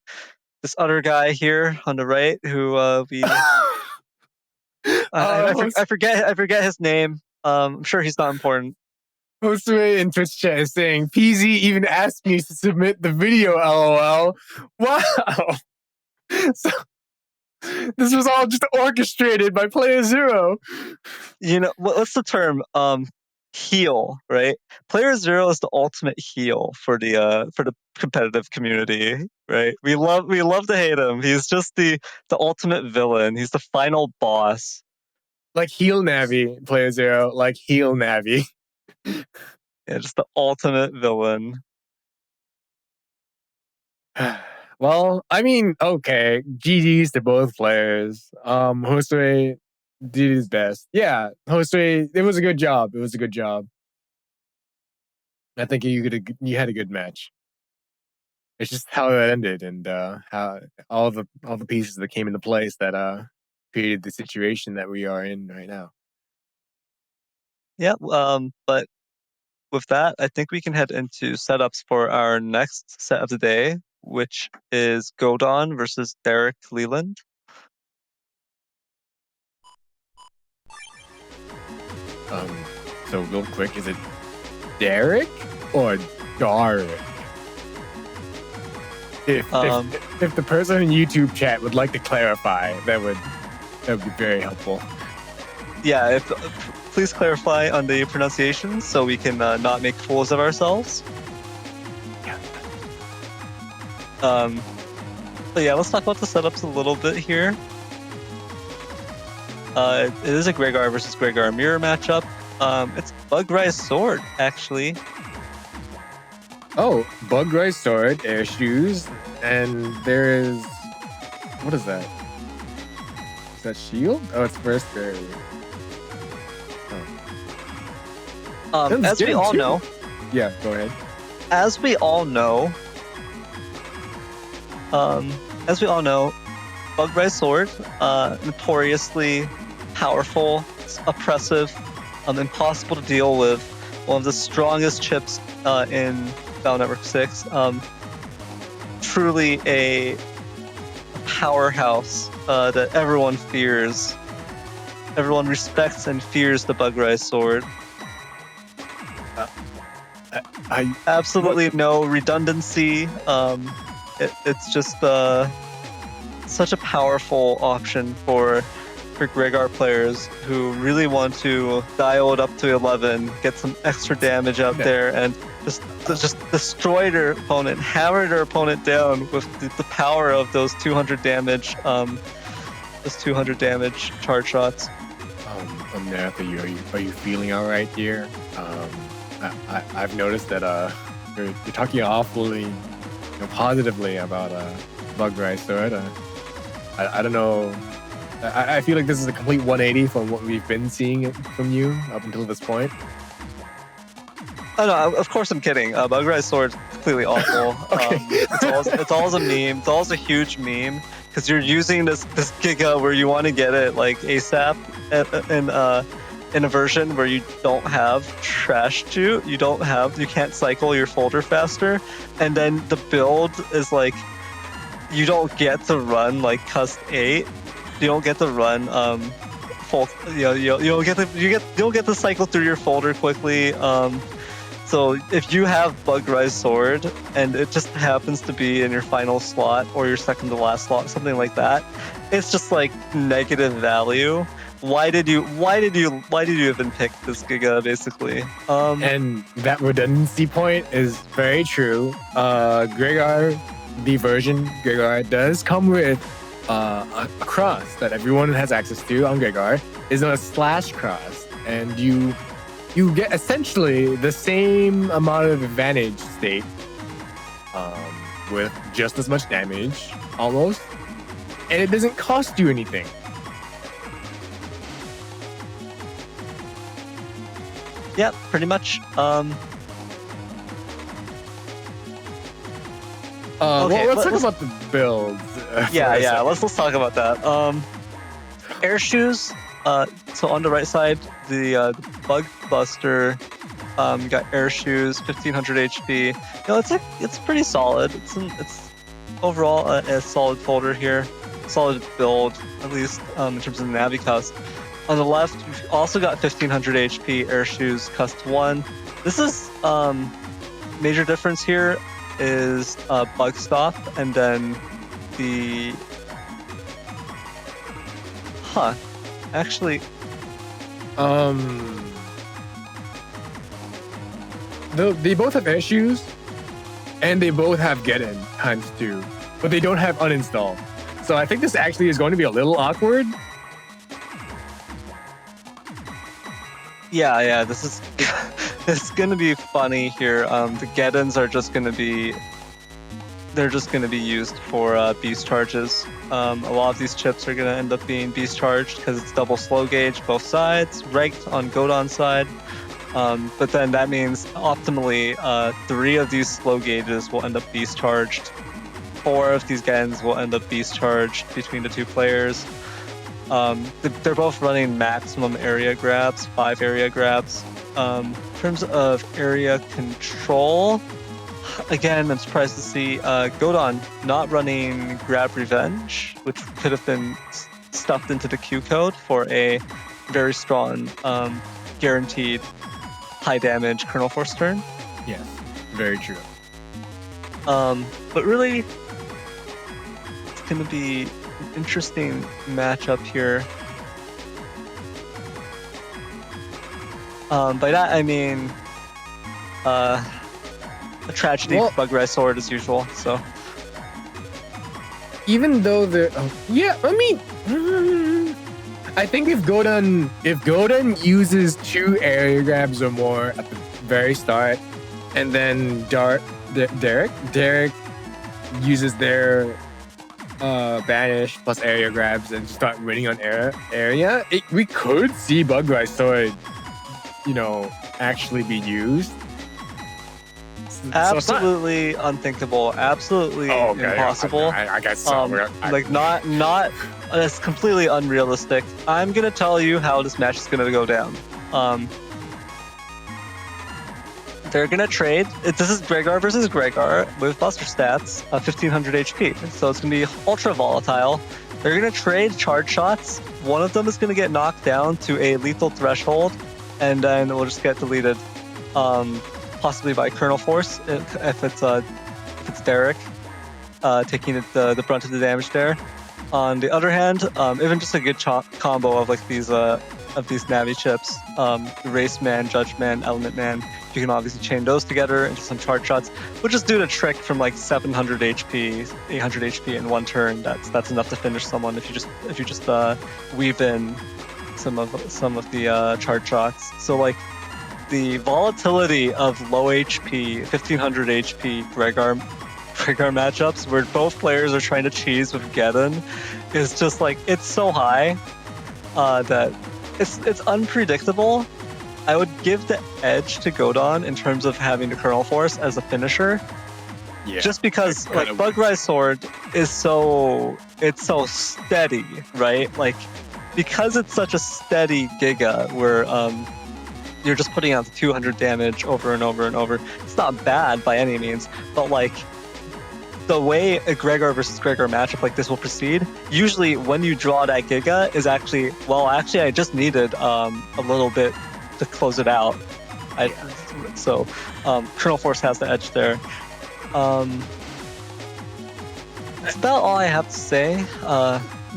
this other guy here on the right who I forget his name. I'm sure he's not important.
Josue in Twitch chat is saying PZ even asked me to submit the video. LOL. Wow. So this was all just orchestrated by playerzero.
You know what's the term? Heel, right? playerzero is the ultimate heel for the competitive community, right? We love to hate him. He's just the ultimate villain. He's the final boss.
Like heel Navi, playerzero. Like heel Navi.
Yeah, just the ultimate villain.
Well, I mean, okay. GG's to both players. Josue did his best. Yeah, Josue, it was a good job. I think you had a good match. It's just how it ended and how all the pieces that came into place that created the situation that we are in right now.
Yeah, but with that, I think we can head into setups for our next set of the day, which is Godon versus Derek Leland.
So real quick, is it Derek or Darek? If the person in YouTube chat would like to clarify, that would be very helpful.
Yeah, please clarify on the pronunciation so we can not make fools of ourselves. But yeah, let's talk about the setups a little bit here. It is a Gregar versus Gregar mirror matchup. It's Bugrise Sword, actually.
Oh, Bugrise Sword, air shoes, and there is... What is that? Is that shield? Oh, it's first barrier.
As we all know...
Yeah, go ahead.
As we all know, Bugrise Sword, notoriously powerful, oppressive, impossible to deal with, one of the strongest chips in Battle Network 6. Truly a powerhouse that everyone fears. Everyone respects and fears the Bugrise Sword. Absolutely no redundancy. It's just such a powerful option for Gregar players who really want to dial it up to 11, get some extra damage out there, and just destroy their opponent, hammer their opponent down with the power of those 200 damage, charge shots.
Are you feeling all right here? I've noticed that you're talking awfully positively about Bugrise Sword. I don't know. I feel like this is a complete 180 from what we've been seeing from you up until this point.
Oh no, of course I'm kidding. Bugrise Sword completely awful.
Okay.
It's always a meme. It's always a huge meme because you're using this Giga where you want to get it like ASAP, and in a version where you don't have trash chute, you can't cycle your folder faster, and then the build is like, you don't get to run like Cust 8, you don't get to run full, you don't get to cycle through your folder quickly. So if you have Bug Rise Sword and it just happens to be in your final slot or your second to last slot, something like that, it's just like negative value. Why did you even pick this Giga, basically?
And that redundancy point is very true. Gregar, the version Gregar does come with a cross that everyone has access to on Gregar. Is a slash cross, and you get essentially the same amount of advantage state with just as much damage, almost, and it doesn't cost you anything.
Yeah, pretty much. Okay,
Well, let's talk about the builds.
Yeah. Let's talk about that. Air shoes. So on the right side, the Bug Buster got air shoes, 1500 HP. It's pretty solid. It's overall a solid folder here, solid build, at least in terms of the Navi Cust. On the left, you've also got 1500 HP air shoes, Cust 1. This is major difference here is Bug Stop, and then the actually,
they both have air shoes, and they both have Godon ×2, but they don't have uninstall. So I think this actually is going to be a little awkward.
Yeah. This is it's gonna be funny here. The Godons are just gonna be used for beast charges. A lot of these chips are gonna end up being beast charged because it's double slow gauge both sides, ranked on Godon's side. But then that means optimally 3 of these slow gauges will end up beast charged. 4 of these Godons will end up beast charged between the 2 players. They're both running maximum area grabs, 5 area grabs. In terms of area control, again, I'm surprised to see Godon not running Grab Revenge, which could have been stuffed into the Q code for a very strong, guaranteed high damage Kernel Force turn.
Yes, very true.
But really, it's going to be an interesting matchup here. By that I mean a tragedy for Bug Rise Sword as usual. So
even though they're I think if Godon uses 2 area grabs or more at the very start, and then Derek uses their banish plus area grabs and start winning on area, we could see Bug Rise Sword, actually be used.
Absolutely unthinkable. Absolutely impossible.
I guess so.
Not it's completely unrealistic. I'm gonna tell you how this match is gonna go down. They're gonna trade. This is Gregar versus Gregar with Buster stats, 1500 HP. So it's gonna be ultra volatile. They're gonna trade charge shots. One of them is gonna get knocked down to a lethal threshold, and then it will just get deleted. Possibly by Kernel Force if it's Derek taking the brunt of the damage there. On the other hand, even just a good combo of like these Navi chips, Race Man, Judge Man, Element Man, you can obviously chain those together into some charge shots, which is do the trick from like 700 HP, 800 HP in one turn. That's enough to finish someone if you just weave in some of the charge shots. So like, the volatility of low HP, 1500 HP Gregar matchups where both players are trying to cheese with Godon is just like, it's so high that it's unpredictable. I would give the edge to Godon in terms of having the Kernel Force as a finisher. Yeah, just because like Bug Rise Sword is so steady, right? Like because it's such a steady Giga where you're just putting out the 200 damage over and over and over. It's not bad by any means, but like the way a Gregor versus Gregor matchup like this will proceed, usually when you draw that Giga is actually, I just needed a little bit to close it out. So Colonel Force has the edge there. That's about all I have to say.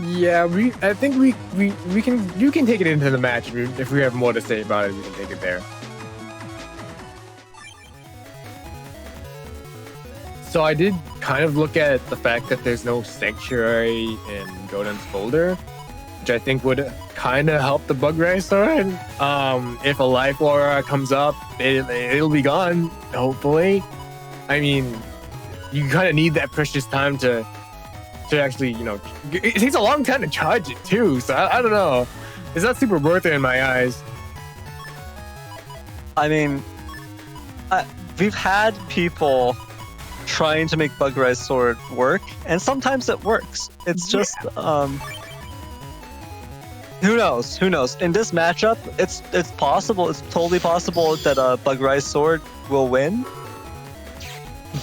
Yeah, I think we can. You can take it into the match if we have more to say about it. We can take it there. So I did kind of look at the fact that there's no sanctuary in Godon's folder, which I think would kind of help the bug ray sword. If a life aura comes up, it'll be gone. Hopefully, I mean, you kind of need that precious time to actually, you know, it takes a long time to charge it too. So I don't know. It's not super worth it in my eyes.
I mean, we've had people trying to make Bug Rise Sword work, and sometimes it works. It's just, who knows? Who knows? In this matchup, it's possible. It's totally possible that Bug Rise Sword will win.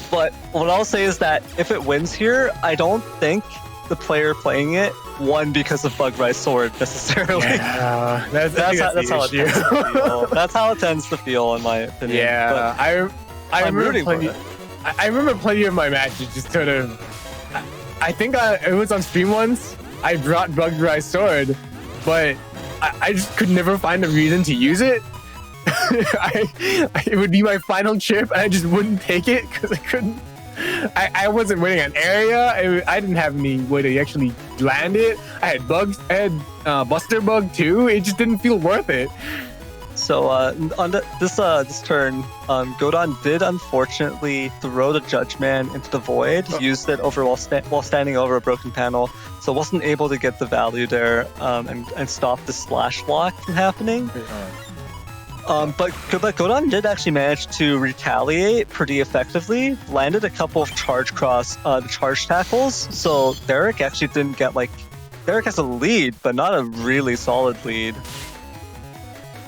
But what I'll say is that if it wins here, I don't think the player playing it won because of Bug Rise Sword necessarily.
Yeah, that's
how it tends to feel. That's how it tends to feel, in my opinion.
Yeah,
but I'm rooting for it.
I remember plenty of my matches just sort of. I think it was on stream once. I brought Bug Rise Sword, but I just could never find a reason to use it. It would be my final chip, and I just wouldn't take it because I couldn't. I wasn't winning an area. I didn't have any way to actually land it. I had bugs. I had Buster Bug too. It just didn't feel worth it.
So on this turn, Godon did unfortunately throw the Judgman into the void. Used it over while standing over a broken panel, so wasn't able to get the value there and stop the slash block from happening. But Godon did actually manage to retaliate pretty effectively. Landed a couple of charge the charge tackles. So Derek actually didn't get Derek has a lead, but not a really solid lead.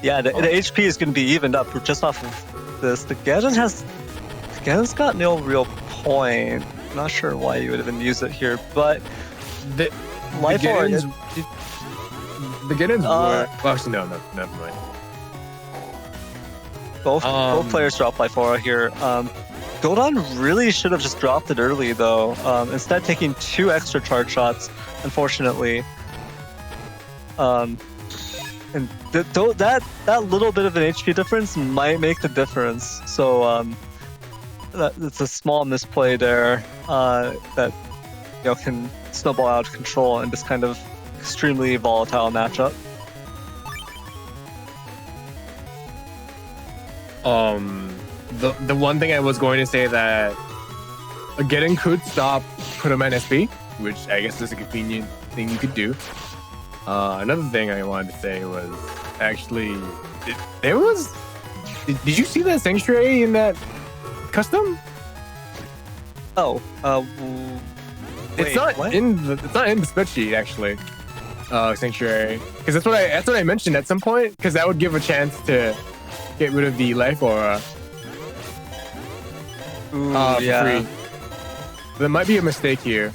Yeah, the HP is going to be evened up just off of this. The Gedon's got no real point. Not sure why you would even use it here, but
the
Gedon's
well, actually, no, never mind.
Both players drop Life Aura here. Godon really should have just dropped it early, though. Instead, taking 2 extra charge shots, unfortunately. And that little bit of an HP difference might make the difference. So it's a small misplay there that can snowball out of control in this kind of extremely volatile matchup.
The one thing I was going to say that Godon could stop Kurama SP, which I guess is a convenient thing you could do. Another thing I wanted to say was actually did you see that sanctuary in that custom? It's not in the spreadsheet actually. Sanctuary, because that's what I mentioned at some point, because that would give a chance to get rid of the life aura. For free. There might be a mistake here.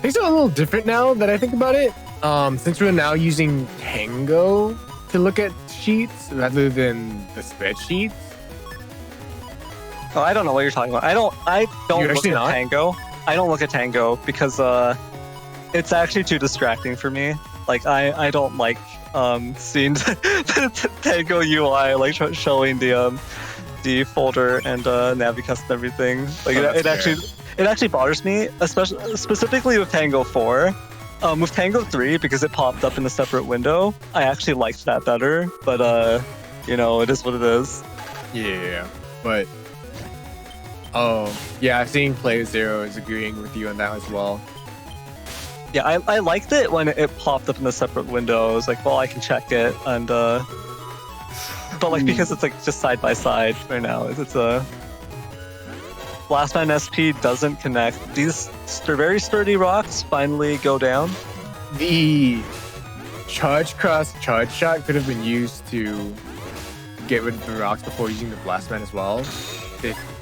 Things are a little different now that I think about it. Since we're now using Tango to look at sheets rather than the spreadsheets.
Oh, I don't know what you're talking about. I don't look at
not?
Tango. I don't look at Tango because it's actually too distracting for me. Like I don't like seeing the Tango UI like showing the folder and Navicast and everything. Like it actually bothers me, specifically with Tango 4. With Tango 3, because it popped up in a separate window, I actually liked that better. But it is what it is.
Yeah, but yeah, seeing playerzero is agreeing with you on that as well.
Yeah, I liked it when it popped up in a separate window. I was like, well, I can check it, and but like because it's like just side by side right now. It's a Blastman SP doesn't connect. These very sturdy rocks finally go down.
The charge cross charge shot could have been used to get rid of the rocks before using the Blastman as well.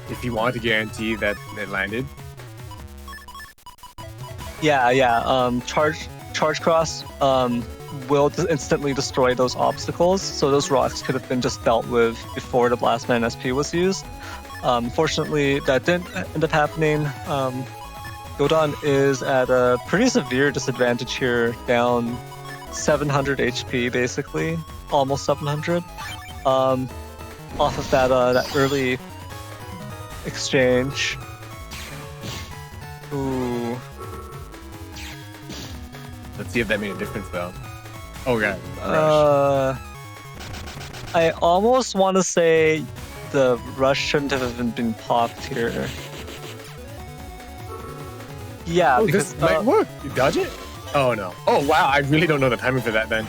If you want to guarantee that it landed.
Yeah. Charge cross will instantly destroy those obstacles. So those rocks could have been just dealt with before the Blastman SP was used. Fortunately, that didn't end up happening. Godon is at a pretty severe disadvantage here, down 700 HP basically, almost 700. Off of that early exchange. Ooh.
Let's see if that made a difference though. Oh god.
I almost want to say the rush shouldn't have even been popped here. Yeah, because
this might work. You dodge it? Oh no. Oh wow, I really don't know the timing for that then.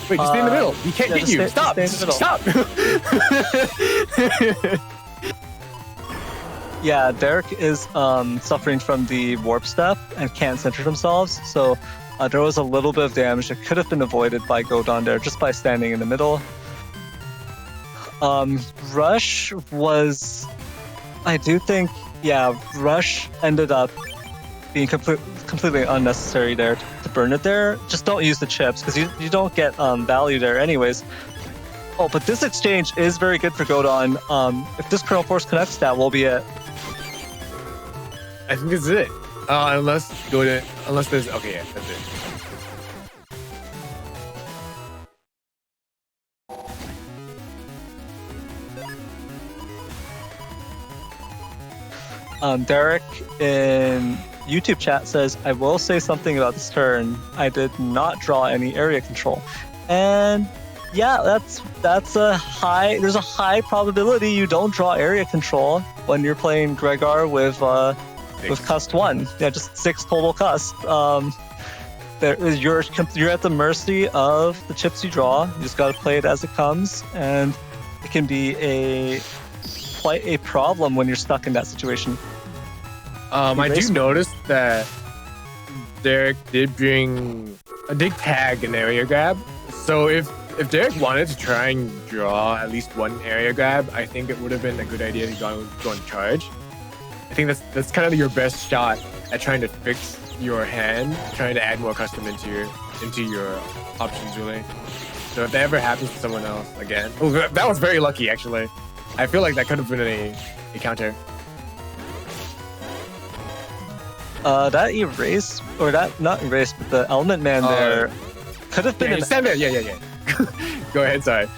Wait, just stay in the middle. He can't get you. Stop! Stop!
Yeah, Derek is suffering from the warp step and can't center themselves, so there was a little bit of damage that could have been avoided by Godon there just by standing in the middle. Rush was... I do think, yeah, Rush ended up being completely unnecessary there to burn it there. Just don't use the chips, because you don't get value there anyways. Oh, but this exchange is very good for Godon. If this Chrono Force connects, that will be it.
I think this is it. Unless there's... Okay, yeah, that's it.
Derek in YouTube chat says, I will say something about this turn. I did not draw any area control. And yeah, that's a high... There's a high probability you don't draw area control when you're playing Gregor with Cust 1. Yeah, just 6 total Cust. You're at the mercy of the chips you draw. You just gotta play it as it comes, and it can be quite a problem when you're stuck in that situation.
I do notice that Derek did tag an area grab. So if Derek wanted to try and draw at least one area grab, I think it would have been a good idea to go and charge. I think that's kind of your best shot at trying to fix your hand, trying to add more custom into your options, really. So if that ever happens to someone else again, oh, that was very lucky actually. I feel like that could have been a counter.
That erase, or that not erase, but the Element Man there could have been
stand there. Yeah. Go ahead, sorry.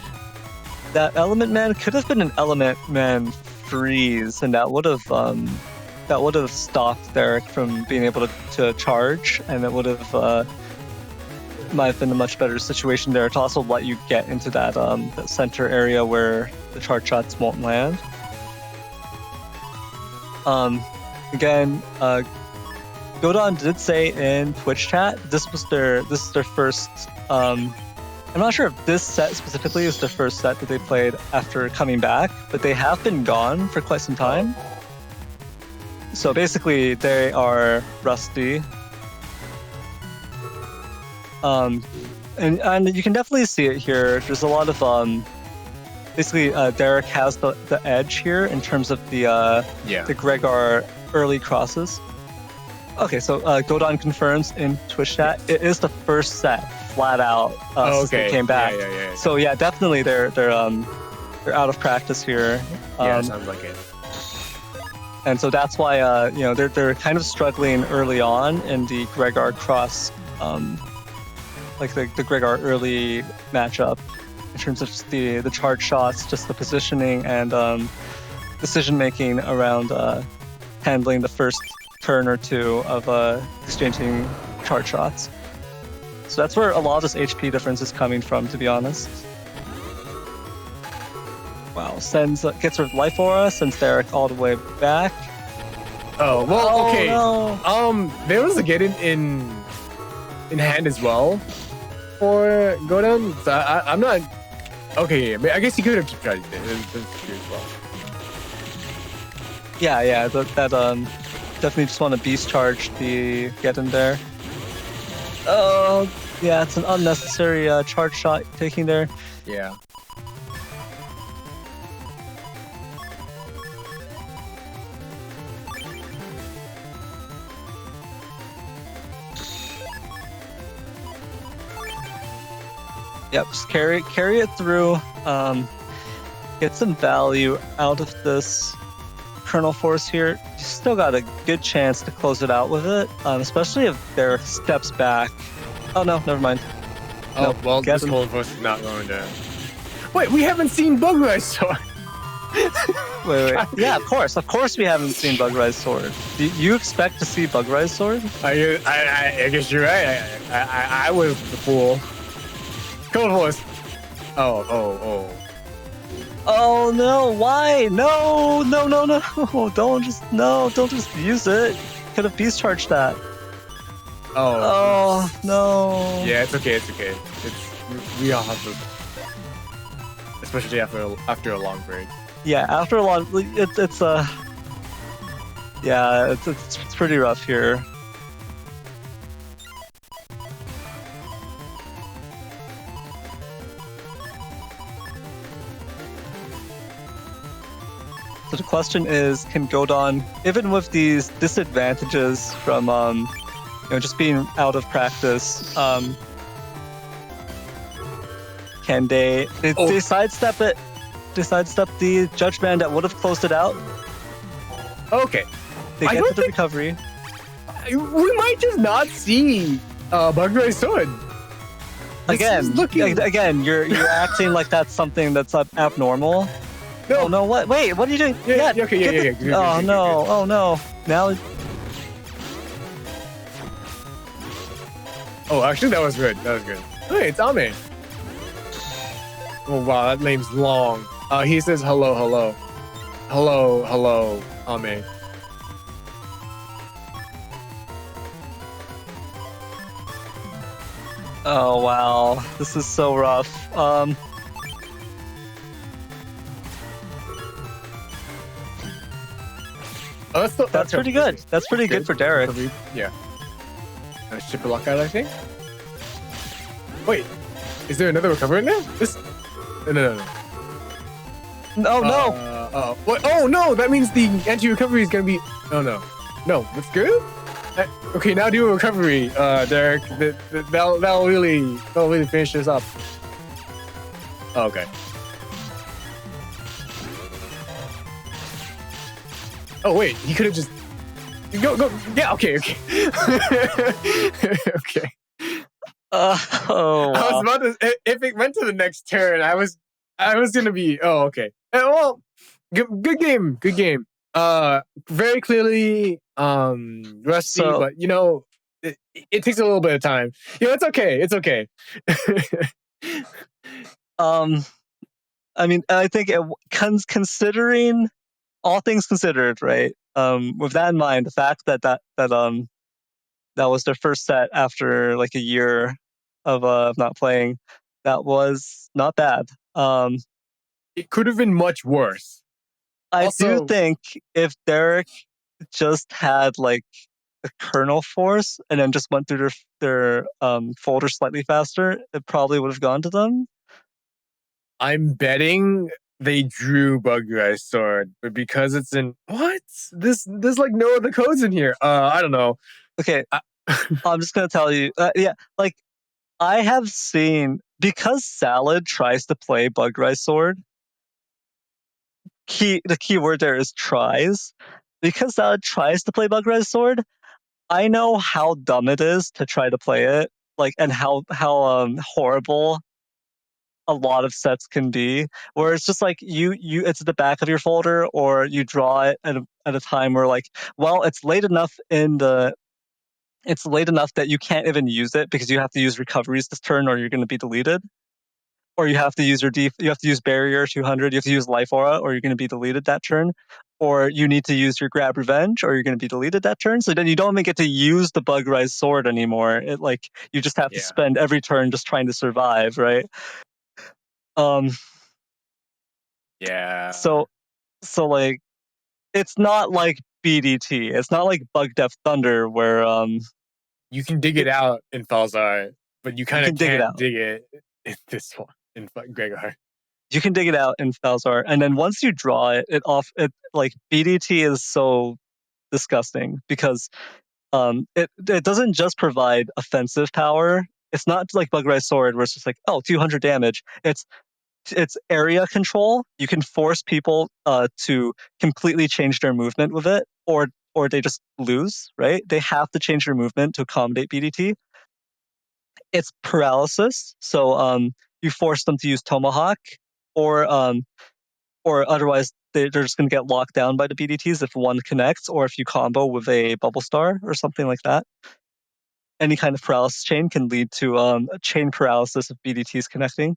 That Element Man could have been an Element Man freeze, and that would have stopped Derek from being able to charge, and it would have might have been a much better situation there to also let you get into that center area where the charge shots won't land. Again, Godon did say in Twitch chat this is their first. I'm not sure if this set specifically is the first set that they played after coming back, but they have been gone for quite some time. So basically, they are rusty. And you can definitely see it here. There's a lot of basically Derek has the edge here in terms of the Gregor early crosses. Okay, so Godon confirms in Twitch chat it is the first set flat out since they came back.
Yeah.
So yeah, definitely they're out of practice here.
Sounds like it.
And so that's why they're kind of struggling early on in the Gregor cross, like the Gregor early matchup in terms of just the charge shots, just the positioning and decision making around handling the first turn or two of exchanging charge shots. So that's where a lot of this HP difference is coming from, to be honest. Wow, gets rid of Life Aura, sends Derek all the way back.
Oh, well, okay.
No.
There was a get in hand as well. for Godon. So I'm not. Okay, yeah, I guess he could have tried it. That's true as well.
Yeah. That definitely just want to beast charge the get in there. Oh, yeah, it's an unnecessary charge shot taking there.
Yeah.
Yep, just carry it through. Get some value out of this Kernel Force here. You still got a good chance to close it out with it, especially if Derek steps back. Oh no, never mind.
Oh,
Nope,
well,
get
this
him.
Kernel Force is not going to. Wait, we haven't seen Bug Rise Sword.
Wait. Yeah, of course we haven't seen Bug Rise Sword. Do you expect to see Bug Rise Sword?
I guess you're right. I was the fool. Kernel Force. Oh.
Oh no! Why? No! Don't just use it. Could have beast charged that. Oh no!
Yeah, it's okay. We all have to, especially after a long break.
Yeah, after a long, it's pretty rough here. So the question is, can Godon, even with these disadvantages from just being out of practice, can they sidestep it? They sidestep the judgment that would have closed it out.
Okay,
They get to the recovery.
we might just not see Bug Rise Sword.
Again, you're acting like that's something that's abnormal.
No.
Oh no! What? Wait, what are you doing?
Yeah. Good.
Oh no! Now.
Oh, actually, that was good. Hey, it's Ame. Oh wow, that name's long. He says hello, Ame.
Oh wow, this is so rough. That's pretty good. That's pretty good for Derek.
Yeah. Shipper lockout, I think. Wait, is there another recovery in there? No.
No.
What? Oh no, that means the anti-recovery is gonna be. Oh no, that's good. Okay, now do a recovery, Derek. That'll really finish this up. Oh, okay. Oh wait, he could have just go. Yeah, okay. Okay.
Oh. Wow.
I was about to. If it went to the next turn, I was gonna be. Oh, okay. Well, good game. Very clearly, rusty,
So-
but it takes a little bit of time. It's okay.
I mean, I think considering all things considered, right? With that in mind, the fact that was their first set after like a year of not playing, that was not bad.
It could have been much worse.
I
Also-
do think if Derek just had like the kernel force and then just went through their folder slightly faster, it probably would have gone to them.
I'm betting they drew Bug Rise Sword, but because it's in what? There's like no other codes in here. I don't know.
Okay, I'm just gonna tell you. Like I have seen, because Salad tries to play Bug Rise Sword. The key word there is tries. Because Salad tries to play Bug Rise Sword, I know how dumb it is to try to play it, like, and how horrible a lot of sets can be, where it's just like you it's at the back of your folder, or you draw it at a time where, like, well, it's late enough that you can't even use it because you have to use recoveries this turn or you're going to be deleted, or you have to use you have to use barrier 200, you have to use life aura or you're going to be deleted that turn. or you need to use your grab revenge, or you're going to be deleted that turn. So then you don't even get to use the bug rise sword anymore. It like you just have to spend every turn just trying to survive, right?
Yeah.
So like it's not like BDT. It's not like Bug Depth Thunder where
you can dig it out in Falzar, but you kind of can't dig it in this one in Gregor.
You can dig it out in Falzar, and then once you draw it, it like BDT is so disgusting because it doesn't just provide offensive power. It's not like Bug Rise Sword where it's just like 200 damage. It's area control. You can force people to completely change their movement with it, or they just lose. Right? They have to change their movement to accommodate BDT. It's paralysis, so you force them to use Tomahawk, or otherwise they're just going to get locked down by the BDTs if one connects, or if you combo with a Bubble Star or something like that. Any kind of paralysis chain can lead to a chain paralysis if BDTs connecting.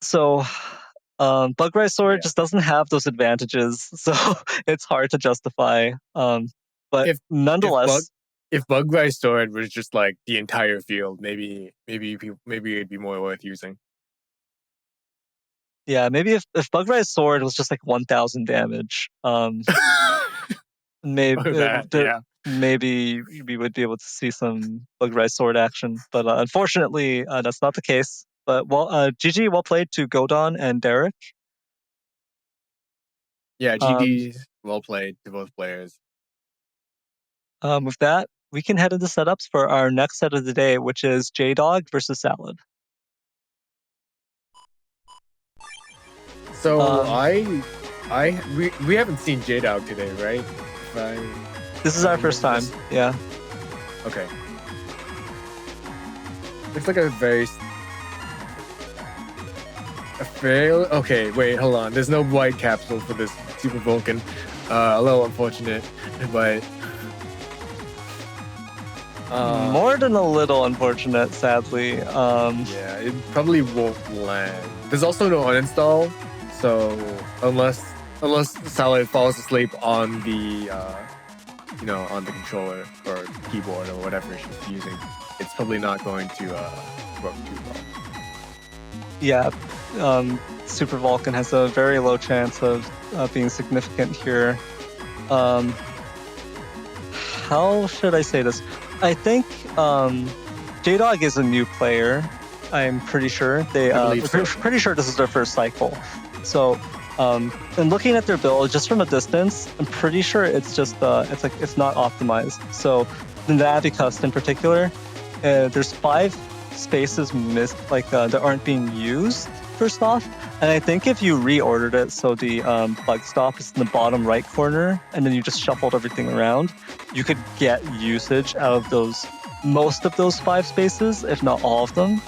So Bug Rise Sword just doesn't have those advantages, so it's hard to justify. But nonetheless,
if Bug Rise Sword was just like the entire field, maybe it'd be more worth using.
Yeah, maybe if Bug Rise Sword was just like 1,000 damage, maybe we would be able to see some Bug Rise Sword action. But unfortunately, that's not the case. But GG, well played to Godon and Derek.
Yeah, GG, well played to both players.
With that, we can head into setups for our next set of the day, which is Jdog versus Salad.
So we haven't seen Jdog today, right?
This is our first time. Yeah.
Okay. Looks like a okay, wait, hold on. There's no white capsule for this Super Vulcan. A little unfortunate, but
more than a little unfortunate, sadly.
Yeah, it probably won't land. There's also no uninstall, so unless Salad falls asleep on the on the controller or keyboard or whatever she's using, it's probably not going to work too well.
Yeah, Super Vulcan has a very low chance of being significant here. How should I say this? I think Jdog is a new player. I'm pretty sure pretty sure this is their first cycle. So, and looking at their build just from a distance, I'm pretty sure it's just it's not optimized. So, the Navicust in particular, there's 5 spaces missed, that aren't being used. First off, and I think if you reordered it so the bug stop is in the bottom right corner, and then you just shuffled everything around, you could get usage out of most of those 5 spaces, if not all of them.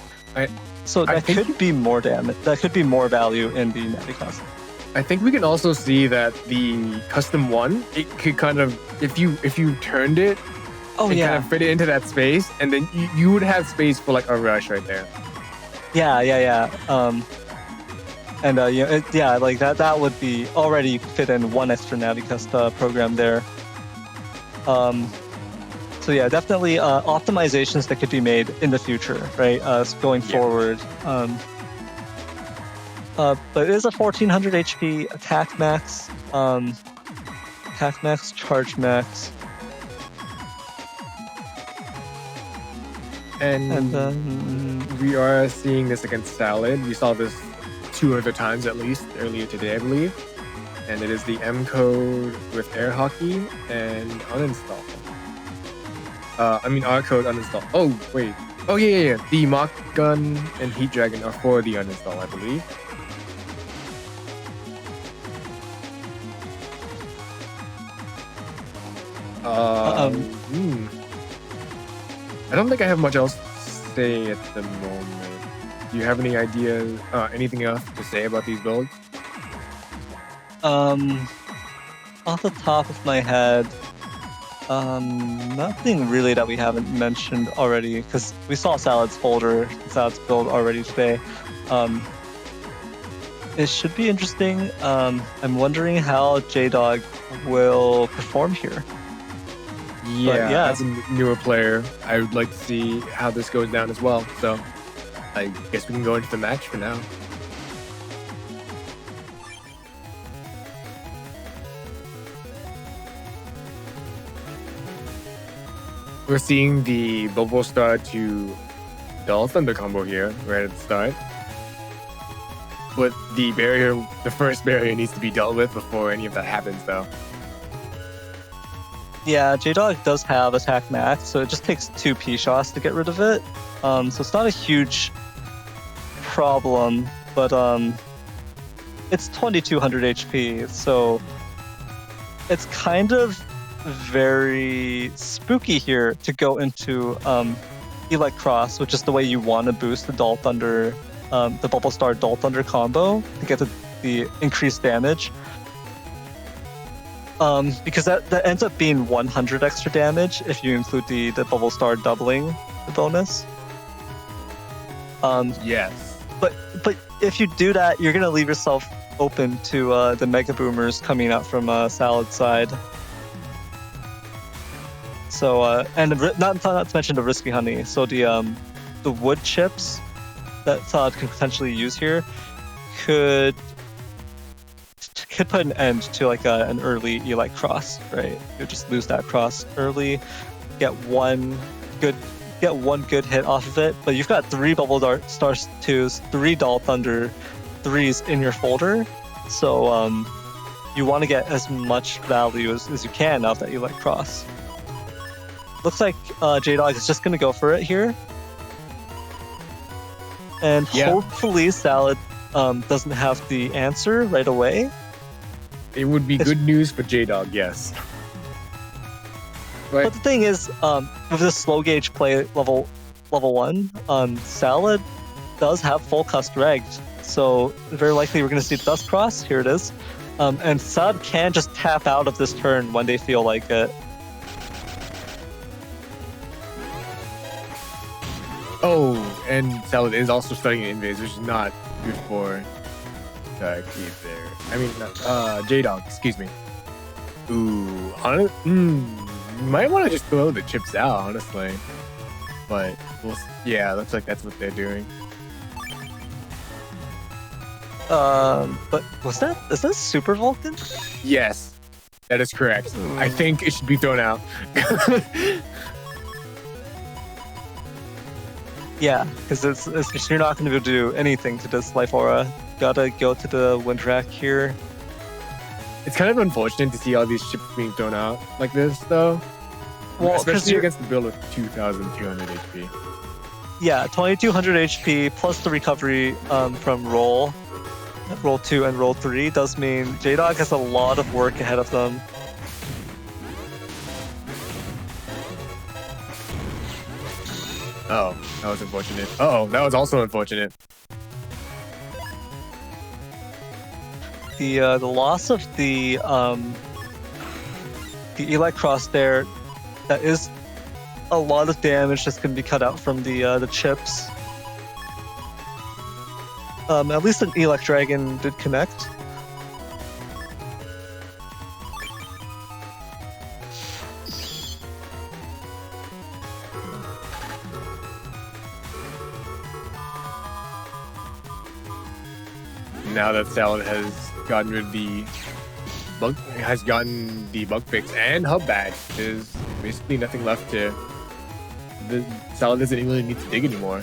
Could be more damage. That could be more value in the Navicust.
I think we can also see that the custom one, it could kind of, if you turned it, kind of fit it into that space, and then you would have space for like a rush right there.
Yeah. Like that would be already fit in one extra Navicust program there. So yeah, definitely optimizations that could be made in the future, right? Going forward. But it is a 1400 HP attack max, charge max.
And we are seeing this against Salad. We saw this 2 other times at least earlier today, I believe. And it is the M code with air hockey and uninstall. R code uninstall. Oh, wait. Oh, yeah. The Mach Gun and Heat Dragon are for the uninstall, I believe. I don't think I have much else to say at the moment. Do you have any ideas, anything else to say about these builds?
Off the top of my head, nothing really that we haven't mentioned already, because we saw Salad's build already today. It should be interesting. I'm wondering how Jdog will perform here.
Yeah, as a newer player, I would like to see how this goes down as well. So I guess we can go into the match for now. We're seeing the Bubble Star to Dull Thunder combo here right at the start. But the first barrier needs to be dealt with before any of that happens, though.
Yeah, Jdog does have attack max, so it just takes 2 P-shots to get rid of it. So it's not a huge problem, but it's 2200 HP, so it's kind of very spooky here to go into Elect Cross, which is the way you want to boost the Dull Thunder, the Bubble Star Dull Thunder combo to get the increased damage. Because that ends up being 100 extra damage if you include the Bubble Star doubling the bonus.
Yes.
But if you do that, you're gonna leave yourself open to the Mega Boomers coming out from Salad's side. So and not to mention the Risky Honey. So the wood chips that Salad can potentially use here could put an end to like an early Elect Cross, right? You just lose that cross early, get one good hit off of it, but you've got 3 Bubble Star 2s, 3 Dull Thunder 3s in your folder, so you want to get as much value as you can out of that Elect Cross. Looks like Jdog is just going to go for it here. And hopefully Salad doesn't have the answer right away.
It would be good news for Jdog, yes.
But the thing is, with this slow gauge play level 1, Salad does have full Cust Regged. So very likely we're going to see Dust Cross. Here it is. And Salad can just tap out of this turn when they feel like it.
Oh, and Salad is also studying an Invis, which is not good for keep there. I mean, Jdog, excuse me. Ooh, might want to just throw the chips out, honestly. But, looks like that's what they're doing.
But is that Super Vulcan?
Yes, that is correct. I think it should be thrown out.
Yeah, because you're not going to be able to do anything to this Life Aura. Gotta go to the Wind Rack here.
It's kind of unfortunate to see all these chips being thrown out like this, though. Well, especially against the build of 2,200 HP.
Yeah, 2,200 HP plus the recovery from Roll 2 and Roll 3 does mean Jdog has a lot of work ahead of them.
Oh, that was unfortunate. Oh, that was also unfortunate.
The loss of the Elect Cross there, that is a lot of damage that's going to be cut out from the chips. At least an Elect Dragon did connect.
Now that Salad has gotten rid of the bug fix and hub badge, there's basically nothing left to. The Salad doesn't really need to dig anymore.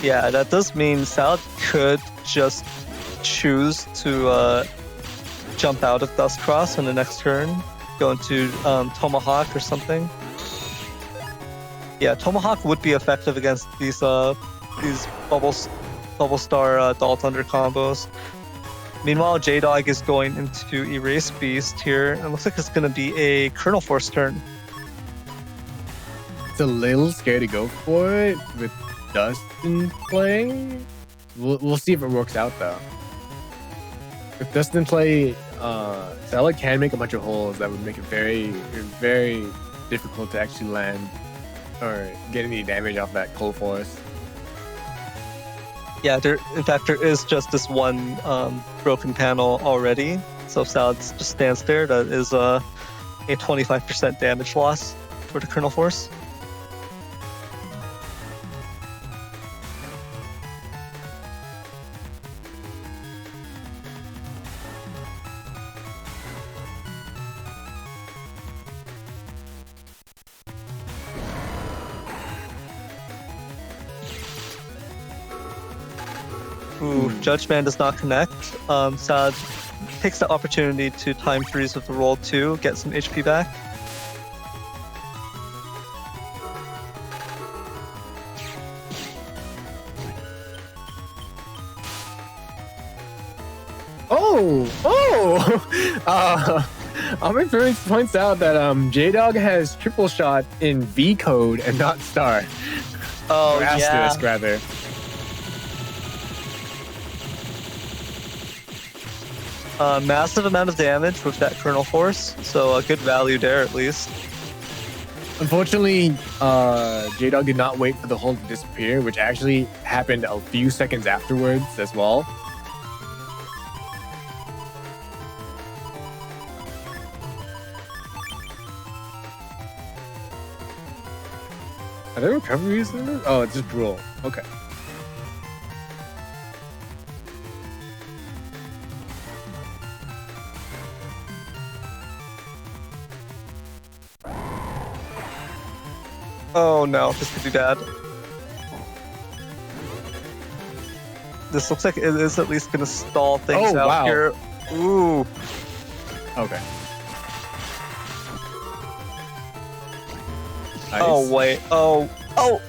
Yeah, that does mean Salad could just choose to jump out of Dust Cross on the next turn, go into Tomahawk or something. Yeah, Tomahawk would be effective against these Bubble Star Dull Thunder combos. Meanwhile, Jdog is going into Erase Beast here. It looks like it's going to be a Kernel Force turn.
It's a little scary to go for it with Dust in play. We'll see if it works out, though. With Dust in play, Salad can make a bunch of holes that would make it very, very difficult to actually land or get any damage off that Cold Force.
Yeah, in fact, there is just this one broken panel already. So if Salad just stands there, that is a 25% damage loss for the Kernel Force. Ooh, Judgment does not connect. Salad takes the opportunity to time freeze with the roll 2, get some HP back.
Ahmed points out that Jdog has triple shot in V code and not star.
Oh,
or asterisk, rather.
Massive amount of damage with that Kernel Force, so a good value there at least.
Unfortunately, Jdog did not wait for the hole to disappear, which actually happened a few seconds afterwards as well. Are there recoveries in this? Oh, it's just Brule. Okay.
Oh no, this could be bad. This looks like it is at least going to stall things out here. Ooh.
Okay. Nice.
Oh, wait. Oh. Oh!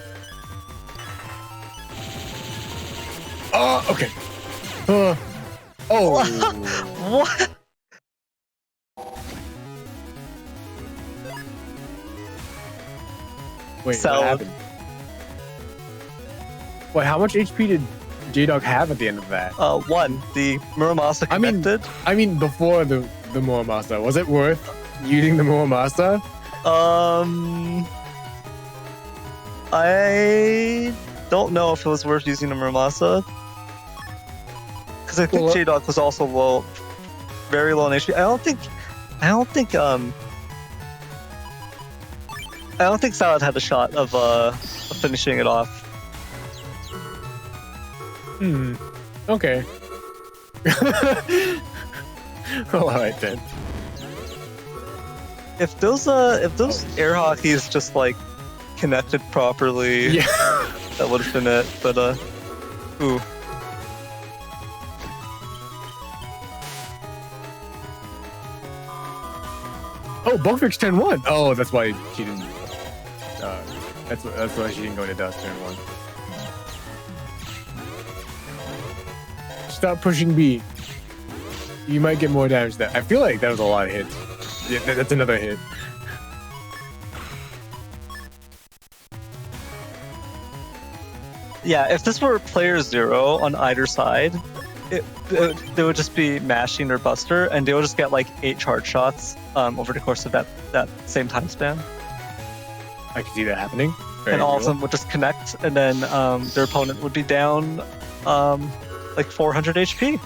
Oh, okay. Oh.
What?
Wait,
So-
what happened? Wait, how much HP did Jdog have at the end of that?
1. The Muramasa
I mean-
connected.
I mean, before the Muramasa, was it worth using the Muramasa?
I don't know if it was worth using the Muramasa. Because I think
Well,
Jdog was also low, very low in HP. I don't think Salad had a shot of finishing it off.
Okay. Alright then.
If those air hockeys just like connected properly,
Yeah.
that would have been it. But ooh.
Oh, Bugfix turn 1. Oh, that's why she didn't. That's why she didn't go into dust turn 1. Stop pushing B. You might get more damage there. I feel like that was a lot of hits. Yeah, that's another hit.
Yeah, if this were player 0 on either side, they would just be mashing their Buster, and they would just get like 8 charge shots over the course of that same time span.
I can see that happening. Very
And all of
real.
them would just connect, and then their opponent would be down like 400 HP.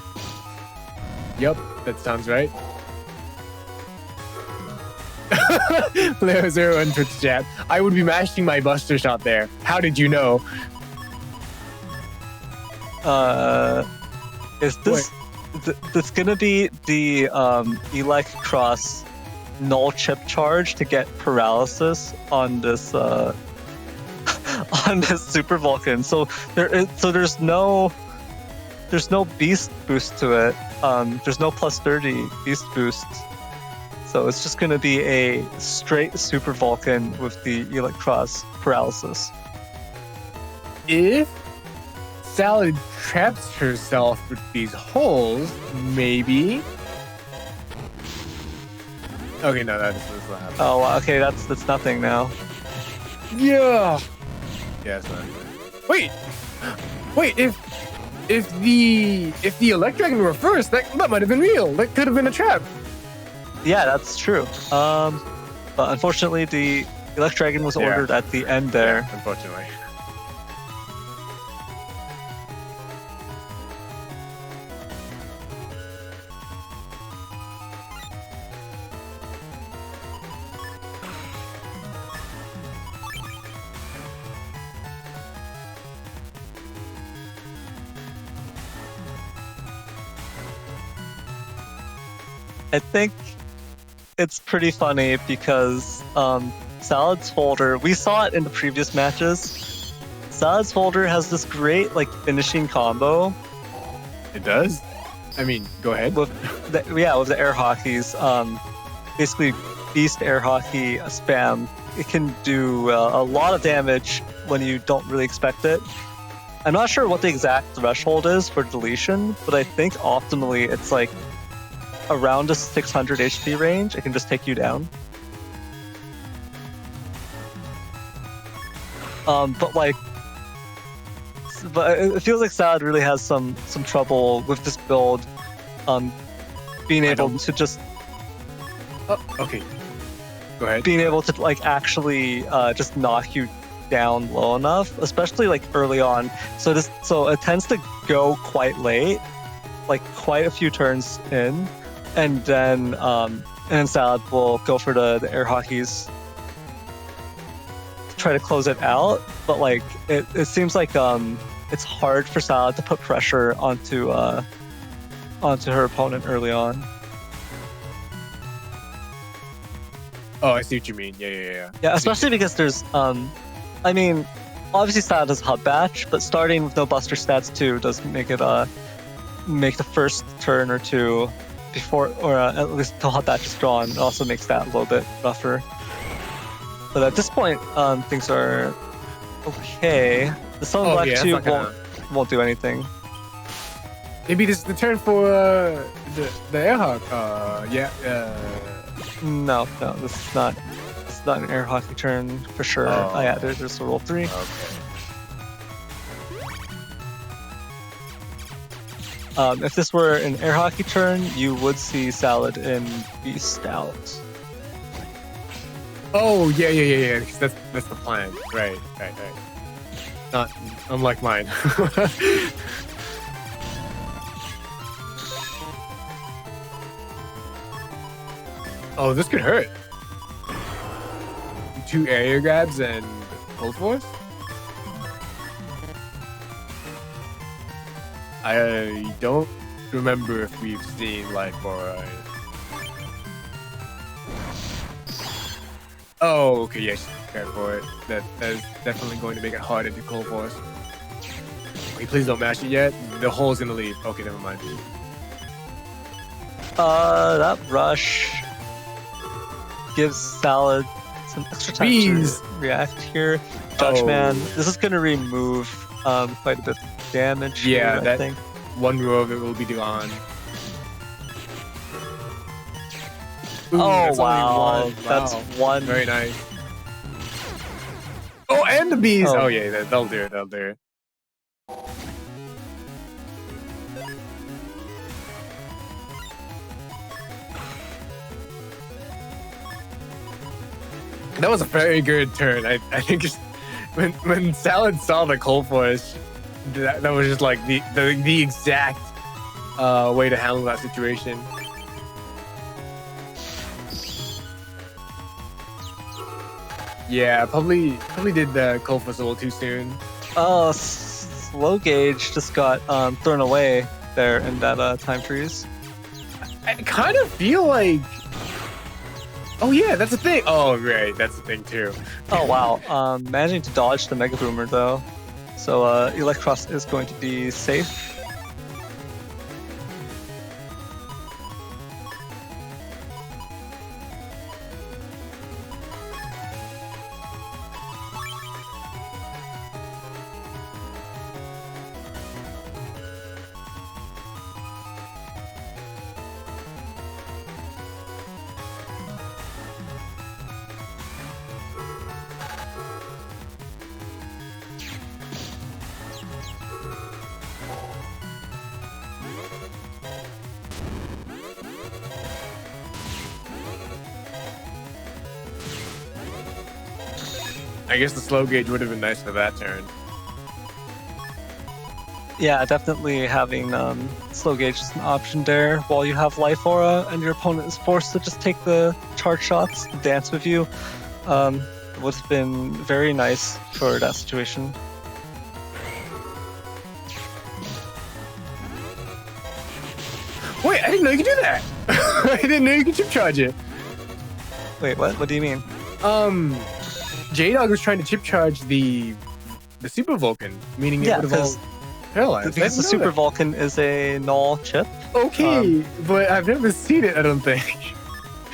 Yep, that sounds right. Playerzero in Twitch chat. I would be mashing my Buster shot there. How did you know?
Is this this gonna be the Elec Cross null chip charge to get paralysis on this on this Super Vulcan? So there's no beast boost to it. There's no plus 30 beast boost. So it's just gonna be a straight Super Vulcan with the Elec Cross paralysis.
If Salad traps herself with these holes, maybe. Okay, no, that's not happening.
Oh, okay, that's nothing now.
Yeah. Yeah, it's not. Wait. If the Electragon were first, that might have been real. That could have been a trap.
Yeah, that's true. But unfortunately, the Electragon was ordered at the end there.
Unfortunately.
I think it's pretty funny because Salad's Holder, we saw it in the previous matches. Salad's Holder has this great like finishing combo.
It does? I mean, go ahead.
With the air hockeys. Basically, beast air hockey spam. It can do a lot of damage when you don't really expect it. I'm not sure what the exact threshold is for deletion, but I think optimally it's like around a 600 HP range. It can just take you down. But it feels like Salad really has some trouble with this build, being able to just.
Oh, okay. Go ahead.
Being able to like actually just knock you down low enough, especially like early on. So it tends to go quite late, like quite a few turns in, and then Salad will go for the air hockeys to try to close it out. But like it seems like it's hard for Salad to put pressure onto her opponent early on.
Oh, I see what you mean. Yeah.
Yeah, especially because there's I mean, obviously Salad does hub batch, but starting with no buster stats too does make it make the first turn or two before, or at least till hub batch is drawn, it also makes that a little bit rougher. But at this point, things are okay. The Summon Black 2 won't do anything.
Maybe this is the turn for the Airhawk.
No, this is not. It's not an air hockey turn for sure. Oh yeah, there's a roll 3.
Okay.
If this were an air hockey turn, you would see Salad in Beast out.
Oh yeah. Because that's the plan. Right. Not unlike mine. Oh, this could hurt. 2 area grabs and Cold Force? I don't remember if we've seen Life Aura. Oh, okay, yes, prepare for it. That is definitely going to make it harder to Cold Force. Okay, please don't mash it yet. The hole's gonna leave. Okay, never mind.
That rush gives Salad some extra time to react here. Judgment. This is gonna remove quite a bit of damage.
Yeah,
I think.
One row of it will be gone. Ooh,
oh wow, that's one.
Very nice. Oh, and the bees. Oh yeah, they'll do it. That was a very good turn. I think just when Salad saw the Cold Force, that was just like the exact way to handle that situation. Yeah, probably did the Cold Force a little too soon.
Oh, slow gauge just got thrown away there in that time freeze.
I kind of feel like. Oh yeah, that's the thing. Oh right, that's the thing too.
Oh wow, managing to dodge the Mega Boomer though, so Electros is going to be safe.
I guess the slow gauge would have been nice for that turn.
Yeah, definitely having slow gauge is an option there while you have Life Aura and your opponent is forced to just take the charge shots to dance with you. Would have been very nice for that situation.
Wait, I didn't know you could do that. I didn't know you could chip charge it.
Wait, what? What do you mean?
Jdog was trying to chip charge the Super Vulcan, meaning it would have all paralyzed.
Because the Super Vulcan is a null chip.
Okay, but I've never seen it, I don't think.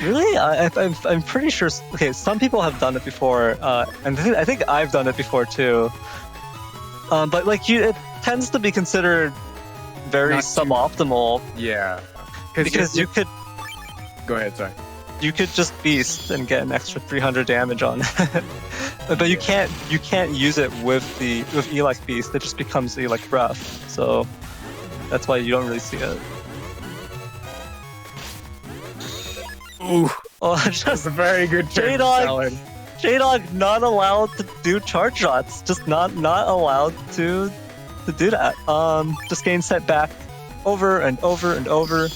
Really? I'm pretty sure. Okay, some people have done it before, and I think I've done it before too. But like it tends to be considered very suboptimal.
Yeah,
because you could.
Go ahead, sorry.
You could just beast and get an extra 300 damage on it, but you can't use it with Elec Beast. It just becomes Elec Breath. So that's why you don't really see it.
Ooh,
just
a very good turn.
Jdog not allowed to do charge shots. Just not allowed to do that. Just getting set back over and over and over.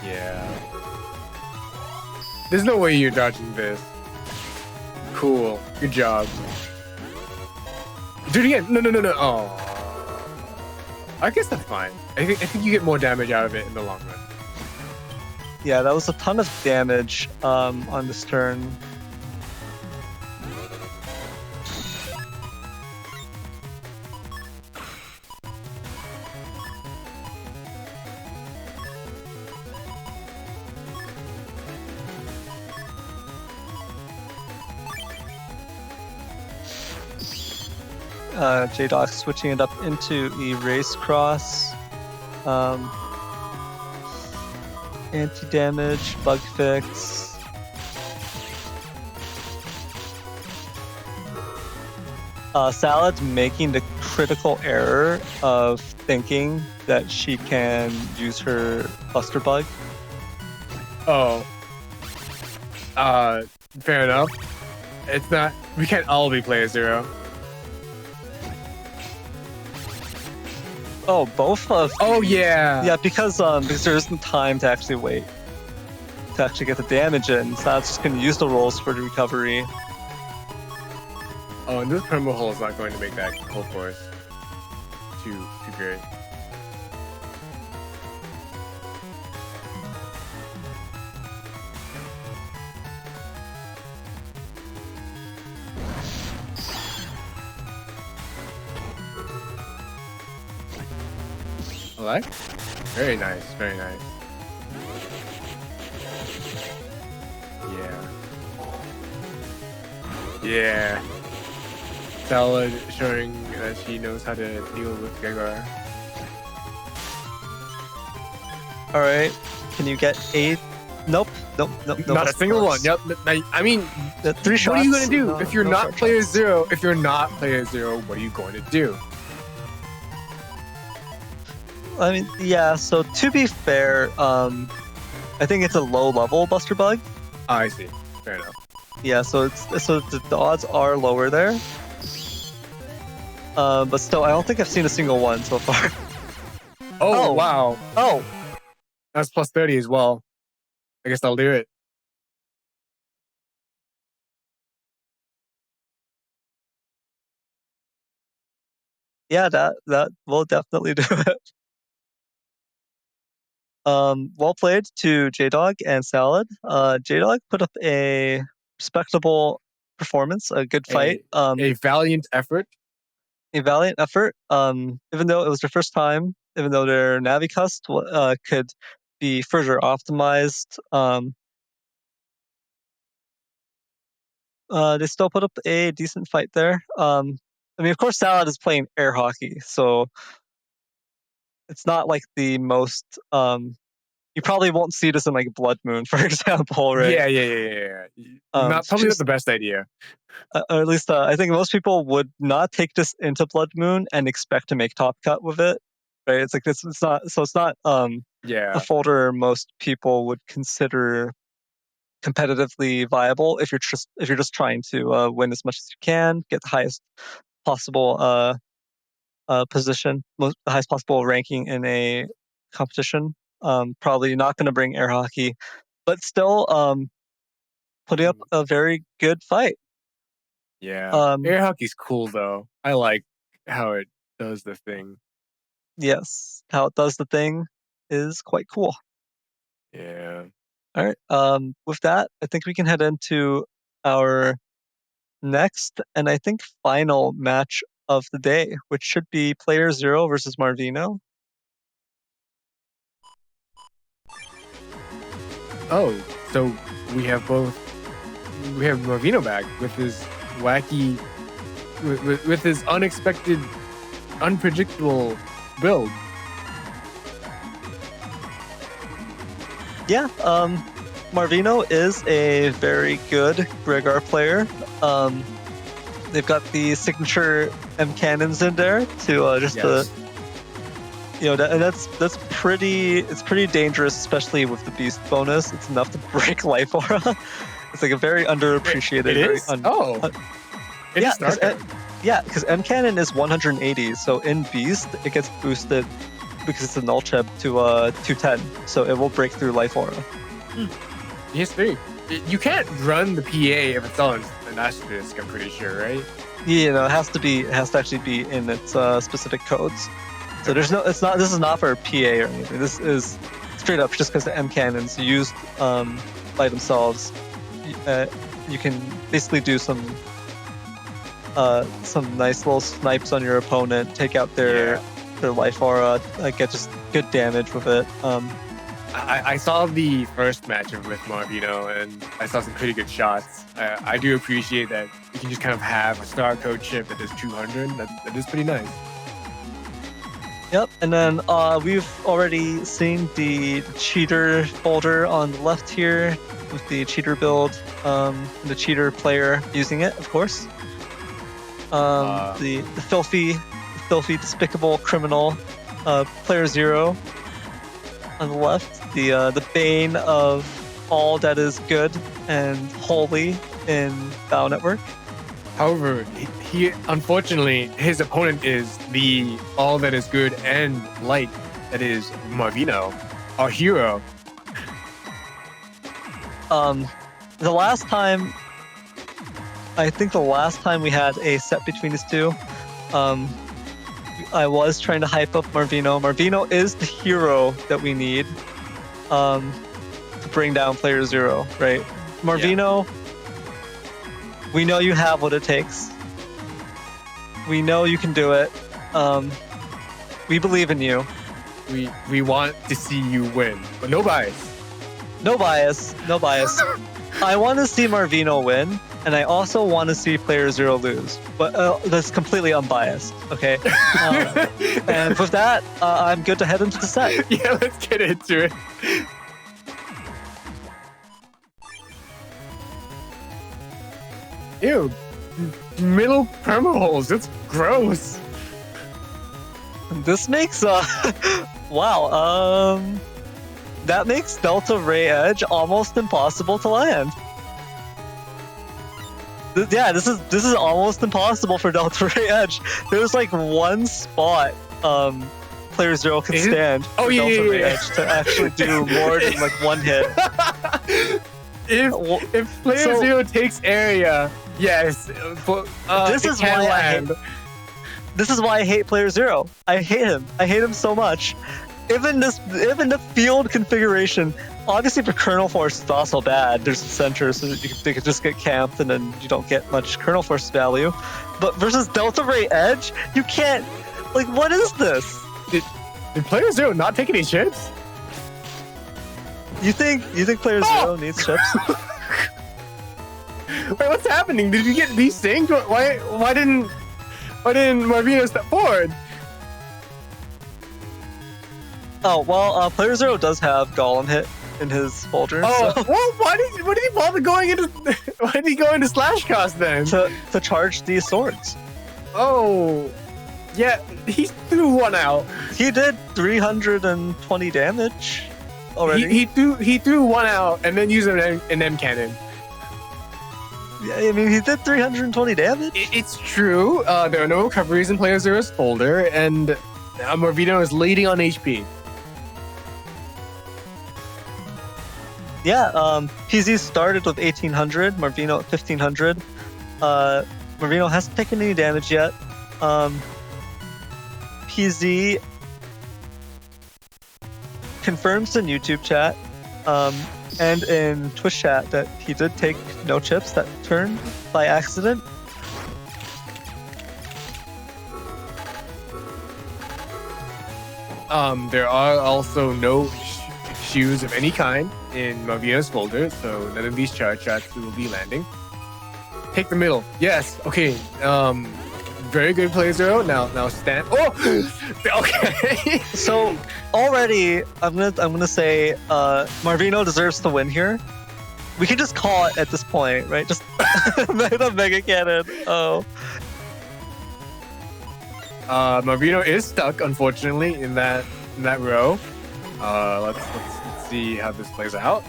Yeah. There's no way you're dodging this. Cool. Good job. Do it again. No. Oh. I guess that's fine. I think you get more damage out of it in the long run.
Yeah, that was a ton of damage on this turn. Jdog switching it up into Erase Cross. Anti-damage, bug fix. Salad's making the critical error of thinking that she can use her Buster Bug.
Oh. Fair enough. It's not. We can't all be playerzero.
Oh, both of.
Oh yeah.
Yeah, because there isn't time to actually wait to actually get the damage in, so it's just going to use the rolls for the recovery.
Oh, and this perma hole is not going to make that whole force too great. I like. Very nice, very nice. Yeah. Salad showing that she knows how to deal with Geggar.
Alright, can you get 8? Nope.
Not a single one. Yep. I mean,
the 3 shots.
What are you going to do?
No,
if you're not player zero, what are you going to do?
I mean, yeah, so to be fair, I think it's a low level Buster Bug.
Oh, I see. Fair enough.
Yeah, so the odds are lower there. But still, I don't think I've seen a single one so far.
Oh, wow.
Oh.
That's plus 30 as well. I guess I'll do it.
Yeah, that will definitely do it. Well played to Jdog and Salad. Jdog put up a respectable performance, a good fight.
A valiant effort.
A valiant effort. Even though it was their first time, even though their Navicust could be further optimized, they still put up a decent fight there. I mean, of course, Salad is playing air hockey, so it's not like the most. You probably won't see this in like Blood Moon, for example, right?
Yeah. Probably not the best idea.
Or at least I think most people would not take this into Blood Moon and expect to make top cut with it, right? It's like this. It's not. So it's not. A folder most people would consider competitively viable if you're just trying to win as much as you can, get the highest possible position, the highest possible ranking in a competition. Probably not going to bring air hockey, but still putting up a very good fight.
Yeah, air hockey's cool though. I like how it does the thing.
Yes, how it does the thing. is quite cool.
Yeah.
All right. With that, I think we can head into our next and I think final match of the day, which should be playerzero versus Marvino.
Oh, so we have Marvino back with his wacky, with his unexpected, unpredictable build.
Yeah, Marvino is a very good Gregar player. They've got the signature M cannons in there to and that's pretty dangerous, especially with the beast bonus. It's enough to break life aura. It's like a very underappreciated.
It is?
Because M cannon is 180, so in beast it gets boosted because it's a null chip to 210, so it will break through life aura.
Yes, three. You can't run the PA if it's on an asterisk, I'm pretty sure, right?
Yeah, it has to actually be in its specific codes. So this is not for PA or anything. This is straight up just because the M cannons used by themselves. You can basically do some nice little snipes on your opponent, take out their life aura, get just good damage with it.
I saw the first match with Marvino, and I saw some pretty good shots. I do appreciate that you can just kind of have a star code chip that is 200. That is pretty nice.
Yep, and then we've already seen the cheater folder on the left here with the cheater build, the cheater player using it, of course. The filthy, despicable criminal playerzero on the left, the bane of all that is good and holy in Battle Network.
However, he unfortunately his opponent is the all that is good and light that is Marvino, our hero.
The last time we had a set between these two, I was trying to hype up Marvino. Marvino is the hero that we need to bring down playerzero, right? Marvino, we know you have what it takes. We know you can do it. We believe in you.
We want to see you win, but no bias.
No bias. I want to see Marvino win, and I also want to see playerzero lose. But that's completely unbiased, okay? And with that, I'm good to head into the set.
Yeah, let's get into it. Ew, middle perma-holes, that's gross.
This makes, wow, that makes Delta Ray Edge almost impossible to land. This is almost impossible for Delta Ray Edge. There's like one spot playerzero can stand for Delta Ray Edge to actually do more than like one hit.
If playerzero takes area, yes,
this is why this is why I hate playerzero. I hate him. I hate him so much. Even the field configuration, obviously for kernel force it's also bad. There's a center, so they could just get camped and then you don't get much kernel force value. But versus Delta Ray Edge, you can't. Like, what is this?
Did playerzero not take any chips?
You think playerzero needs chips?
Wait, what's happening? Did you get desynced? Why didn't Marvino step forward?
Oh well, playerzero does have Golem hit in his folder.
Oh,
so.
Well, why did he bother going into? Why did he go into slash cost then?
To charge these swords.
Oh, yeah, he threw one out.
He did 320 damage already.
He threw one out and then used an M cannon.
Yeah, I mean, he did 320 damage.
It's true. There are no recoveries in playerzero's folder, and Marvino is leading on HP.
Yeah, PZ started with 1800, Marvino at 1500. Marvino hasn't taken any damage yet. PZ confirms in YouTube chat and in Twitch chat that he did take no chips that turn by accident.
There are also no shoes of any kind in Marvino's folder, so none of these charge shots will be landing. Take the middle. Yes. Okay. Very good playerzero. Now stand. Oh. Okay.
So already, I'm gonna say Marvino deserves to win here. We can just call it at this point, right? Just the Mega Cannon. Oh.
Marvino is stuck, unfortunately, in that row. Let's see how this plays out.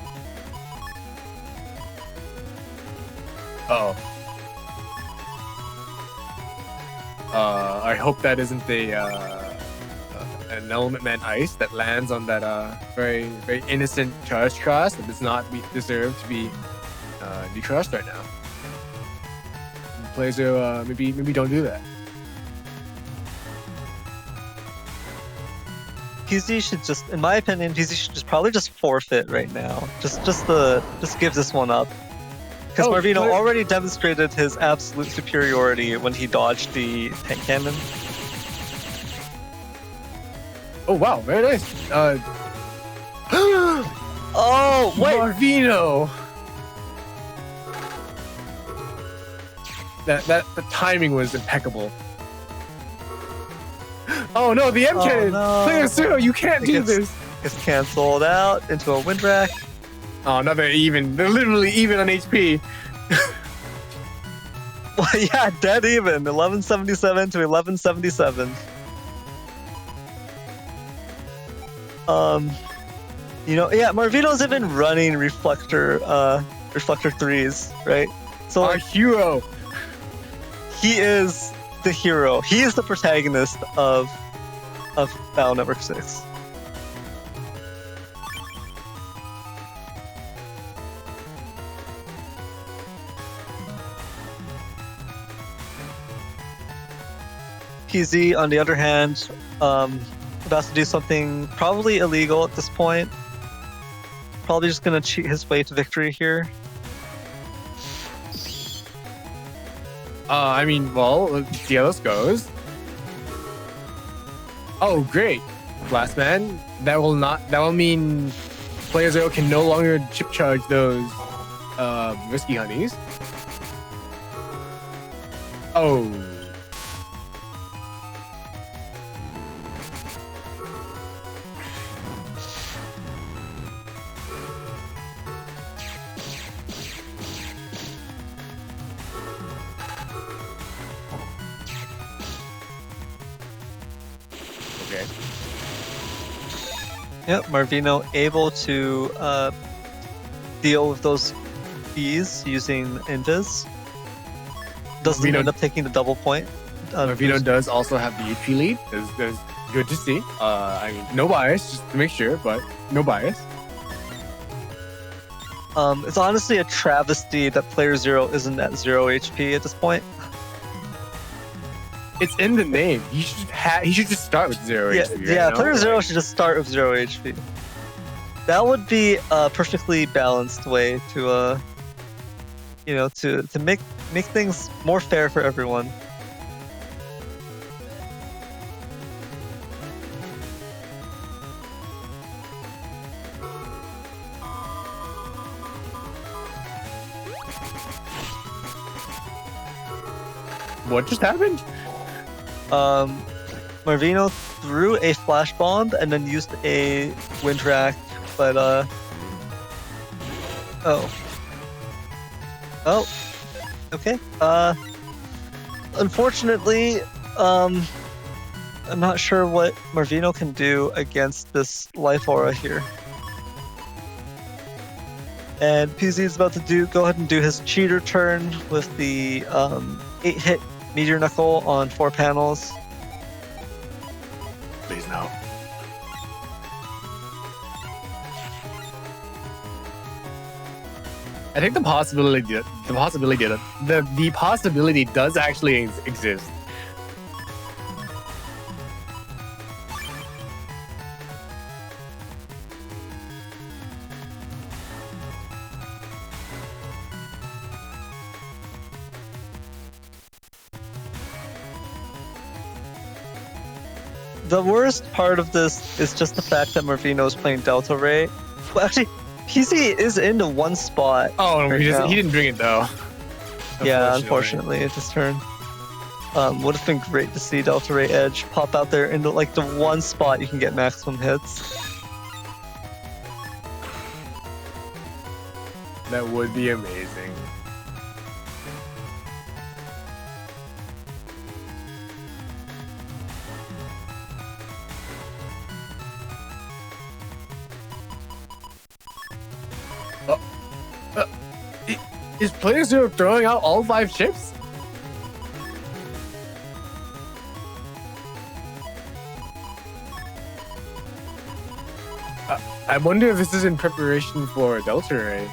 Oh. I hope that isn't an Element Man Ice that lands on that very very innocent charge cross that does not deserve to be crushed right now. playerzero, maybe don't do that.
PZ should just, in my opinion, PZ should just probably just forfeit right now. Just give this one up. Because Marvino already demonstrated his absolute superiority when he dodged the tank cannon.
Oh wow, very nice.
Oh wait,
Marvino. The timing was impeccable. Oh no, the M cannon!
No.
playerzero, you can't do this!
It's cancelled out into a wind rack.
Oh, no, they're even. They're literally even on HP.
Well, yeah, dead even. 1177 to 1177. Marvino's even running reflector threes, right? So
Our hero.
he is the hero. He is the protagonist of Battle Network 6. PZ, on the other hand, about to do something probably illegal at this point. Probably just gonna cheat his way to victory here.
Let's see how this goes. Oh, great. Last man. That will mean playerzero can no longer chip charge those risky honeys. Oh.
Yep, Marvino able to deal with those fees using invis. Doesn't end up taking the double point.
Marvino does also have the HP lead. That's good to see. No bias, just to make sure, but no bias.
It's honestly a travesty that playerzero isn't at 0 HP at this point.
It's in the name. He should just start with 0 HP.
Yeah, playerzero should just start with 0 HP. That would be a perfectly balanced way to to make things more fair for everyone.
What just happened?
Marvino threw a flash bomb and then used a wind rack, but okay. Unfortunately, I'm not sure what Marvino can do against this life aura here. And PZ is about to go ahead and do his cheater turn with the 8-hit Meteor Knuckle on 4 panels.
Please no. I think the possibility does actually exist.
The worst part of this is just the fact that Marvino is playing Delta Ray. Well, actually, PC is into one spot.
Oh, no,
right now.
he didn't bring it though.
Yeah, unfortunately, it just turned. Would have been great to see Delta Ray Edge pop out there into like the one spot you can get maximum hits.
That would be amazing. Is playerzero throwing out all 5 chips? I wonder if this is in preparation for Delta Ray.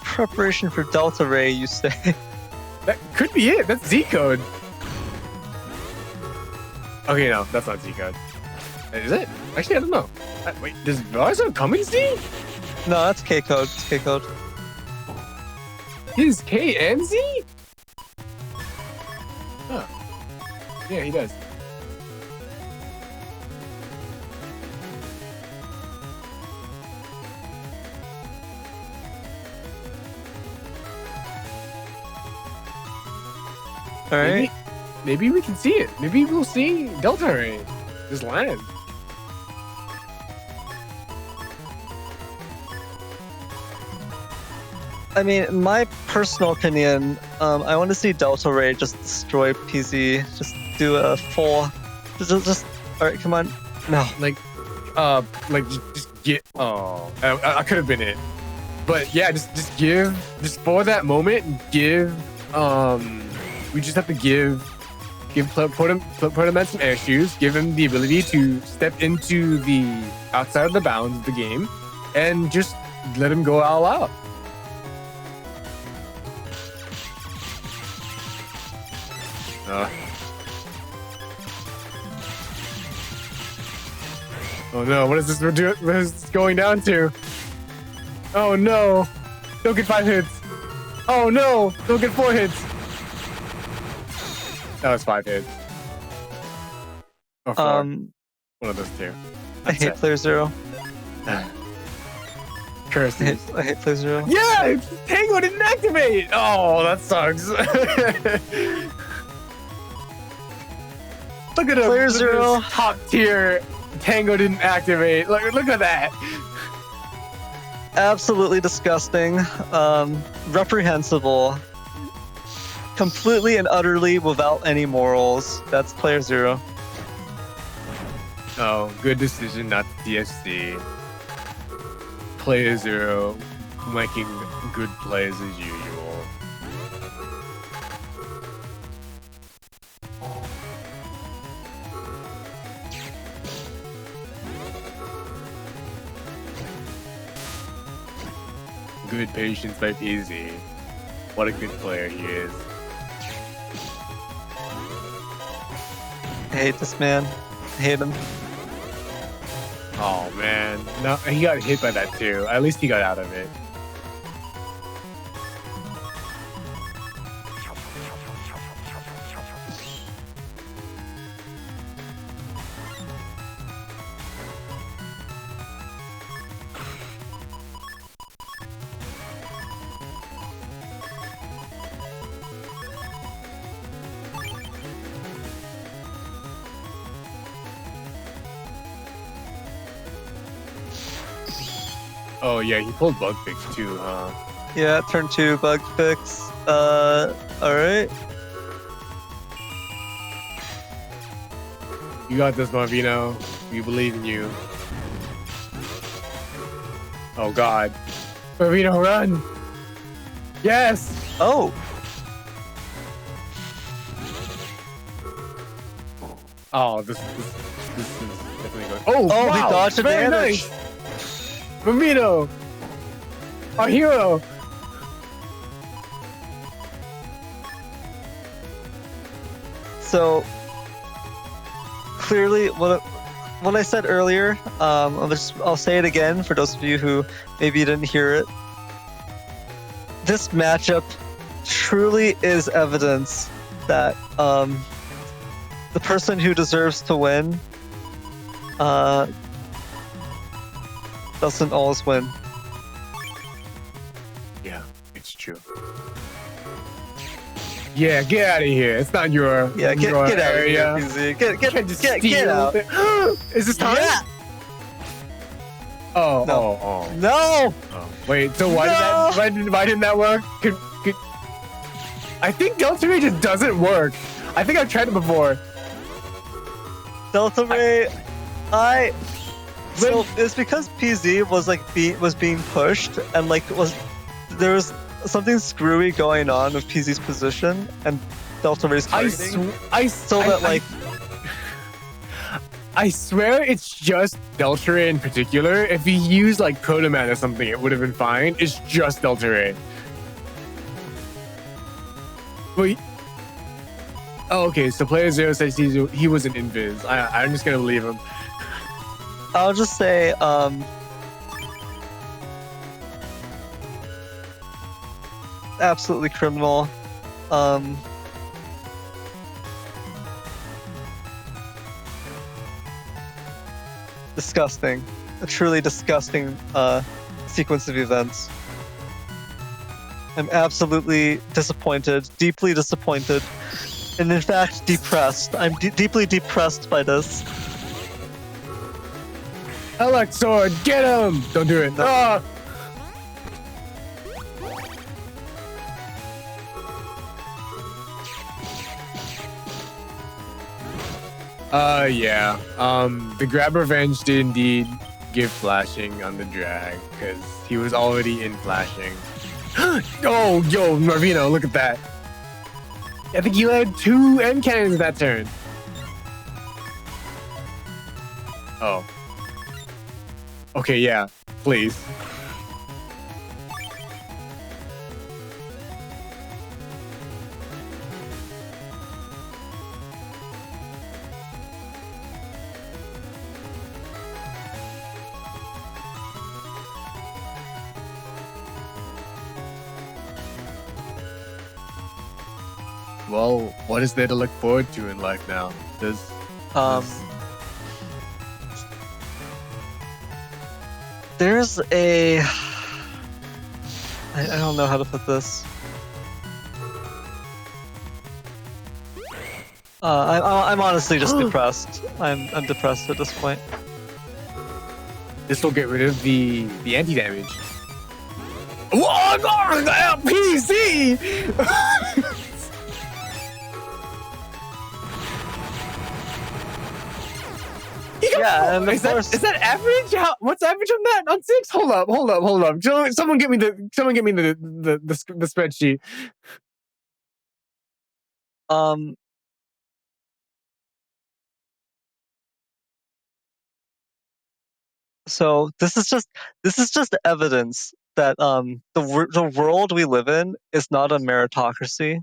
Preparation for Delta Ray, you say?
That could be it. That's Z code. Okay, no, that's not Z code. Is it? Actually, I don't know. Wait, does Varzo come in Z?
No, that's K code. It's K code.
Is K and Z? Huh. Yeah, he does.
All right.
Maybe we can see it. Maybe we'll see Delta Ray just land.
I mean, in my personal opinion, I want to see Delta Ray just destroy PZ. Just do a full. Just. All right, come on. No.
Like just get. Oh, I could have been it. But yeah, just for that moment, give. We just have to put him at some air shoes, give him the ability to step into the outside of the bounds of the game, and just let him go all out. Oh no, what is this what is this going down to? Oh no, don't get 5 hits. Oh no, don't get 4 hits. That was 5 hits. Or 4. One of those two.
I hate playerzero.
Curses.
I hate playerzero.
Yeah, Tango didn't activate. Oh, that sucks. Look at him.
playerzero.
Top tier. Tango didn't activate. Look at that.
Absolutely disgusting. Reprehensible. Completely and utterly without any morals. That's playerzero.
Oh, good decision not to DSC. playerzero making good plays as usual. Good patience by PZ. What a good player he is.
I hate this man. I hate him.
Oh man, no, he got hit by that too. At least he got out of it. Oh yeah, he pulled bug fix too, huh?
Yeah, turn 2, bug fix. Alright.
You got this, Marvino. We believe in you. Oh god. Marvino, run! Yes!
Oh!
Oh, this is definitely going. Oh,
Oh,
wow!
we dodged the
Very
damage!
nice! Marvino! Our hero!
So, clearly, what I said earlier, I'll say it again for those of you who maybe didn't hear it. This matchup truly is evidence that the person who deserves to win doesn't always win.
Yeah, it's true. Yeah, get out of here. It's not your
Yeah, get
your
out of
area.
here, PZ. Get out.
Is this time?
Yeah.
Oh,
No.
oh.
No.
Wait, so why didn't that work? I think Delta Ray just doesn't work. I think I've tried it before.
Delta Ray, so it's because PZ was was being pushed and there was something screwy going on with PZ's position and Delta Ray's targeting. I
swear it's just Delta Ray in particular. If he used like Proto Man or something, it would have been fine. It's just Delta Ray. Wait. Oh, okay. So playerzero says he was an invis. I'm just gonna leave him.
I'll just say, absolutely criminal. Disgusting. A truly disgusting sequence of events. I'm absolutely disappointed, deeply disappointed, and in fact depressed. I'm deeply depressed by this.
Elect sword, get him! Don't do it. No. Yeah. The grab revenge did indeed give flashing on the drag because he was already in flashing. Oh, yo, Marvino, look at that. I think you had 2 end cannons that turn. Oh. Okay, yeah, please. Well, what is there to look forward to in life now?
There's a... I don't know how to put this. I'm honestly just depressed. I'm depressed at this point.
This will get rid of the anti-damage. Whoa, no, PC!
Yeah, and
is that average? What's average on that? On 6? Hold up. Someone get me the spreadsheet.
So this is just evidence that the world we live in is not a meritocracy.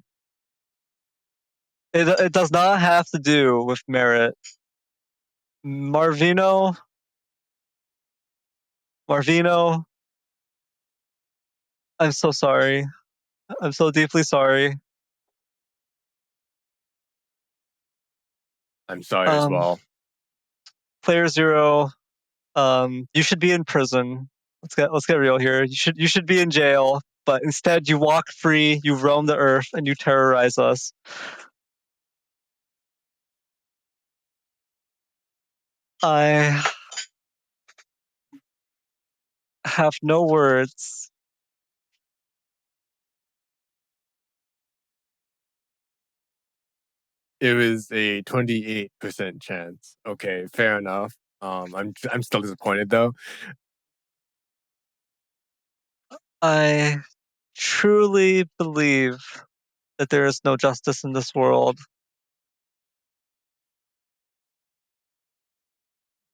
It does not have to do with merit. Marvino, I'm so sorry. I'm so deeply sorry.
I'm sorry as well.
playerzero, you should be in prison. Let's get real here. You should be in jail, but instead you walk free, you roam the earth, and you terrorize us. I have no words.
It was a 28% chance. Okay, fair enough. I'm still disappointed though.
I truly believe that there is no justice in this world.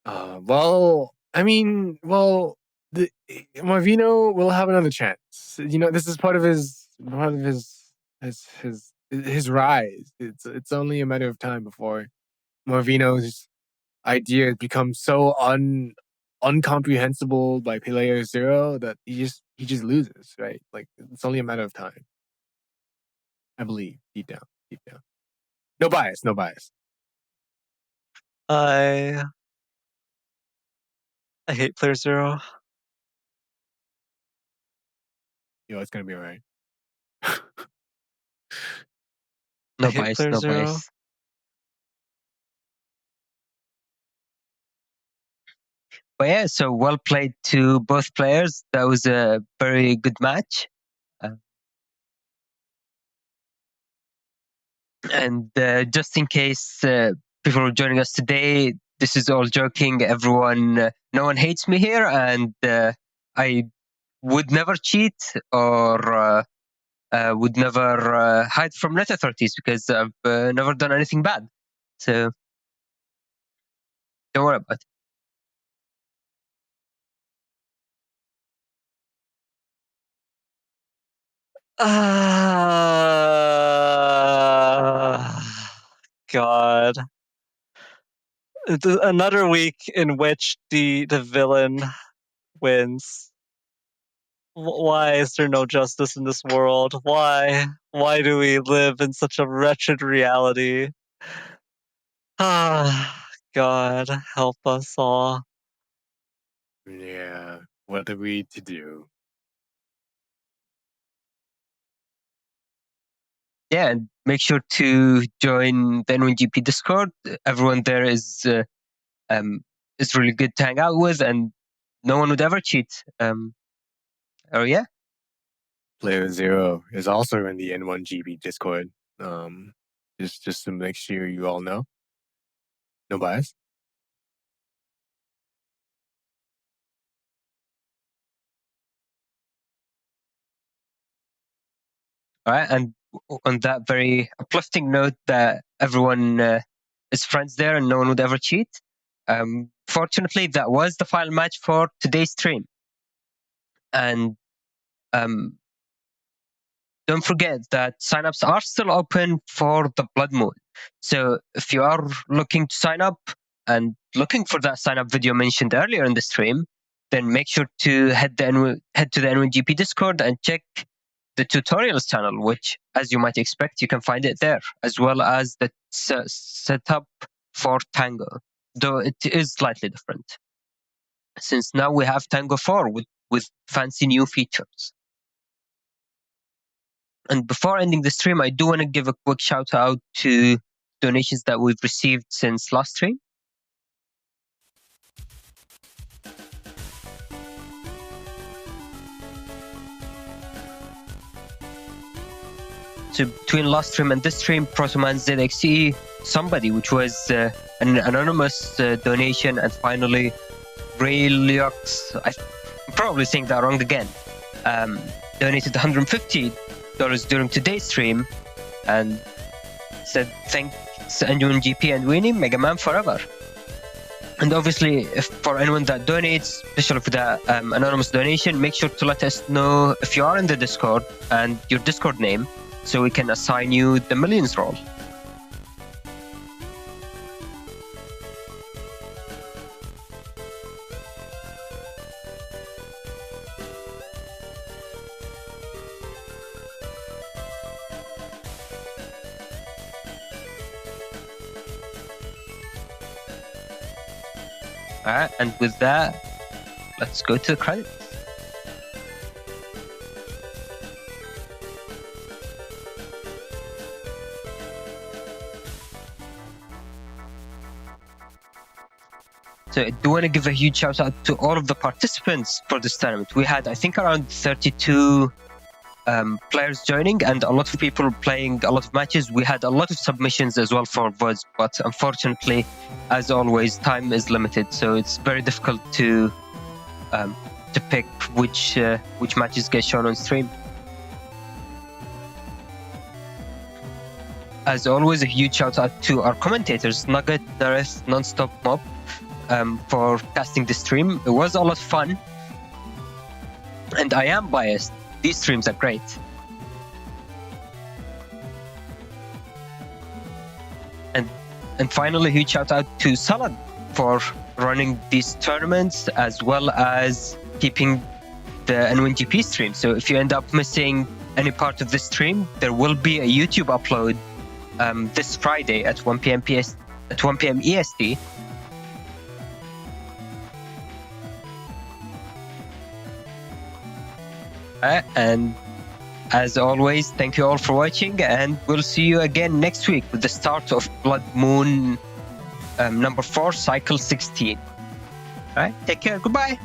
The Marvino will have another chance. You know, this is part of his rise. It's only a matter of time before Marvino's idea becomes so uncomprehensible by playerzero that he just loses, right? Like it's only a matter of time. I believe deep down. No bias. No bias.
I hate playerzero.
Yo, it's gonna be alright.
No
I hate
bias, no
playerzero.
bias. But yeah, so well played to both players. That was a very good match. And just in case people are joining us today, this is all joking. Everyone, no one hates me here, and I would never cheat or would never hide from net authorities because I've never done anything bad. So don't worry about it.
God. Another week in which the villain wins. Why is there no justice in this world? Why? Why do we live in such a wretched reality? God, help us all.
Yeah. What are we to do?
Yeah, and make sure to join the N1GP Discord. Everyone there is really good to hang out with, and no one would ever cheat. Oh yeah,
playerzero is also in the N1GB Discord. Just to make sure you all know. No bias.
all right. And on that very uplifting note, that everyone is friends there and no one would ever cheat. Fortunately, that was the final match for today's stream. And don't forget that signups are still open for the Blood Moon. So if you are looking to sign up and looking for that sign up video mentioned earlier in the stream, then make sure to head to the N1GP Discord and check the tutorials channel, which, as you might expect, you can find it there, as well as the setup for Tango, though it is slightly different, since now we have Tango 4 with fancy new features. And before ending the stream, I do want to give a quick shout out to donations that we've received since last stream. So between last stream and this stream, Protoman ZXE, somebody, which was an anonymous donation, and finally Rayliox, I'm probably saying that wrong again, donated $150 during today's stream and said thanks N1GP and Weenie, Mega Man forever. And obviously, for anyone that donates, especially for that anonymous donation, make sure to let us know if you are in the Discord and your Discord name, so we can assign you the millions role. Alright, and with that, let's go to the credits. So I do want to give a huge shout out to all of the participants for this tournament. We had, I think, around 32 players joining and a lot of people playing a lot of matches. We had a lot of submissions as well for VODs, but unfortunately, as always, time is limited, so it's very difficult to pick which matches get shown on stream. As always, a huge shout out to our commentators, Nugget, Dareth, Nonstopmop, for casting the stream. It was a lot of fun, and I am biased. These streams are great. And finally, a huge shout out to Salad for running these tournaments as well as keeping the N1GP stream. So if you end up missing any part of the stream, there will be a YouTube upload this Friday at 1 p.m. at 1 p.m. EST. And as always, thank you all for watching, and we'll see you again next week with the start of Blood Moon number 4, cycle 16. All right, take care. Goodbye.